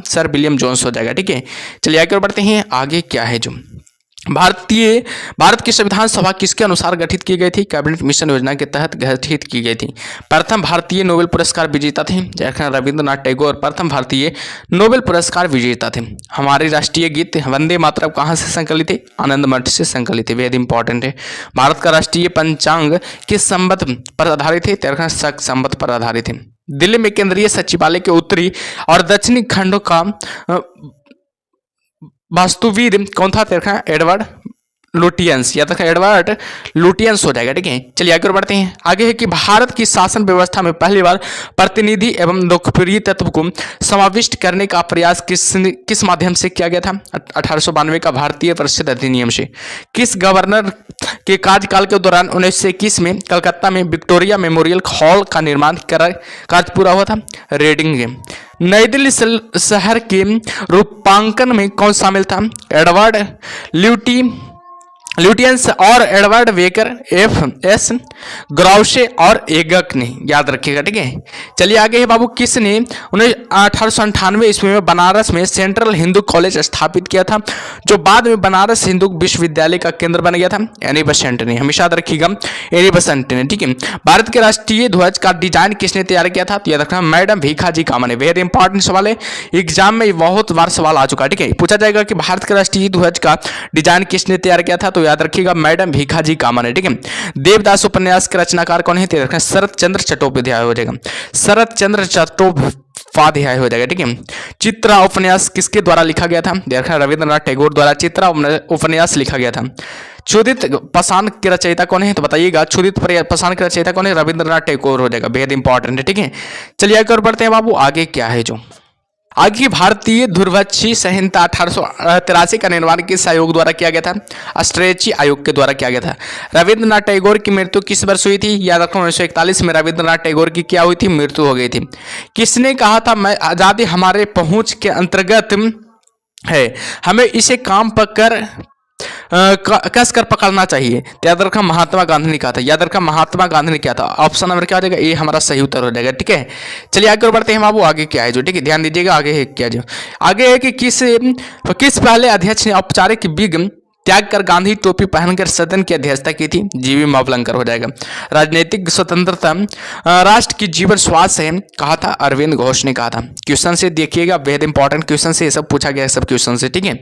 Speaker 1: सर विलियम जोन्स हो जाएगा। ठीक है, चलिए आगे बढ़ते हैं। आगे क्या है जो भारत की संविधान सभा किसके अनुसार गठित की गई थी? कैबिनेट मिशन योजना के तहत गठित की गई थी। प्रथम भारतीय नोबेल पुरस्कार विजेता थे रविंद्रनाथ टैगोर। प्रथम भारतीय नोबेल पुरस्कार विजेता थे। हमारे राष्ट्रीय गीत वंदे मातरम कहाँ से संकलित है? आनंद मठ से संकलित है। बेहद इंपॉर्टेंट है। भारत का राष्ट्रीय पंचांग किस संवत पर आधारित है? शक संवत पर आधारित है। दिल्ली में केंद्रीय सचिवालय के उत्तरी और दक्षिणी खंडों का वास्तुविद कौन था? एडवर्ड लुटियंस, या तो एडवर्ड लुटियंस हो जाएगा। ठीक है, चलिए आगे बढ़ते हैं। आगे है कि भारत की शासन व्यवस्था में पहली बार प्रतिनिधि एवं लोकप्रिय तत्व को समाविष्ट करने का प्रयास किस माध्यम से किया गया था? 1892 का भारतीय परिषद अधिनियम से। किस गवर्नर के कार्यकाल के दौरान 1921 में कलकत्ता में विक्टोरिया मेमोरियल हॉल का निर्माण कार्य पूरा हुआ था? रेडिंग। नई दिल्ली शहर के रूपांकन में कौन शामिल था? एडवर्ड ल्यूटियंस और एडवर्ड वेकर, एफ.एस. ग्राउशे और एगक ने, याद रखिएगा। ठीक है, चलिए आगे है बाबू। किसने 1898 ईस्वी में बनारस में सेंट्रल हिंदू कॉलेज स्थापित किया था, जो बाद में बनारस हिंदू विश्वविद्यालय का केंद्र बन गया था? एनी बेसेंट ने, हमेशा याद रखिएगा, एनी बेसेंट ने। ठीक है, भारत के राष्ट्रीय ध्वज का डिजाइन किसने तैयार किया था? तो याद रखना, मैडम भीखाजी कामा ने। वेरी इंपॉर्टेंट सवाल है, एग्जाम में बहुत बार सवाल आ चुका है। ठीक है, पूछा जाएगा कि भारत के राष्ट्रीय ध्वज का डिजाइन किसने तैयार किया था? तो याद रखिएगा, मैडम भीखाजी कामा ने। ठीक है, देवदास उपन्यास के रचनाकार कौन है? शरत चंद्र चट्टोपाध्याय हो जाएगा, शरत चंद्र चट्टोपाध्याय हो जाएगा। ठीक है, चित्रा उपन्यास किसके द्वारा लिखा गया था? देखा, रविंद्रनाथ टैगोर द्वारा चित्रा उपन्यास लिखा गया था। क्षुदित पाषाण के रचयिता कौन है? तो बताइएगा, क्षुदित पाषाण के रचयिता कौन है? रविंद्रनाथ टैगोर हो जाएगा, बेहद इंपॉर्टेंट है। ठीक है, चलिए आगे और बढ़ते हैं बाबू। आगे क्या है जो आगे की भारतीय दूरभाषी संहिता 1883 का निर्माण किस आयोग द्वारा किया गया था? अस्ट्रेची आयोग के द्वारा किया गया था। रविंद्रनाथ टैगोर की मृत्यु किस वर्ष हुई थी? याद रखो, 1941 में रविंद्रनाथ टैगोर की क्या हुई थी? मृत्यु हो गई थी। किसने कहा था, मैं आजादी हमारे पहुंच के अंतर्गत है, हमें इसे काम पकड़ कस कर पकड़ना चाहिए? याद रखा, महात्मा गांधी ने कहा था। याद रखा, महात्मा गांधी ने क्या था? ऑप्शन नंबर क्या हो जाएगा? ये हमारा सही उत्तर हो जाएगा। ठीक है, चलिए आगे बढ़ते हैं बाबू। आगे क्या है जो, ठीक है, ध्यान दीजिएगा। आगे है क्या जो, आगे है कि किस पहले अध्यक्ष ने औपचारिक विग त्याग कर गांधी टोपी पहनकर सदन की अध्यक्षता की थी? जीवी मावलंकर हो जाएगा। राजनीतिक स्वतंत्रता राष्ट्र की जीवन श्वास है, कहा था अरविंद घोष ने कहा था। क्वेश्चन से देखिएगा, बेहद इंपॉर्टेंट क्वेश्चन से ये सब पूछा गया है, सब क्वेश्चन से। ठीक है,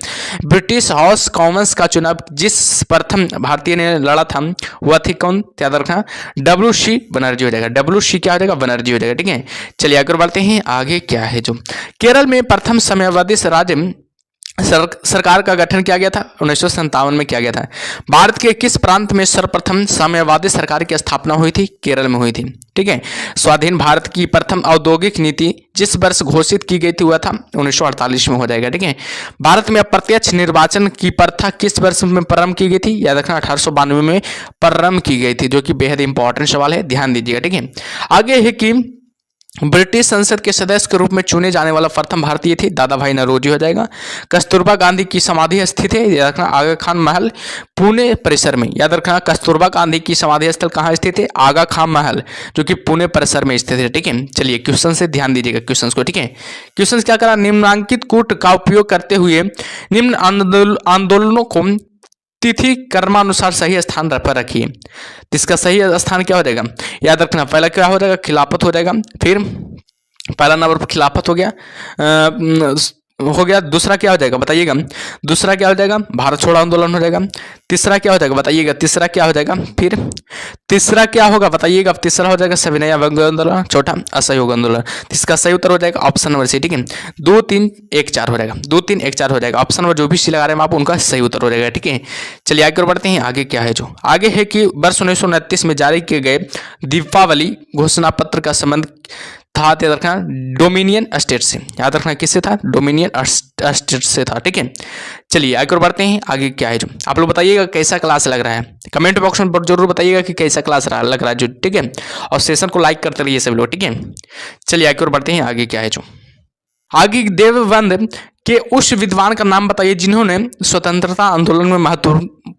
Speaker 1: ब्रिटिश हाउस कॉमन्स का चुनाव जिस प्रथम भारतीय ने लड़ा था वह थी कौन? याद रखना, WC बनर्जी हो जाएगा। WC क्या हो जाएगा? बनर्जी हो जाएगा। ठीक है, चलिए आगे बढ़ते हैं। आगे क्या है जो, केरल में प्रथम साम्यवादी राज्य सरकार का गठन किया गया था? 1957 में किया गया था। भारत के किस प्रांत में सर्वप्रथम साम्यवादी सरकार की स्थापना हुई थी? केरल में हुई थी। ठीक है, स्वाधीन भारत की प्रथम औद्योगिक नीति जिस वर्ष घोषित की गई थी वह था 1948 में हो जाएगा। ठीक है, भारत में अप्रत्यक्ष निर्वाचन की प्रथा किस वर्ष में प्रारंभ की गई थी? याद रखना, 1892 में प्रारंभ की गई थी, जो कि बेहद इंपॉर्टेंट सवाल है, ध्यान दीजिएगा। ठीक है, आगे है कि ब्रिटिश संसद के सदस्य के रूप में चुने जाने वाला प्रथम भारतीय थे? दादा भाई नौरोजी हो जाएगा। कस्तूरबा गांधी की समाधि स्थित है? याद रखना, आगा खान महल पुणे परिसर में। याद रखना, कस्तूरबा गांधी की समाधि स्थल कहाँ स्थित है? आगा खान महल, जो कि पुणे परिसर में स्थित है। ठीक है, चलिए क्वेश्चन से ध्यान दीजिएगा क्वेश्चन को। ठीक है, क्वेश्चन क्या करा? निम्नांकित कूट का उपयोग करते हुए निम्न आंदोलनों को तिथि कर्मानुसार सही स्थान पर रखिए। इसका सही स्थान क्या हो जाएगा? याद रखना, पहला क्या हो जाएगा? खिलाफत हो जाएगा। फिर पहला नंबर पर खिलाफत हो गया। दूसरा क्या हो जाएगा बताइएगा? दूसरा क्या हो जाएगा? भारत छोड़ो आंदोलन हो जाएगा। तीसरा क्या हो जाएगा बताइएगा? तीसरा क्या हो जाएगा? फिर तीसरा क्या होगा बताइएगा? तीसरा हो जाएगा सविनय अवज्ञा आंदोलन। चौथा असहयोग आंदोलन। इसका सही उत्तर हो जाएगा ऑप्शन नंबर सी। ठीक है, 2 3 1 4 हो जाएगा। 2 3 1 4 हो जाएगा। ऑप्शन नंबर जो भी सी लगा रहे हैं आप, उनका सही उत्तर हो जाएगा। ठीक है, चलिए आगे बढ़ते हैं। आगे क्या है जो, आगे है कि वर्ष 1929 में जारी किए गए दीपावली घोषणा पत्र का संबंध था, याद रखना, डोमिनियन स्टेट से। याद रखना, किससे था? डोमिनियन स्टेट से था। ठीक है, चलिए आगे बढ़ते हैं। आगे क्या है जो, आप लोग बताइएगा कैसा क्लास लग रहा है, कमेंट बॉक्स में जरूर बताइएगा कि कैसा क्लास लग रहा है जो। ठीक है, और सेशन को लाइक करते रहिए सब लोग। ठीक है, चलिए आगे बढ़ते हैं। आगे क्या है जो, आगे देवबंद के उस विद्वान का नाम बताइए जिन्होंने स्वतंत्रता आंदोलन में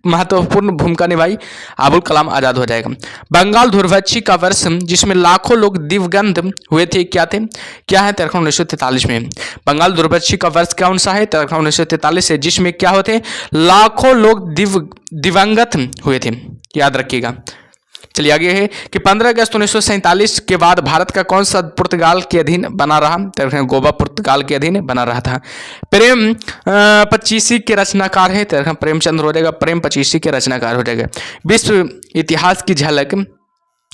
Speaker 1: महत्वपूर्ण भूमिका निभाई। अबुल कलाम आजाद हो जाएगा। बंगाल दूरभाषी का वर्ष जिसमें लाखों लोग दिवंगत हुए थे क्या है? 1943 में। बंगाल दूरभाषी का वर्ष कौन सा है? 1943 है, जिसमें क्या होते? लाखों लोग दिवंगत हुए थे, याद रखिएगा। चलिए आगे है कि 15 अगस्त 1947 के बाद भारत का कौन सा पुर्तगाल के अधीन बना रहा? गोवा पुर्तगाल के अधीन बना रहा था। प्रेम पचीसी के रचनाकार है, प्रेमचंद्र हो जाएगा। प्रेम पचीसी के रचनाकार हो जाएगा। विश्व इतिहास की झलक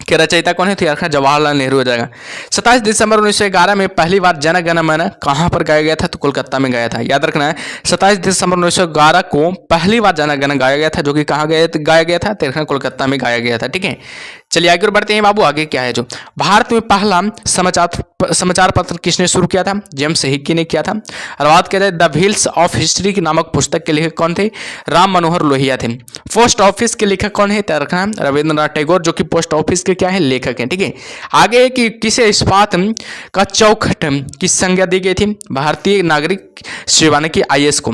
Speaker 1: के रचयिता कौन है? तो यार जवाहरलाल नेहरू हो जाएगा। 27 दिसंबर 1911 में पहली बार जन गण मन कहाँ पर गाया गया था? तो कोलकाता में गाया था। याद रखना है 27 दिसंबर 1911 को पहली बार जन गण गाया गया था, जो कि कहाँ गाया गया था? तो कोलकाता में गाया गया था। ठीक है, चलिए आगे और बढ़ते हैं बाबू। आगे क्या है? जो भारत में पहला समाचार पत्र किसने शुरू किया था? जेम्स हिक्की ने किया था। और बात करें द व्हील्स ऑफ हिस्ट्री की नामक पुस्तक के लेखक कौन थे? राम मनोहर लोहिया थे। पोस्ट ऑफिस के लेखक कौन है? रविंद्रनाथ टैगोर, जो कि पोस्ट ऑफिस के क्या है? लेखक हैं। ठीक है, आगे कि किसे इस्पात का चौखट की संज्ञा दी गई थी? भारतीय नागरिक सेवा की IAS को।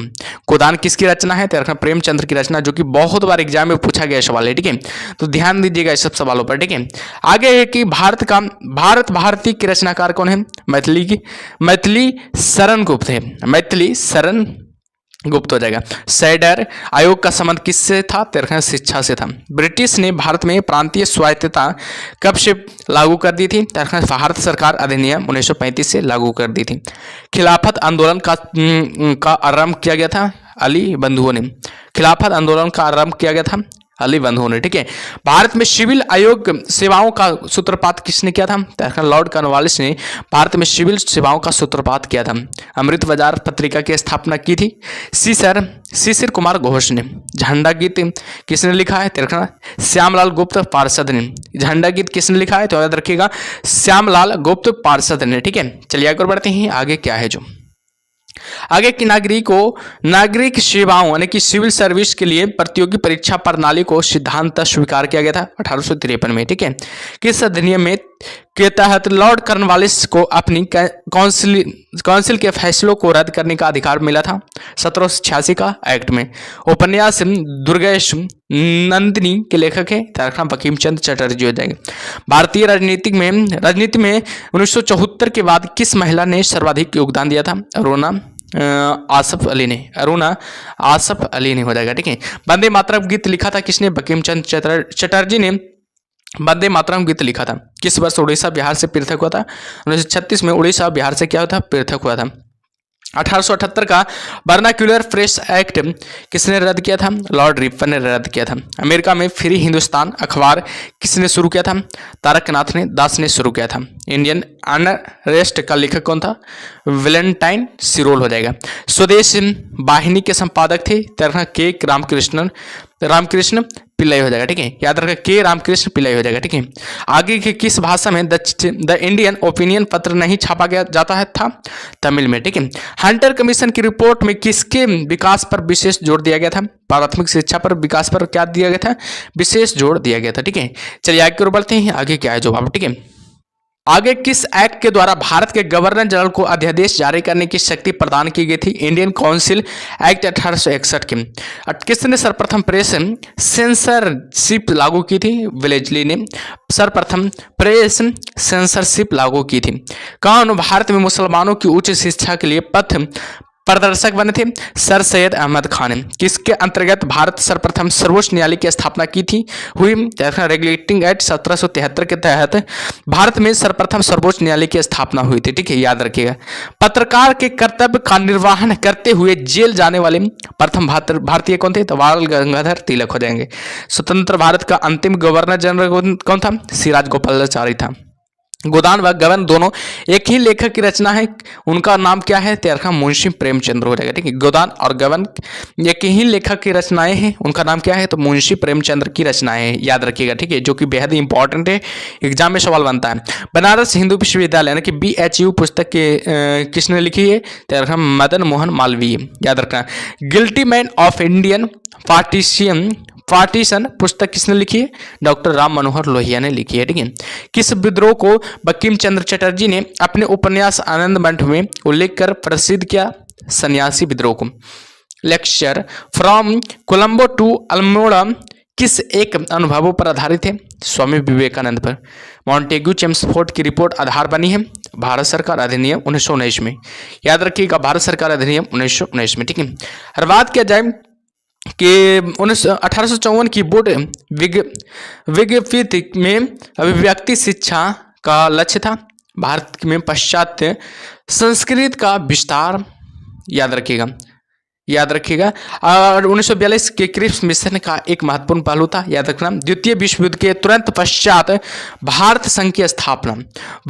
Speaker 1: गोदान किसकी रचना है? तो प्रेमचंद्र की रचना, जो कि बहुत बार एग्जाम में पूछा गया सवाल है। ठीक है, तो ध्यान दीजिएगा इस सब सवालों पर। ठीक है, आगे है कि भारत भारती के रचनाकार कौन है? मैथिली शरण गुप्त है। मैथिली शरण गुप्त हो जाएगा। सैडर आयोग का संबंध किससे था? तो शिक्षा से था। ब्रिटिश ने भारत में प्रांतीय स्वायत्तता कब से लागू कर दी थी? तो भारत सरकार अधिनियम 1935 से लागू कर दी थी। खिलाफत आंदोलन का आरंभ किया गया था अली बंधुओं ने। खिलाफत आंदोलन का आरंभ किया गया था अली बंधुओं ने। ठीक है, भारत में सिविल आयोग सेवाओं का सूत्रपात किसने किया था? तो लॉर्ड कॉर्नवालिस ने भारत में सिविल सेवाओं का सूत्रपात किया था। अमृत बाजार पत्रिका की स्थापना की थी शिशिर कुमार घोष ने। झंडा गीत किसने लिखा है? तो श्यामलाल गुप्त पार्षद ने। झंडा गीत किसने लिखा है? तो याद रखिएगा श्यामलाल गुप्त पार्षद ने। ठीक है, चलिए आगे बढ़ते हैं। आगे क्या है? जो आगे की नागरिक सेवाओं यानी कि सिविल सर्विस के लिए प्रतियोगी परीक्षा प्रणाली को सिद्धांत स्वीकार किया गया था 1853 में। ठीक है, किस अधिनियम में के तहत लॉर्ड कॉर्नवालिस को अपनी काउंसिल के फैसलों को रद्द करने का अधिकार मिला था? 1786 का एक्ट में। उपन्यास दुर्गेश नंदिनी के लेखक है बंकिम चंद्र चटर्जी हो जाएंगे। भारतीय राजनीति में 1974 के बाद किस महिला ने सर्वाधिक योगदान दिया था? अरुणा आसफ अली ने हो जाएगा। ठीक है, वंदे मातरम गीत लिखा था किसने? बंकिम चंद्र चटर्जी ने वंदे मातरम गीत लिखा था। किस वर्ष उड़ीसा बिहार से पृथक हुआ था? 1936 में उड़ीसा बिहार से क्या हुआ था? पृथक हुआ था। 1878 का वर्नाक्यूलर प्रेस एक्ट किसने रद्द किया था? लॉर्ड रिपन ने रद्द किया था। अमेरिका में फ्री हिंदुस्तान अखबार किसने शुरू किया था? तारकनाथ ने दास ने शुरू किया था। इंडियन अनरेस्ट का लेखक कौन था? वैलेंटाइन सिरोल हो जाएगा। स्वदेश वाहिनी के संपादक थे के रामकृष्ण पिल्लई हो जाएगा। ठीक है, याद रखें के रामकृष्ण पिल्लई हो जाएगा। ठीक है, आगे के किस भाषा में द इंडियन ओपिनियन पत्र नहीं छापा गया जाता है था? तमिल में। ठीक है, हंटर कमीशन की रिपोर्ट में किसके विकास पर विशेष जोर दिया गया था? प्राथमिक शिक्षा पर विकास पर क्या दिया गया था? विशेष जोर दिया गया था। ठीक है, चलिए आगे और बढ़ते हैं। आगे क्या है जवाब? ठीक है, आगे किस एक्ट के द्वारा भारत के गवर्नर जनरल को अध्यादेश जारी करने की शक्ति प्रदान की गई थी? इंडियन काउंसिल एक्ट 1861 के। किसने सर्वप्रथम प्रेस सेंसरशिप लागू की थी? वेलेस्ली ने सर्वप्रथम प्रेस सेंसरशिप लागू की थी। कौन भारत में मुसलमानों की उच्च शिक्षा के लिए पथ प्रदर्शक बने थे? सर सैयद अहमद खान। किसके अंतर्गत भारत सर्वप्रथम सर्वोच्च न्यायालय की स्थापना की थी हुई? रेगुलेटिंग एक्ट 1773 के तहत भारत में सर्वप्रथम सर्वोच्च न्यायालय की स्थापना हुई थी। ठीक है, याद रखिएगा। पत्रकार के कर्तव्य का निर्वहन करते हुए जेल जाने वाले प्रथम भारतीय कौन थे? तो बाल गंगाधर तिलक हो जाएंगे। स्वतंत्र भारत का अंतिम गवर्नर जनरल कौन था? सिराज गोपालाचारी था। गोदान व गबन दोनों एक ही लेखक की रचना है, उनका नाम क्या है? तेरखा मुंशी प्रेमचंद्र हो जाएगा। ठीक है, गोदान और गबन एक ही लेखक की रचनाएं हैं, उनका नाम क्या है? तो मुंशी प्रेमचंद्र की रचनाएं हैं, याद रखिएगा। ठीक है, जो कि बेहद इंपॉर्टेंट है, एग्जाम में सवाल बनता है। बनारस हिंदू विश्वविद्यालय यानी कि BHU पुस्तक के किसने लिखी है? तेरखा मदन मोहन मालवीय, याद रखना। Guilty man of Indian partition पुस्तक किसने लिखी है? डॉक्टर राम मनोहर लोहिया ने लिखी है। ठीक है, किस विद्रोह को बंकिम चंद्र चटर्जी ने अपने उपन्यास आनंद मठ में उल्लेख कर प्रसिद्ध किया? सन्यासी विद्रोह को। Lecture from Colombo to Almora किस एक अनुभवों पर आधारित है? स्वामी विवेकानंद पर। मॉन्टेग्यू चेम्सफोर्ड की रिपोर्ट आधार बनी है भारत सरकार अधिनियम 1919 में, याद रखिएगा भारत सरकार अधिनियम 1919 में। ठीक है, हर बात किया जाए कि 1854 की बोर्ड विज्ञप्ति में अभिव्यक्ति शिक्षा का लक्ष्य था। भारत में पाश्चात्य संस्कृत का विस्तार, याद रखिएगा। याद रखिएगा। और 1942 के क्रिप्स मिशन का एक महत्वपूर्ण पहलू था, याद रखना, द्वितीय विश्व युद्ध के तुरंत पश्चात भारत संघ की स्थापना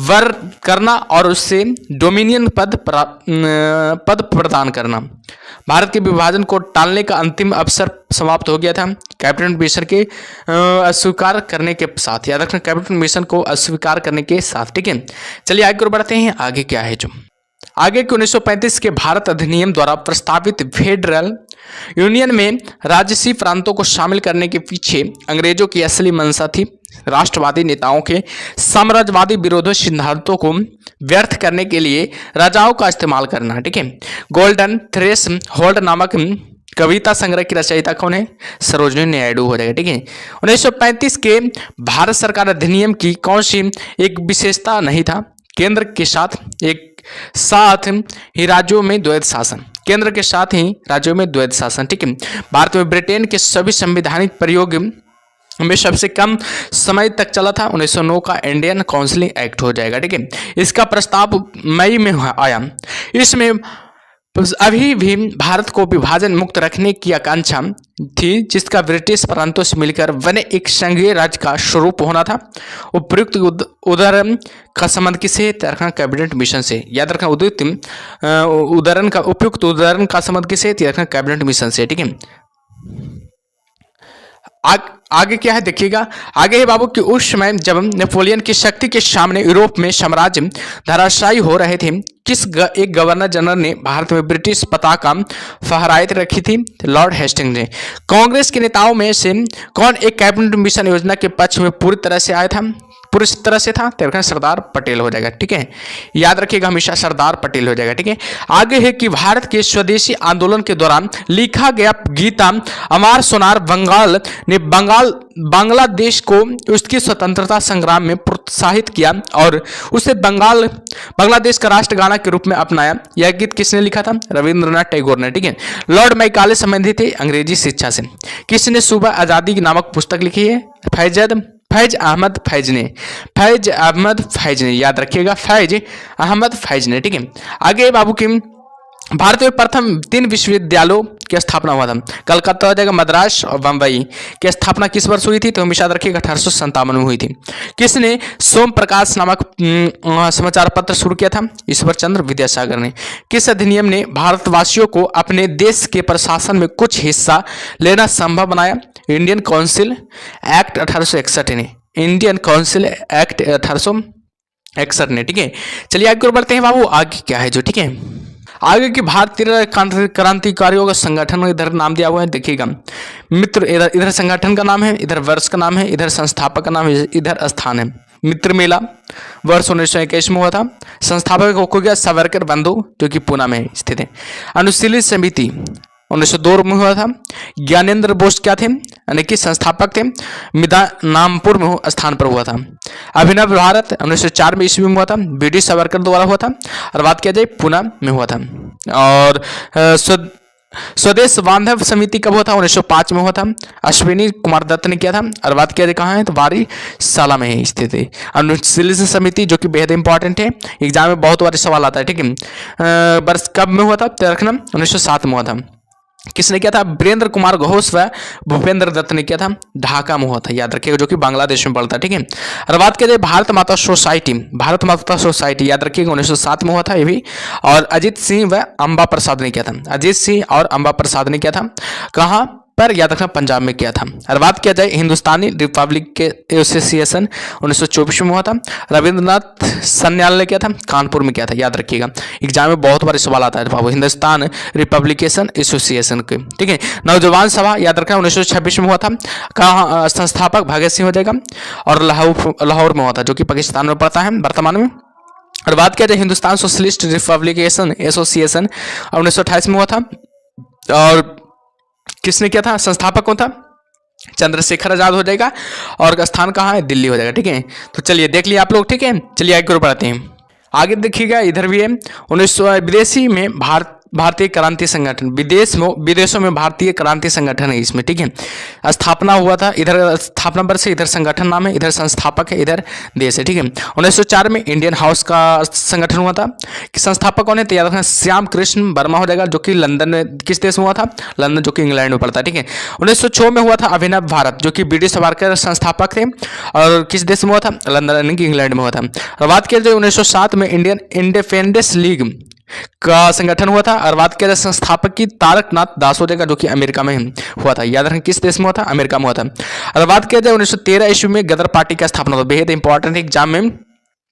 Speaker 1: वर करना और उससे डोमिनियन पद प्रदान करना। भारत के विभाजन को टालने का अंतिम अवसर समाप्त हो गया था कैबिनेट मिशन के अस्वीकार करने के साथ, याद रखना, कैबिनेट मिशन को अस्वीकार करने के साथ। ठीक है, चलिए आगे और बढ़ते हैं। आगे क्या है जो आगे के 1935 के भारत अधिनियम द्वारा प्रस्तावित फेडरल यूनियन में राजसी प्रांतों को शामिल करने के पीछे अंग्रेजों की असली मंशा थी राष्ट्रवादी नेताओं के साम्राज्यवादी विरोधी सिद्धांतों को व्यर्थ करने के लिए राजाओं का इस्तेमाल करना। ठीक है, गोल्डन थ्रेश होल्ड नामक कविता संग्रह की रचयिता कौन है? सरोजिनी नायडू हो जाएगा। ठीक है, 1935 के भारत सरकार अधिनियम की कौन सी एक विशेषता नहीं था? केंद्र के साथ ही राज्यों में द्वैध शासन, केंद्र के साथ ही राज्यों में द्वैध शासन। ठीक है, भारत में ब्रिटेन के सभी संवैधानिक प्रयोग में सबसे कम समय तक चला था 1909 का इंडियन काउंसिल एक्ट हो जाएगा। ठीक है, इसका प्रस्ताव मई में आया। इसमें अभी भी भारत को विभाजन मुक्त रखने की आकांक्षा थी, जिसका ब्रिटिश प्रांतों से मिलकर बने एक संघीय राज्य का स्वरूप होना था। उपयुक्त उदाहरण का संबंध किसे रखना? कैबिनेट मिशन से। याद रखना, उपयुक्त उदाहरण का संबंध किसे रखना? कैबिनेट मिशन से। ठीक है, आगे क्या है देखिएगा। आगे है बाबू कि उस समय जब नेपोलियन की शक्ति के सामने यूरोप में साम्राज्य धराशायी हो रहे थे, एक गवर्नर जनरल ने भारत में ब्रिटिश पताका फहराए रखी थी? लॉर्ड हेस्टिंग्स ने। कांग्रेस के नेताओं में से कौन एक कैबिनेट मिशन योजना के पक्ष में पूरी तरह से था? तो सरदार पटेल हो जाएगा। ठीक है, याद रखिएगा, हमेशा सरदार पटेल हो जाएगा। ठीक है, आगे है कि भारत के स्वदेशी आंदोलन के दौरान लिखा गया गीता अमर सोनार बंगाल ने बांग्लादेश को उसकी स्वतंत्रता संग्राम में प्रोत्साहित किया और उसे बांग्लादेश का राष्ट्रगाना के रूप में अपनाया। यह गीत किसने लिखा था? रविंद्रनाथ टैगोर ने। ठीक है, लॉर्ड मैकाले संबंधित थे अंग्रेजी शिक्षा से। किसने सुबह आजादी नामक पुस्तक लिखी है? फैज अहमद फैज ने। याद रखिएगा, फैज अहमद फैज ने। ठीक है, आगे बाबू की भारत में प्रथम 3 विश्वविद्यालयों की स्थापना हुआ था। कलकत्ता हो जाएगा, मद्रास और बम्बई की स्थापना किस वर्ष हुई थी? तो हमेशा याद रखिएगा 1857 में हुई थी। किसने सोम प्रकाश नामक समाचार पत्र शुरू किया था? ईश्वर चंद्र विद्यासागर ने। किस अधिनियम ने भारतवासियों को अपने देश के प्रशासन में कुछ हिस्सा लेना संभव बनाया? इंडियन काउंसिल एक्ट 1861 ने। इंडियन काउंसिल एक्ट 1861 ने। ठीक है, चलिए आगे बढ़ते हैं बाबू। आगे क्या है जो, ठीक है, आगे की भारतीय क्रांतिकारियों का संगठन इधर नाम दिया हुआ है, देखिएगा मित्र। इधर संगठन का नाम है, इधर वर्ष का नाम है, इधर संस्थापक का नाम है, इधर स्थान है। मित्र मेला वर्ष 1921 में हुआ था। संस्थापक हो गया सावरकर बंधु, जो कि पूना में स्थित है। अनुशीलन समिति 1902 में हुआ था। ज्ञानेंद्र बोस क्या थे? यानी कि संस्थापक थे। मिदनापुर में स्थान पर हुआ था। अभिनव भारत 1904 में ईस्वी में हुआ था, बीडी सावरकर द्वारा हुआ था। और बात किया जाए पूना में हुआ था। और स्वदेश बांधव समिति कब हुआ था? 1905 में हुआ था। अश्विनी कुमार दत्त ने किया था। और बात किया जाए कहाँ है? तो वारीशाला में स्थित है। अनुशीलन समिति जो कि बेहद इंपॉर्टेंट है, एग्जाम में बहुत बार सवाल आता है। ठीक है, वर्ष कब में हुआ था? रखना 1907 में हुआ था। किसने किया था? वीरेंद्र कुमार घोष व भूपेंद्र दत्त ने किया था। ढाका में हुआ था, याद रखिएगा, जो कि बांग्लादेश में पड़ता है। ठीक है, और बात किया जाए भारत माता सोसाइटी याद रखिएगा 1907 में हुआ था ये भी। और अजीत सिंह व अंबा प्रसाद ने किया था। अजीत सिंह और अंबा प्रसाद ने किया था। कहाँ पर? याद रखना, पंजाब में किया था। और बात किया जाए हिंदुस्तानी रिपब्लिक के एसोसिएशन 1924 में हुआ था। रविंद्रनाथ सन्याल ने किया था, कानपुर में किया था। याद रखिएगा, एग्जाम में बहुत बार सवाल आता है बाबू, हिंदुस्तान रिपब्लिकेशन एसोसिएशन के। ठीक है, नौजवान सभा याद रखना 1926 में हुआ था। कहाँ? संस्थापक भगत सिंह हो जाएगा। और लाहौर में हुआ था, जो कि पाकिस्तान में पड़ता है वर्तमान में। और बात किया जाए हिंदुस्तान सोशलिस्ट रिपब्लिकेशन एसोसिएशन 1928 में हुआ था। और किसने किया था? संस्थापक कौन था? चंद्रशेखर आजाद हो जाएगा। और स्थान कहाँ है? दिल्ली हो जाएगा। ठीक है, तो चलिए देख लिया आप लोग। ठीक है, चलिए आगे बढ़ते हैं। आगे देखिएगा, इधर भी है विदेशी में भारत भारतीय क्रांति संगठन, विदेशों में भारतीय क्रांति संगठन है इसमें, ठीक है। स्थापना हुआ था, इधर स्थापना वर्ष है, इधर संगठन नाम है, इधर संस्थापक है, इधर देश है, ठीक है। 1904 में इंडियन हाउस का संगठन हुआ था। कि संस्थापक कौन है, तो याद रखना श्याम कृष्ण वर्मा हो जाएगा, जो कि लंदन में, किस देश में हुआ था, लंदन, जो कि इंग्लैंड में पड़ता है, ठीक है। 1906 में हुआ था अभिनव भारत, जो कि ब्रिटिश सभार के संस्थापक थे, और किस देश में हुआ था, लंदन यानी कि इंग्लैंड में हुआ था। और बात किया जाए 1907 में इंडियन इंडिपेंडेंस लीग का संगठन हुआ था। और बात किया जाए संस्थापक की, तारकनाथ दास हो जाएगा, जो कि अमेरिका में हुआ था। याद रखें किस देश में हुआ था, अमेरिका में हुआ था। और बात किया जाए 1913 ईस्वी में गदर पार्टी का स्थापना हुआ, बेहद इंपॉर्टेंट एग्जाम में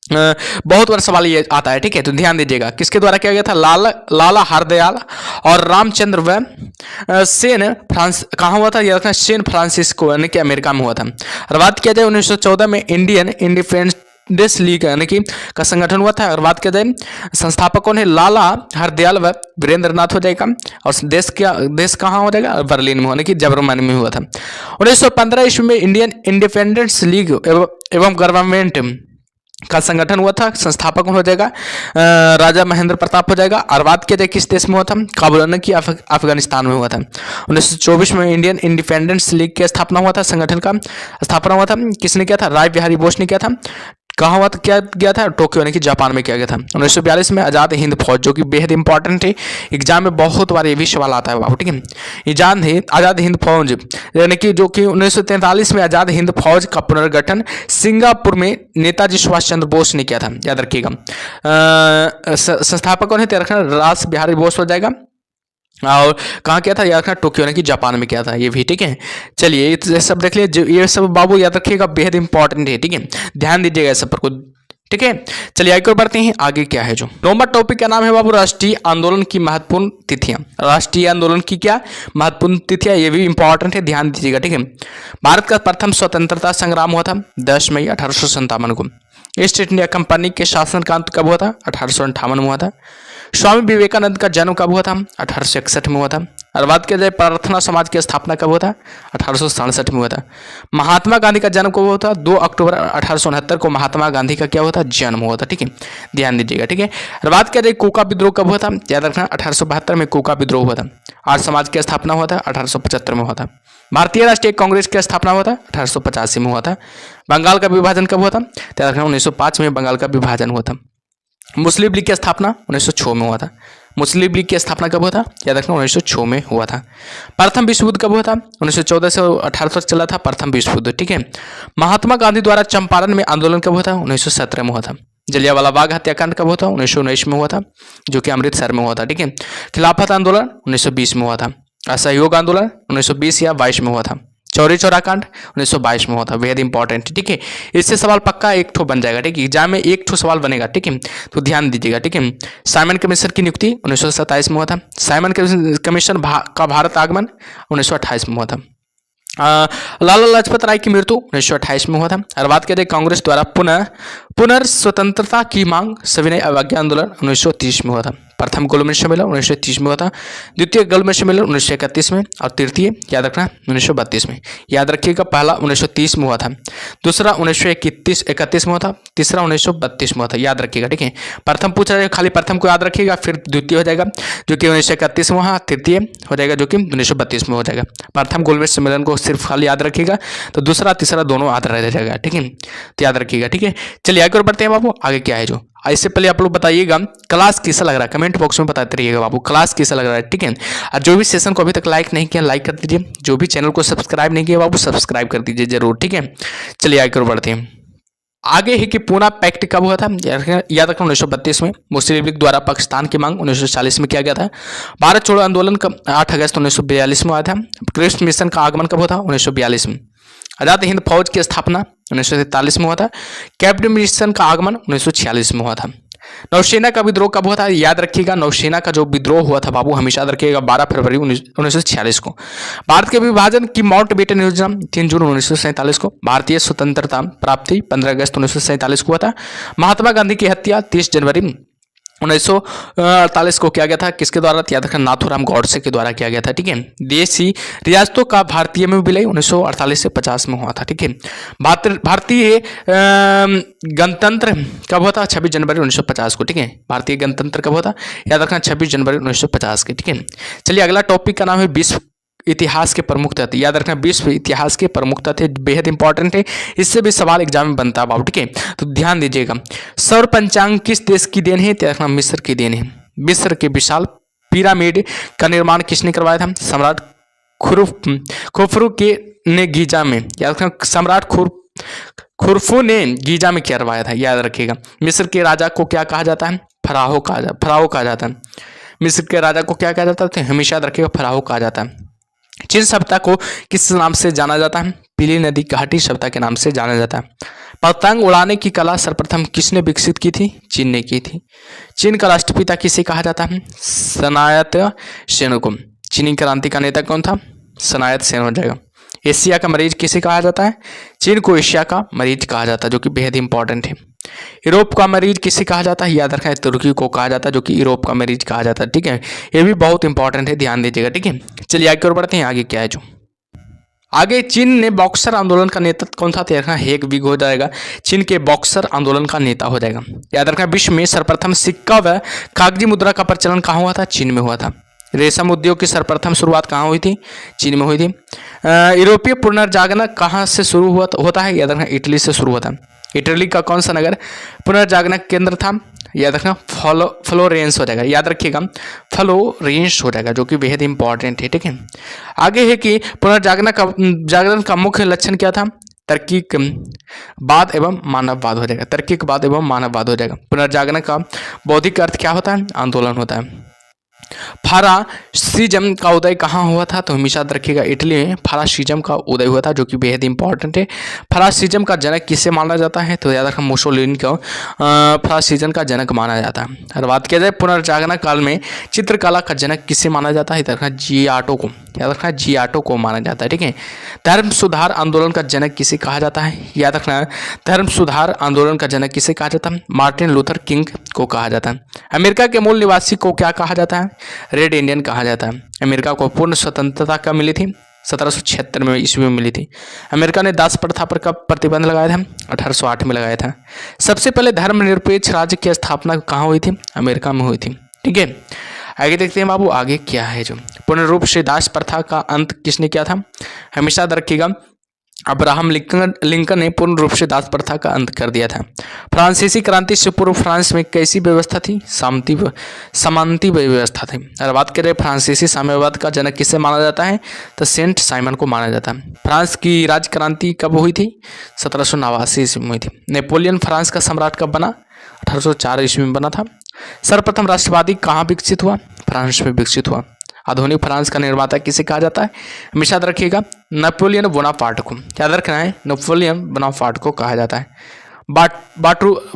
Speaker 1: बहुत बार सवाल ये आता है, ठीक है, तो ध्यान दीजिएगा। किसके द्वारा किया गया था, लाला हरदयाल और रामचंद्र व सेन फ्रांस, कहाँ हुआ था, याद रखना सैन फ्रांसिस्को यानी कि अमेरिका में हुआ था। और बात किया जाए 1914 में इंडियन इंडिपेंडेंस लीग यानी कि का संगठन हुआ था। और बात किया जाए संस्थापक कौन है, लाला हरदयाल व वीरेंद्र नाथ हो जाएगा। और देश कहाँ हो जाएगा, बर्लिन में, यानी कि जर्मनी में हुआ था। 1915 ईस्वी में इंडियन इंडिपेंडेंस लीग एवं गवर्नमेंट का संगठन हुआ था। संस्थापक हो जाएगा राजा महेंद्र प्रताप हो जाएगा। और बात किया जाए किस देश में हुआ था, काबुल की अफगानिस्तान में हुआ था। 1924 में इंडियन इंडिपेंडेंस लीग की स्थापना हुआ था, संगठन का स्थापना हुआ था। किसने किया था, राय बिहारी बोस ने किया था। कहाँ हुआ था, क्या गया था, टोक्यो यानी कि जापान में किया गया था। 1942 में आज़ाद हिंद फौज, जो कि बेहद इंपॉर्टेंट है, एग्जाम में बहुत बार ये भी सवाल आता है बाबू, ठीक है। आज़ाद हिंद फौज यानी कि जो कि 1943 में आज़ाद हिंद फौज का पुनर्गठन सिंगापुर में नेताजी सुभाष चंद्र बोस ने किया था, याद रखिएगा। संस्थापक कौन है, तो रखना रास बिहारी बोस हो जाएगा। और कहाँ किया था, याद रखना टोक्यो यानी कि जापान में किया था, ये भी, ठीक है। चलिए ये सब देख लिए, ये सब बाबू याद रखिएगा, बेहद इंपॉर्टेंट है, ठीक है, ध्यान दीजिएगा इस सब पर, ठीक है। चलिए आगे बढ़ते हैं, आगे क्या है जो नंबर टॉपिक का नाम है बाबू, राष्ट्रीय आंदोलन की महत्वपूर्ण तिथियां। राष्ट्रीय आंदोलन की क्या महत्वपूर्ण तिथियां, ये भी इंपॉर्टेंट है, ध्यान दीजिएगा, ठीक है। भारत का प्रथम स्वतंत्रता संग्राम हुआ था 10 मई 1857 को। ईस्ट इंडिया कंपनी के शासन का अंत कब हुआ था, 1858 में हुआ था। स्वामी विवेकानंद का जन्म कब हुआ था, 1861 में हुआ था। और बात किया जाए प्रार्थना समाज की स्थापना कब हुआ था, 1867 में हुआ था। महात्मा गांधी का जन्म कब हुआ था, 2 अक्टूबर 1869 को महात्मा गांधी का क्या हुआ था, जन्म हुआ था, ठीक है, ध्यान दीजिएगा, ठीक है। और बात किया जाए कोका विद्रोह कब हुआ था, याद रखना 1872 में कोका विद्रोह हुआ था। आर्य समाज की स्थापना हुआ था 1875 में हुआ था। भारतीय राष्ट्रीय कांग्रेस की स्थापना हुआ था 1885 में हुआ था। बंगाल का विभाजन कब हुआ था, याद रखना 1905 में बंगाल का विभाजन हुआ था। मुस्लिम लीग की स्थापना 1906 में हुआ था। मुस्लिम लीग की स्थापना कब हुआ था, याद रखना 1906 में हुआ था। प्रथम विश्व युद्ध कब हुआ था, 1914 से 18 तक चला था प्रथम विश्व युद्ध, ठीक है। महात्मा गांधी द्वारा चंपारण में आंदोलन कब हुआ था, 1917 में हुआ था। जलियांवाला बाग हत्याकांड कब हुआ था, 1919 में हुआ था, जो कि अमृतसर में हुआ था, ठीक है। खिलाफत आंदोलन 1920 में हुआ था। असहयोग आंदोलन 1920 या 22 में हुआ था। चौरी चौरा कांड 1922 में हुआ था, बेहद इंपॉर्टेंट, ठीक है। इससे सवाल पक्का एक ठो बन जाएगा, ठीक है, एग्जाम में एक ठो सवाल बनेगा, ठीक है, तो ध्यान दीजिएगा, ठीक है। साइमन कमीशन की नियुक्ति 1927 में हुआ था। साइमन कमीशन का भारत आगमन 1928 में हुआ था। लाला लाजपत राय की मृत्यु 1928 में हुआ था। और बात करें कांग्रेस द्वारा पुनर्स्वतंत्रता की मांग, सविनय अवज्ञा आंदोलन 1930 में हुआ था। प्रथम गोलमेज सम्मेलन 1930 में हुआ था। द्वितीय गोलमेज सम्मेलन 1931 में, और तृतीय याद रखना 1932 में। याद रखिएगा, पहला 1930 में हुआ था, दूसरा 1931 में हुआ था, तीसरा 1932 में हुआ था, याद रखिएगा, ठीक है। प्रथम पूछा जाएगा, खाली प्रथम को याद रखिएगा, फिर द्वितीय हो जाएगा जो कि 1931 में हुआ, तृतीय हो जाएगा जो कि 1932 में हो जाएगा। प्रथम गोलमेज सम्मेलन को सिर्फ खाली याद रखिएगा, तो दूसरा तीसरा दोनों याद रह जाएगा, ठीक है, तो याद रखिएगा, ठीक है। चलिए आगे बढ़ते हैं बाबू, आगे क्या है जो, इससे पहले आप लोग बताइएगा क्लास कैसा लग रहा है, कमेंट बॉक्स में बताते रहिएगा बाबू, क्लास कैसा लग रहा है, ठीक है। और जो भी सेशन को अभी तक लाइक नहीं किया, लाइक कर दीजिए। जो भी चैनल को सब्सक्राइब नहीं किया बाबू, सब्सक्राइब कर दीजिए जरूर, ठीक है। चलिए आगे बढ़ते हैं, आगे है कि पूना पैक्ट कब हुआ था, याद रखना 1932 में। मुस्लिम लीग द्वारा पाकिस्तान की मांग 1940 में किया गया था। भारत छोड़ो आंदोलन कब, 8 अगस्त 1942 में आया था। कृष्ण मिशन का आगमन कब हुआ था, 1942 में। आजाद हिंद फौज की स्थापना 1943 में हुआ था। कैबिनेट मिशन का आगमन 1946 में हुआ था। नौसेना का विद्रोह कब हुआ था, याद रखिएगा, नौसेना का जो विद्रोह हुआ था बाबू, हमेशा याद रखिएगा, 12 फरवरी 1946 को। भारत के विभाजन की माउंटबेटन योजना 3 जून 1947 को। भारतीय स्वतंत्रता प्राप्ति 15 अगस्त 1947 को हुआ था। महात्मा गांधी की हत्या 30 जनवरी 1948 को किया गया था, किसके द्वारा? याद रखना, नाथूराम गॉडसे के द्वारा किया गया था। ठीक है। देशी रियासतों का भारतीय में विलय 1948 से 50 में हुआ था। ठीक है। भारतीय गणतंत्र कब हुआ था? 26 जनवरी 1950 को। ठीक है। भारतीय गणतंत्र कब हुआ था? याद रखना, 26 जनवरी 1950 के। ठीक है। चलिए अगला टॉपिक का नाम है विश्व इतिहास के प्रमुख तथ्य। याद रखना, विश्व इतिहास के प्रमुख तथ्य बेहद इंपॉर्टेंट है, इससे भी सवाल एग्जाम में बनता है बाबू। ठीक है, तो ध्यान दीजिएगा। सौर पंचांग किस देश की देन है? याद रखना, मिस्र की देन है। मिस्र के विशाल पिरामिड का निर्माण किसने करवाया था? सम्राट खुफरू के ने गीजा में। याद रखना, सम्राट खुरफू ने गीजा में करवाया था। याद रखिएगा। मिस्र के राजा को क्या कहा जाता है? फराहो कहा जाता है। मिस्र के राजा को क्या कहा जाता है? हमेशा याद रखिएगा, फराहो कहा जाता है। चीन सभ्यता को किस नाम से जाना जाता है? पीली नदी घाटी सभ्यता के नाम से जाना जाता है। पतंग उड़ाने की कला सर्वप्रथम किसने विकसित की थी? चीन ने की थी। चीन का राष्ट्रपिता किसे कहा जाता है? सनायत सेन को। चीनी क्रांति का नेता कौन था? सनायत सेन हो जाएगा। एशिया का मरीज किसे कहा जाता है? चीन को एशिया का मरीज कहा जाता है, जो कि बेहद इंपॉर्टेंट है। यूरोप का मरीज किसे कहा जाता है? याद रखना है, तुर्की को कहा जाता है, जो कि यूरोप का मरीज कहा जाता है। ठीक है, ये भी बहुत इंपॉर्टेंट है, ध्यान दीजिएगा। ठीक है, चलिए आगे और बढ़ते हैं। आगे क्या है जो आगे चीन ने बॉक्सर आंदोलन का नेतृत्व कौन था? तो रखना हेग विग हो जाएगा। चीन के बॉक्सर आंदोलन का नेता हो जाएगा। याद रखना, विश्व में सर्वप्रथम सिक्का व कागजी मुद्रा का प्रचलन कहाँ हुआ था? चीन में हुआ था। रेशम उद्योग की सर्वप्रथम शुरुआत कहाँ हुई थी? चीन में हुई थी। यूरोपीय पुनर्जागरण कहाँ से शुरू होता है? याद रखना, इटली से शुरू होता है। इटली का कौन सा नगर पुनर्जागरण केंद्र था? याद रखना, फ्लोरेंस हो जाएगा। याद रखिएगा, फ्लोरेंस हो जाएगा, जो कि बेहद इंपॉर्टेंट है। ठीक है, आगे है कि पुनर्जागरण का मुख्य लक्षण क्या था? तर्कीकवाद एवं मानववाद हो जाएगा। तर्कीकवाद एवं मानववाद हो जाएगा। पुनर्जागरण का बौद्धिक अर्थ क्या होता है? आंदोलन होता है। फारासिज्म का उदय कहाँ हुआ था? तो हमेशा याद रखिएगा, इटली में फारासिज्म का उदय हुआ था, जो कि बेहद इंपॉर्टेंट है। फारासिज्म का जनक किसे माना जाता है? तो याद रखना, मुसोलिनी को फारासिज्म का जनक माना जाता है। और बात किया जाए पुनर्जागरण काल में चित्रकला का जनक किसे माना जाता है? याद रखना, जियाटो को। याद रखना, जियाटो को माना जाता है। ठीक है, धर्म सुधार आंदोलन का जनक किसे कहा जाता है? याद रखना, धर्म सुधार आंदोलन का जनक किसे कहा जाता है? मार्टिन लूथर किंग को कहा जाता है। अमेरिका के मूल निवासी को क्या कहा जाता है? रेड इंडियन कहा जाता है। अमेरिका को पूर्ण स्वतंत्रता कब मिली थी? 1776 में ईस्वी में मिली थी। अमेरिका ने दास प्रथा पर कब प्रतिबंध लगाया था? 1808 में लगाया था। सबसे पहले धर्मनिरपेक्ष राज्य की स्थापना कहाँ हुई थी? अमेरिका में हुई थी। ठीक है, आगे देखते हैं बाबू, आगे क्या है जो पूर्ण रूप से दास प्रथा का अंत किसने किया था? हमेशा याद रखिएगा, अब्राहम लिंकन ने पूर्ण रूप से दास प्रथा का अंत कर दिया था। फ्रांसीसी क्रांति से पूर्व फ्रांस में कैसी व्यवस्था थी? सामंती व्यवस्था थी। और बात करें फ्रांसीसी साम्यवाद का जनक किसे माना जाता है? तो सेंट साइमन को माना जाता है। फ्रांस की राज क्रांति कब हुई थी? 1789 ईस्वी में हुई थी। नेपोलियन फ्रांस का सम्राट कब बना? 1804 ईस्वी में बना था। सर्वप्रथम राष्ट्रवादी कहाँ विकसित हुआ? फ्रांस में विकसित हुआ। आधुनिक फ्रांस का निर्माता किसे कहा जाता है? हमेशा याद रखिएगा, नेपोलियन बोनापार्ट को। याद रखना है, नेपोलियन बोनापार्ट को कहा जाता है।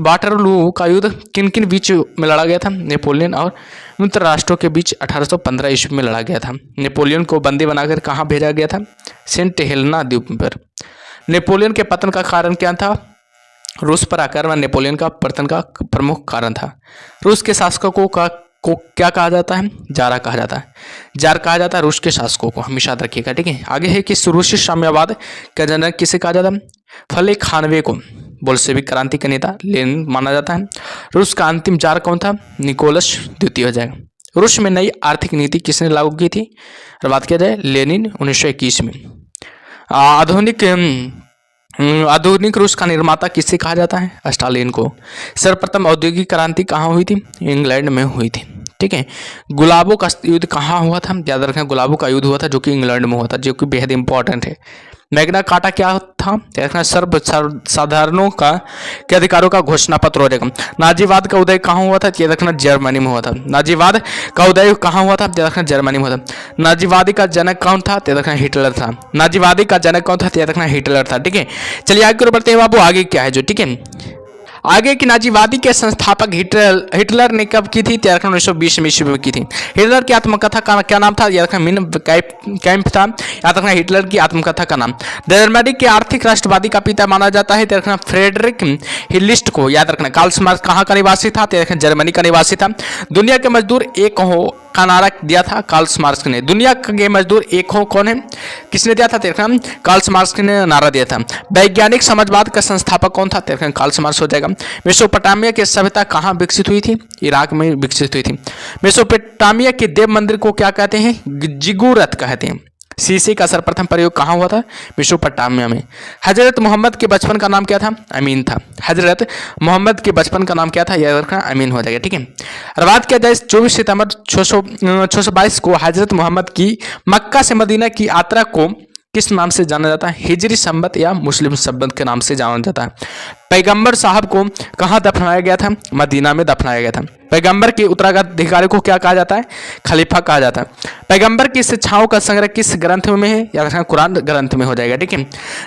Speaker 1: वाटरलू का युद्ध किन किन बीच में लड़ा गया था? नेपोलियन और मित्र राष्ट्रों के बीच 1815 ईस्वी में लड़ा गया था। नेपोलियन को बंदी बनाकर कहाँ भेजा गया था? सेंट हेलेना द्वीप पर। नेपोलियन के पतन का कारण क्या था? रूस पर आक्रमण नेपोलियन का पतन का प्रमुख कारण था। रूस के शासकों को क्या कहा जाता है? जारा कहा जाता है। जार कहा जाता है रूस के शासकों को, हमेशा याद रखिएगा। ठीक है, आगे है कि रूसी साम्यवाद का जनक किसे कहा जाता है? फले खानवे को। बोल्शेविक क्रांति के नेता लेनिन माना जाता है। रूस का अंतिम जार कौन था? निकोलस द्वितीय हो जाएगा। रूस में नई आर्थिक नीति किसने लागू की थी? और बात किया जाए, लेनिन 1921 में। आधुनिक रूस का निर्माता किसे कहा जाता है? स्टालिन को। सर्वप्रथम औद्योगिक क्रांति कहाँ हुई थी? इंग्लैंड में हुई थी। ठीक है, गुलाबों का युद्ध कहाँ हुआ था? याद रखना, गुलाबों का युद्ध हुआ था, जो कि इंग्लैंड में हुआ था, जो कि बेहद इंपॉर्टेंट है। मैग्ना कार्टा क्या था? सर्वसाधारणों के अधिकारों का घोषणा पत्र हो जाएगा। नाजीवाद का उदय कहाँ हुआ था? याद रखना, जर्मनी में हुआ था। नाजीवाद का उदय कहाँ हुआ था? याद रखना, जर्मनी में हुआ था। नाजीवादी का जनक कौन था? याद रखना, हिटलर था। नाजीवादी का जनक कौन था? याद रखना, हिटलर था। ठीक है, चलिए आगे बढ़ते हैं बाबू, आगे क्या है जो। ठीक है, आगे की नाजीवादी के संस्थापक हिटलर ने कब की थी? 1920 में ईस्वी में की थी। हिटलर की आत्मकथा का क्या नाम था? याद रखना मिन कैंप था। याद रखना हिटलर की आत्मकथा का नाम। जर्मनी के आर्थिक राष्ट्रवादी का पिता माना जाता है, याद रखना फ्रेडरिक हिटलिस्ट को। याद रखना कार्ल मार्क्स कहाँ का निवासी था? याद रखना जर्मनी का निवासी था। दुनिया के मजदूर एक हो का नारा दिया था कार्ल मार्क्स ने। दुनिया के मजदूर एक हो कौन है, किसने दिया था? कार्ल मार्क्स ने नारा दिया था। वैज्ञानिक समाजवाद का संस्थापक कौन था? कार्ल मार्क्स हो जाएगा। मेसोपोटामिया की सभ्यता कहाँ विकसित हुई थी? इराक में विकसित हुई थी। मेसोपोटामिया के देव मंदिर को क्या कहते हैं? जिगुरत कहते हैं। शीशे का सर्वप्रथम प्रयोग कहाँ हुआ था? मेसोपोटामिया में। हजरत मोहम्मद के बचपन का नाम क्या था? अमीन था। हजरत मोहम्मद के बचपन का नाम क्या था? याद रखना अमीन हो जाएगा, ठीक है। और बात किया जाए 24 सितंबर 622 को हजरत मोहम्मद की मक्का से मदीना की यात्रा को किस नाम से जाना जाता है? हिजरी संबत या मुस्लिम संबत के नाम से जाना जाता है। पैगंबर साहब को कहाँ दफनाया गया था? मदीना में दफनाया गया था। पैगंबर के उत्तराधिकारी को क्या कहा जाता है? खलीफा कहा जाता है। पैगंबर की शिक्षाओं का संग्रह किस ग्रंथ में है? या कुरान ग्रंथ में हो जाएगा, ठीक है।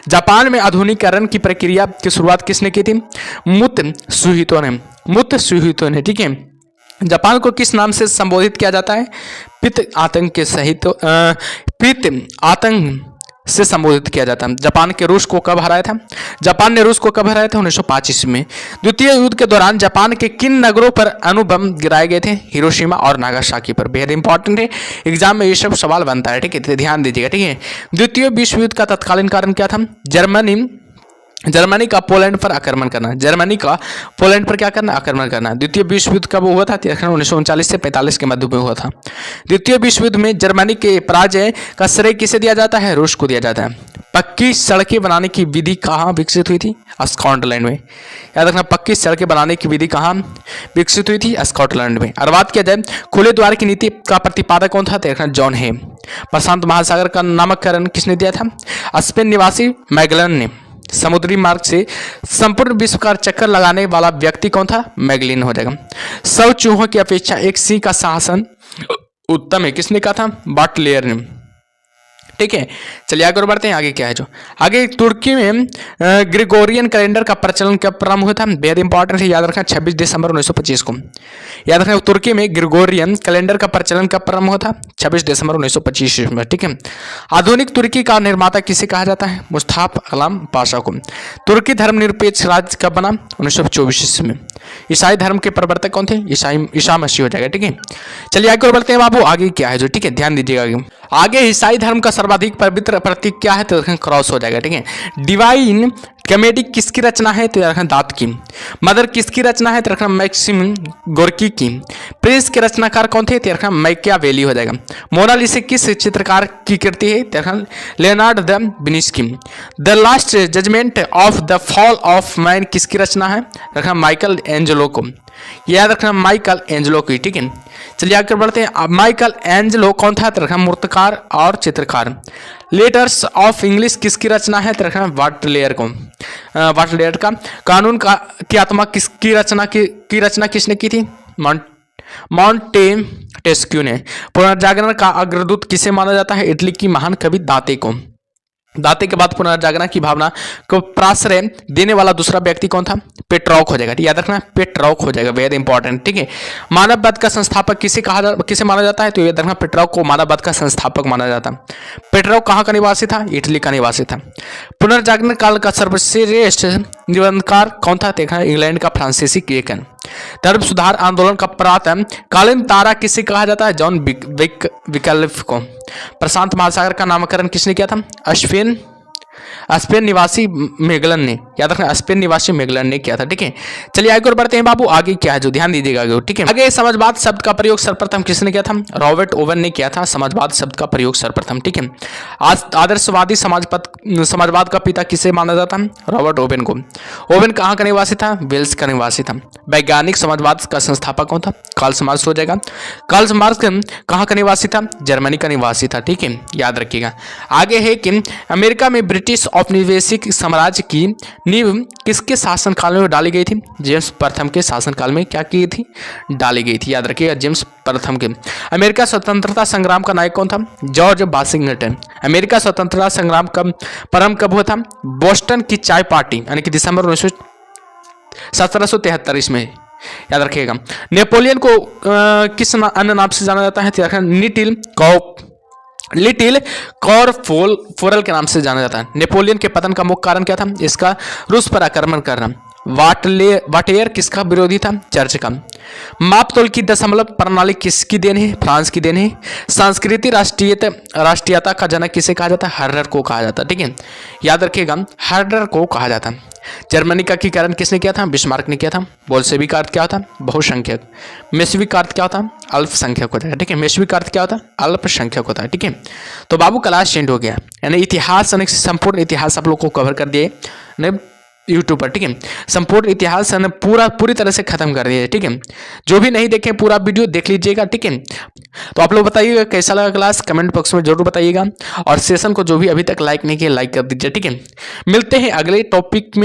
Speaker 1: जापान में आधुनिकीकरण की प्रक्रिया की शुरुआत किसने की थी? मुत्सुहितो ने, ठीक है। जापान को किस नाम से संबोधित किया जाता है? पित्त आतंक के सहित पित्त आतंक से संबोधित किया जाता है। जापान के रूस को कब हराया था? जापान ने रूस को कब हराया था? 1905 ईस्वी में। द्वितीय युद्ध के दौरान जापान के किन नगरों पर अणुबम गिराए गए थे? हिरोशिमा और नागासाकी पर। बेहद इंपॉर्टेंट है, एग्जाम में ये सब सवाल बनता है, ठीक है, ध्यान दीजिएगा, ठीक है। द्वितीय विश्व युद्ध का तत्कालीन कारण क्या था? जर्मनी का पोलैंड पर आक्रमण करना। जर्मनी का पोलैंड पर क्या करना? आक्रमण करना। द्वितीय विश्व युद्ध कब हुआ था? 1939 से 45 के मध्य में हुआ था। द्वितीय विश्व युद्ध में जर्मनी के पराजय का श्रेय किसे दिया जाता है? रूस को दिया जाता है। पक्की सड़कें बनाने की विधि कहाँ विकसित हुई थी? स्कॉटलैंड में। याद रखना, पक्की सड़कें बनाने की विधि कहाँ विकसित हुई थी? स्कॉटलैंड में। और बात किया जाए खुले द्वार की नीति का प्रतिपादक कौन था? देखना जॉन हे। प्रशांत महासागर का नामकरण किसने दिया था? स्पेन निवासी मैगलन ने। समुद्री मार्ग से संपूर्ण विश्व का चक्कर लगाने वाला व्यक्ति कौन था? मैगलिन हो जाएगा। 100 चूहों की अपेक्षा एक सिंह का शासन उत्तम है, किसने कहा था? बाटलेयर ने, ठीक है। चलिए आगे बढ़ते हैं। आगे क्या है जो आगे तुर्की में ग्रेगोरियन कैलेंडर का प्रचलन कब प्रारंभ हुआ था? बेहद इंपॉर्टेंट है, याद रखना 26 दिसंबर 1925 को। याद रखना तुर्की में ग्रेगोरियन कैलेंडर का प्रचलन कब प्रारंभ हुआ था? 26 दिसंबर 1925 में, ठीक है। आधुनिक तुर्की का निर्माता किसे कहा जाता है? मुस्तफा कमाल पाशा को। तुर्की धर्मनिरपेक्ष राज्य कब बना? 1924 में। ईसाई धर्म के प्रवर्तक कौन थे? ईसा मसीह हो जाएगा, ठीक है। चलिए आगे और बढ़ते हैं बाबू। आगे क्या है जो, ठीक है, ध्यान दीजिएगा। आगे ईसाई धर्म का सर्वाधिक पवित्र प्रतीक क्या है? तो क्रॉस हो जाएगा, ठीक है। डिवाइन कॉमेडी किसकी रचना है? तो रखना दात की। मदर किसकी रचना है? तो रखना मैक्सिम गोर्की की। प्रिंस के रचनाकार कौन थे? तो रखना मैकियावेली हो जाएगा। मोनालिसा किस चित्रकार की कृति है? तो रखना Leonardo da Vinci. The last judgment of the fall of man किसकी रचना है? रखना माइकल एंजेलो को। याद रखना माइकल एंजेलो की, ठीक है। चलिए आगे बढ़ते हैं। माइकल एंजेलो कौन था? तो रखना मूर्तिकार और चित्रकार। लेटर्स ऑफ इंग्लिश किसकी रचना है? तो रखना वाटलेयर को। वाटलेयर का। कानून का की आत्मा किसकी रचना की रचना किसने की थी? मॉन्टेस्क्यू ने। पुनर्जागरण का अग्रदूत किसे माना जाता है? इटली की महान कवि दाते को। दाते के बाद पुनर्जागरण की भावना को प्राश्रय देने वाला दूसरा व्यक्ति कौन था? पेट्रॉक हो जाएगा, याद रखना पेट्रॉक हो जाएगा, बेहद इंपॉर्टेंट, ठीक है। मानववाद का संस्थापक किसे माना जाता है? तो याद रखना पेट्रॉक को मानववाद का संस्थापक माना जाता है। पेट्रॉक कहाँ का निवासी था? इटली का निवासी था। पुनर्जागरण काल का सर्वश्रेष्ठ निबंधकार कौन था? देखा इंग्लैंड का फ्रांसीसी बेकन। धर्म सुधार आंदोलन का प्रातः कालीन तारा किसे कहा जाता है? जॉन विकल्फ को। प्रशांत महासागर का नामकरण किसने किया था? स्पेन निवासी मेगलन ने। याद रखना स्पेन निवासी मेगलन ने किया था, ठीक है। चलिए आगे और बढ़ते हैं बाबू। आगे क्या है जो, ध्यान दीजिएगा आगे, ठीक है। आगे समाजवाद शब्द का प्रयोग सर्वप्रथम किसने किया था? रॉबर्ट ओवन ने किया था समाजवाद शब्द का प्रयोग सर्वप्रथम, ठीक है। आदर्शवादी समाजवाद का पिता किसे माना जाता है? रॉबर्ट ओवन को। ओवन कहाँ का निवासी था? वेल्स का निवासी था। वैज्ञानिक समाजवाद का संस्थापक कौन था? कार्ल मार्क्स हो जाएगा। कार्ल मार्क्स कहाँ का निवासी था? जर्मनी का निवासी था, ठीक है, याद रखिएगा। आगे है कि अमेरिका में ब्रिटिश औपनिवेशिक साम्राज्य की नींव किसके शासनकाल में डाली गई थी? जेम्स प्रथम के शासनकाल में क्या की थी? डाली गई थी, याद रखिएगा, जेम्स प्रथम के। अमेरिका स्वतंत्रता संग्राम का नायक कौन था? George Washington. अमेरिका स्वतंत्रता संग्राम का प्रारंभ कब हुआ था? बोस्टन की चाय पार्टी यानी कि दिसंबर 1773 इसमें याद रखिएगा। नेपोलियन को किस अन्य नाम से जाना जाता है? लिटिल कॉरफोरल के नाम से जाना जाता है। नेपोलियन के पतन का मुख्य कारण क्या था? इसका रूस पर आक्रमण करना। वाटेयर किसका विरोधी था? चर्च का। मापतोल की दशमलव प्रणाली किसकी देन है? फ्रांस की देन है। सांस्कृतिक राष्ट्रीयता का जनक किसे कहा जाता है? हर्डर को कहा जाता है। ठीक है, याद रखिएगा, हर्डर को कहा जाता है। जर्मनी का एकीकरण किसने किया था? बिस्मार्क ने किया था। बोल्शेविक का अर्थ क्या होता है? बहुसंख्यक। मेसविक का अर्थ क्या होता है? अल्पसंख्यक होता है। ठीक है, मेसविक का अर्थ क्या होता है? अल्पसंख्यक होता है। ठीक है, तो बाबू क्लास चेंज हो गया, यानी इतिहास संपूर्ण इतिहास आप लोग को कवर कर दिए यूट्यूब पर। ठीक है, संपूर्ण इतिहास पूरी तरह से खत्म कर दिया। ठीक है, जो भी नहीं देखे पूरा वीडियो देख लीजिएगा। ठीक है, तो आप लोग बताइएगा कैसा लगा क्लास, कमेंट बॉक्स में जरूर बताइएगा। और सेशन को जो भी अभी तक लाइक नहीं किया लाइक कर दीजिए। ठीक है, मिलते हैं अगले टॉपिक में।